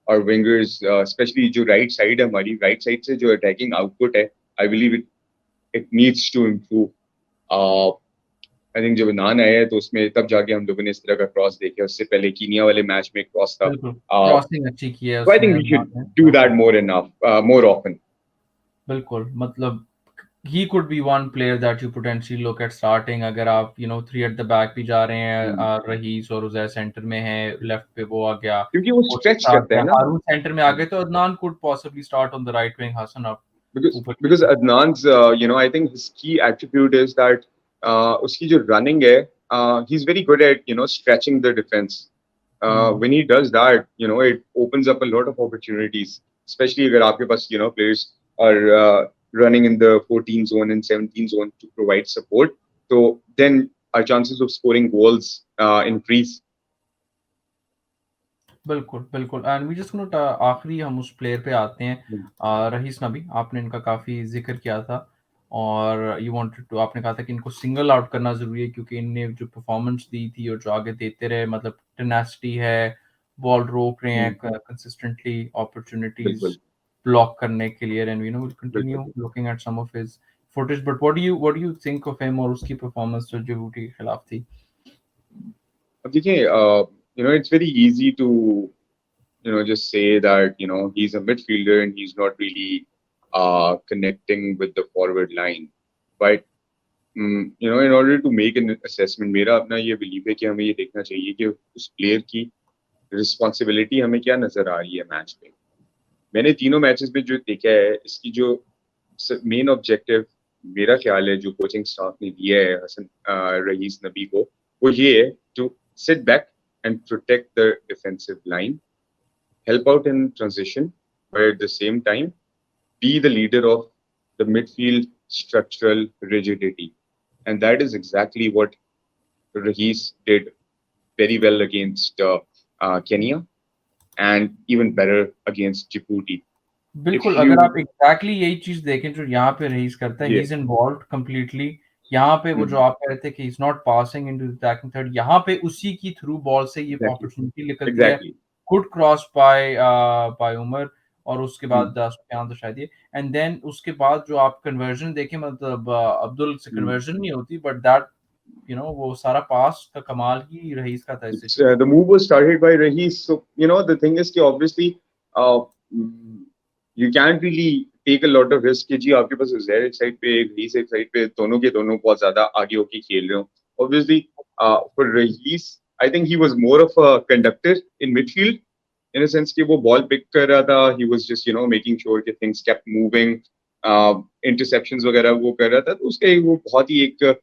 our wingers, especially जो right side है हमारी right side से जो attacking output है, I believe it needs to improve. I think जब नान आया है तो उसमें तब जाके हम लोगों ने इस तरह का क्रॉस देखे. उससे पहले कीनिया वाले मैच में क्रॉस था. क्रॉसिंग अच्छी की है. So I think we should do that more often. बिल्कुल. मतलब he could be one player that you potentially look at starting अगर आप 3 at the back भी जा रहे हैं. रहीस और उज़ैर सेंटर में है, लेफ्ट पे वो आ गया क्योंकि वो स्ट्रेच करता है ना. हारून सेंटर में आ गए तो Adnan could possibly start on the right wing, Hassan up. Because Adnan's I think his key attribute is that उसकी जो रनिंग है, he is very good at stretching the defence. When he does that, it opens up a lot of opportunities, especially अगर आपके पास players are running in the 14 zone and 17 zone to provide support. So then our chances of scoring goals increase. बिल्कुल बिल्कुल. And we just note आखिरी हम उस player पे आते हैं, रईस नबी. आपने इनका काफ़ी जिक्र किया था और यू वांटेड टू, आपने कहा था कि इनको सिंगल आउट करना ज़रूरी है क्योंकि इनने जो परफॉर्मेंस दी थी और जो आगे देते रहे, मतलब टेनासिटी है, बॉल रोक रहे हैं कंसिस्टेंटली, अपॉर्चुनिटीज बिल्कुल ब्लॉक करने के लिए. एंड विल कंटिन्यू बिल्कुल. Looking at some of his footage. But what do you think of him और उसकी परफॉर्मेंस जो जिबूटी के खिलाफ थी? अब देखिए, it's very easy to just say that he's a midfielder and he's not really connecting with the forward line. But in order to make an assessment, मेरा अपना ये बिलीव है कि हमें ये देखना चाहिए कि उस प्लेयर की रिस्पॉन्सिबिलिटी हमें क्या नजर आ रही है मैच में. मैंने तीनों मैचेस में जो देखा है, इसकी जो मेन ऑब्जेक्टिव मेरा ख्याल है जो कोचिंग स्टाफ ने दिया है हसन रईस नबी को, वो ये है to sit back and protect the defensive line, help out in transition, but at the same time, be the leader of the midfield structural rigidity. And that is exactly what Rahis did very well against Kenya and even better against Djibouti. बिल्कुल. If अगर you, आप exactly यही चीज देखें जो यहाँ पे rice करता है, ही yeah, इज इन्वॉल्व्ड कम्प्लीटली. यहाँ पे वो जो आप कह रहे थे कि is not passing into the attacking third, यहाँ पे उसी की थ्रू बॉल से ये exactly, अपॉर्चुनिटी निकलती है. exactly. Good cross by by Umar, और उसके Hmm, बाद सुफियान तो शायद ये, एंड देन उसके बाद जो आप कन्वर्जन देखें, मतलब अब्दुल से hmm. कन्वर्जन नहीं होती, बट दैट वो सारा पास का कमाल ही रईस का था इस It's, situation. the move was started by Rahis. So, the thing is कि obviously uh, mm, you can't really take a lot of risk कि जी आपके पास ज़हर एक साइड पे, एक रईस एक साइड पे, दोनों के दोनों बहुत ज़्यादा आगे होके खेल रहे हो. Obviously, for Rahis, I think he was more of a conductor in midfield in a sense कि वो ball pick कर रहा था. He was just making sure कि things kept moving. Interceptions वगैरह वो कर रहा था. तो उसका वो बहुत ही एक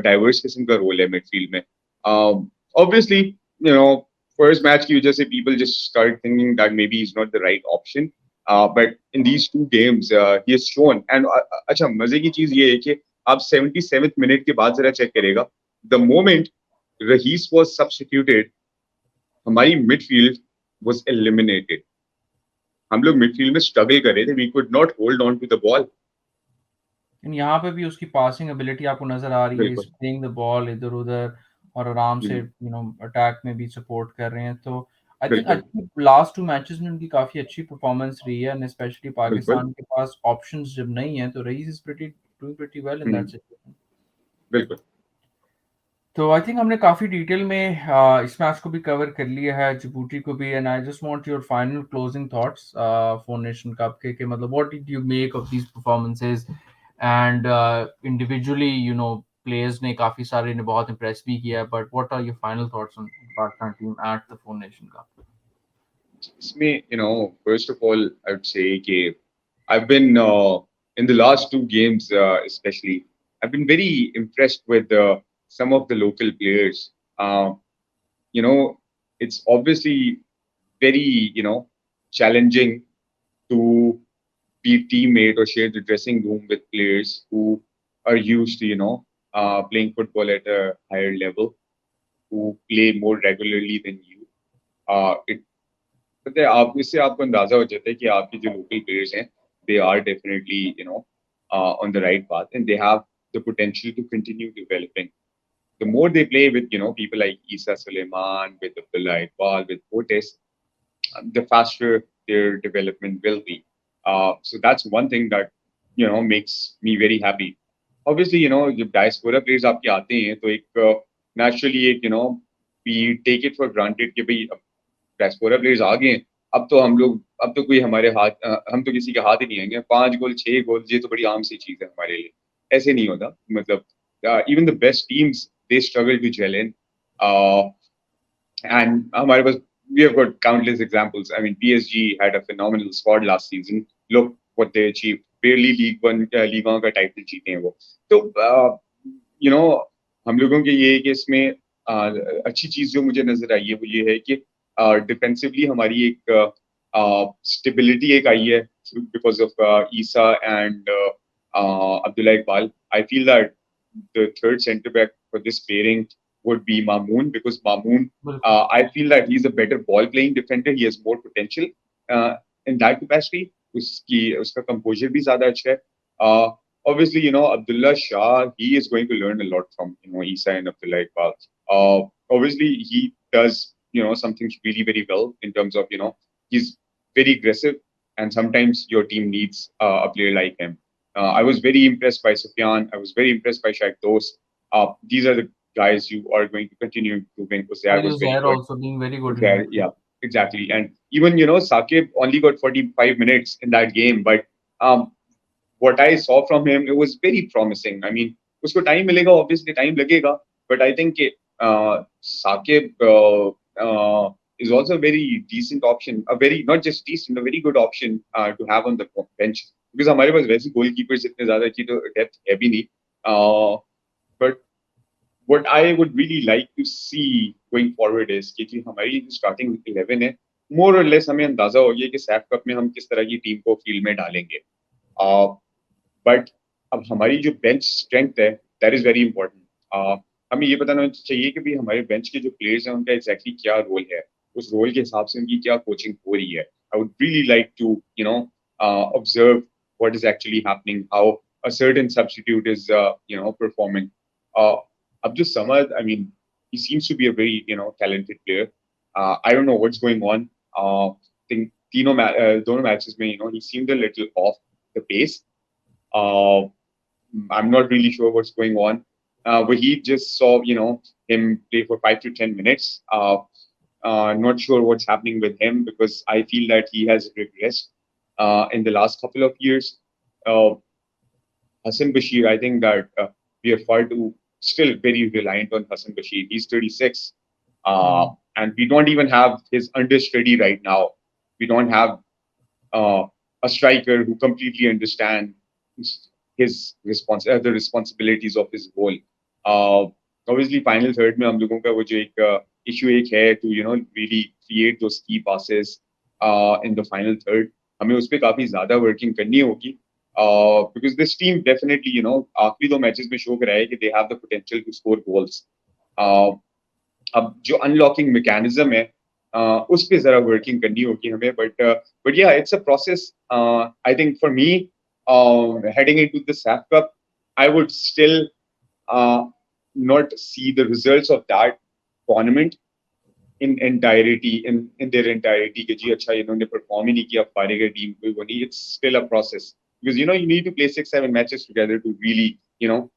डाइवर्स किस्म का रोल है मिडफील्ड में. Obviously, first match की वजह से people just started thinking that maybe he's not the right option. But in these two games, he has shown. And अच्छा, मजे की चीज ये है कि आप 77th मिनट के बाद जरा चेक करेगा, the moment Rahis was substituted, हमारी मिडफील्ड was eliminated. हम लोग मिडफील्ड में स्ट्रगल कर रहे थे. We could not hold on to the ball. यहाँ पे भी उसकी पासिंग एबिलिटी आपको नजर आ रही है, बिल्कुल. स्प्रिंग द बॉल इधर उधर और आराम से अटैक में भी सपोर्ट कर रहे हैं. तो आई थिंक बिल्कुल. अच्छी लास्ट टू मैचेस में उनकी काफी अच्छी परफॉर्मेंस रही है, एंड स्पेशली बिल्कुल. पाकिस्तान के पास ऑप्शंस जब नहीं है तो Raees is doing pretty well in that situation. बिल्कुल. तो आई थिंक हमने काफ़ी डिटेल में इस मैच को भी कवर कर लिया है, जिबूटी को भी. And I just want your final closing thoughts for nation cup के मतलब what did you make of these performances. And individually players ने काफ़ी सारे ने बहुत इंप्रेस भी किया, but what are your final thoughts on Pakistan team at the four nation cup? इसमें first of all, I would say कि I've been in the last two games, especially, I've been very impressed with some of the local players. You know, it's obviously very challenging to be teammate or share the dressing room with players who are used to playing football at a higher level, who play more regularly than you. It पता है, आप इससे आपको अंदाजा हो जाता है कि आपके जो लोकल प्लेयर्स हैं, they are definitely on the right path and they have the potential to continue developing. The more they play with people like Isa Suleiman, with Abdullah Iqbal, with Fortes, the faster their development will be. So that's one thing that makes me very happy. Obviously, जब diaspora players आपके आते हैं तो एक naturally एक we take it for granted कि भाई diaspora players आ गए हैं, अब तो कोई हमारे हाथ हम तो किसी के हाथ ही नहीं आएंगे. 5 गोल 6 गोल ये तो बड़ी आम सी चीज है हमारे लिए. ऐसे नहीं होता. मतलब even the best teams they struggle to gel in. And हमारे पास we have got countless examples. I mean, PSG had a phenomenal squad last season. Look what they achieved. Barely League One का title जीते हैं वो. तो you know हम लोगों के ये है कि इसमें अच्छी चीज जो मुझे नजर आई है वो ये है कि डिफेंसिवली हमारी एक स्टेबिलिटी एक आई है because of Isa and Abdullah Iqbal. I feel that the third centre back for this pairing would be Mamoon because Mamoon, बिल्कुल I feel that he's a better ball playing defender. He has more potential in that capacity. उसका composure भी ज़्यादा अच्छा है. Obviously, Abdullah Shah, he is going to learn a lot from, Isa and Abdullah Iqbal. Obviously, he does, some things really, very well in terms of, he's very aggressive and sometimes your team needs a player like him. I was very impressed by Sufyan. I was very impressed by Shaikh Dost. These are the guys you are going to continue improving. Uzair was very Uzair good. also being very good in Uzair, that. yeah, exactly. And even, Saqib only got 45 minutes in that game, but um, what I saw from him, it was very promising. I mean, usko time milega, obviously time lagega, but I think Saqib is also a very decent option, a very not just decent, a very good option to have on the bench because हमारे पास वैसे goalkeepers इतने ज़्यादा की तो depth है भी नहीं. But what I would really like to see going forward is कि हमारी starting 11 है, more or less हमें अंदाजा हो गया कि सैफ कप में हम किस तरह की टीम को फील्ड में डालेंगे. बट अब हमारी जो बेंच स्ट्रेंथ है दैट इज वेरी इंपॉर्टेंट. हमें ये बताना चाहिए कि भाई हमारे बेंच के जो प्लेयर्स हैं उनका एग्जैक्टली क्या रोल है, उस रोल के हिसाब से उनकी क्या कोचिंग हो रही है. I would really like to observe what is actually happening, how a certain substitute is performing. अब जो Samad, I mean, he seems to be a very talented player. I don't know what's going on. think दोनों matches में he seemed a little off the pace. I'm not really sure what's going on. But he just saw, him play for 5 to 10 minutes. Not sure what's happening with him because I feel that he has regressed in the last couple of years. Hassan Bashir, I think that we are far too still very reliant on Hassan Bashir. He's 36. And we don't even have his understudy right now. We don't have a striker who completely understands the responsibilities of his role. Obviously, final third में हम लोगों का वो जो एक issue एक है to really create those key passes in the final third. हमें उस पे काफी ज़्यादा working करनी होगी. Because this team definitely आखिरी 2 मैचेस में शो कराया है कि they have the potential to score goals. अब जो unlocking mechanism है उस पे जरा वर्किंग करनी होगी हमें. But yeah, it's a process. I think for me, heading into the SAFF Cup, I would still not see the results of that tournament in their entirety कि जी अच्छा इन्होंने perform ही नहीं किया, फारेगा टीम कोई वो नहीं. It's still a process because you need to play 6-7 matches together to really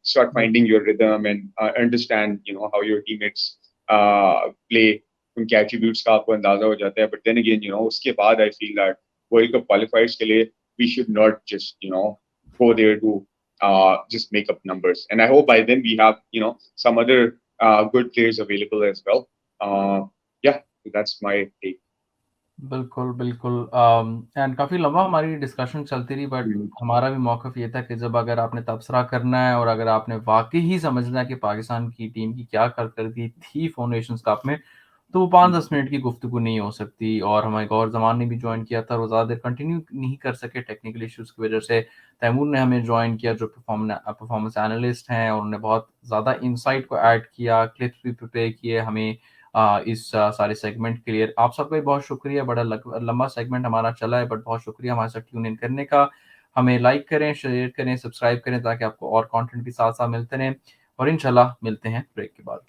start finding your rhythm and understand how your teammates play. उनके attributes का आपको अंदाजा हो जाता है. But then again उसके बाद I feel that World Cup qualifiers के लिए we should not just go there to just make up numbers. And I hope by then we have some other good players available as well. Yeah, that's my take. बिल्कुल बिल्कुल. And काफ़ी लंबा हमारी discussion चलती रही but हमारा भी मौक़िफ़ ये था कि जब अगर आपने तबसरा करना है और अगर आपने वाकई ही समझना है कि पाकिस्तान की टीम की क्या कारकर्दगी थी 4 नेशंस कप में, तो वो 5-10 मिनट की गुफ्तगू नहीं हो सकती. और हमें एक और ज़मान ने भी ज्वाइन किया था और वो ज़्यादा देर कंटिन्यू नहीं कर सके टेक्निकल इश्यूज़ की वजह से. तैमूर ने हमें ज्वाइन किया जो परफॉर्मेंस एनालिस्ट हैं और उन्होंने बहुत ज़्यादा इंसाइट को ऐड किया, क्लिप्स भी प्रिपेयर किए हमें इस सारे सेगमेंट के लिए. आप सबका भी बहुत शुक्रिया. बड़ा लंबा सेगमेंट हमारा चला है बट बहुत शुक्रिया हमारे साथ ट्यून इन करने का. हमें लाइक करें, शेयर करें, सब्सक्राइब करें ताकि आपको और कंटेंट भी साथ-साथ मिलते रहें और इंशाल्लाह मिलते हैं ब्रेक के बाद.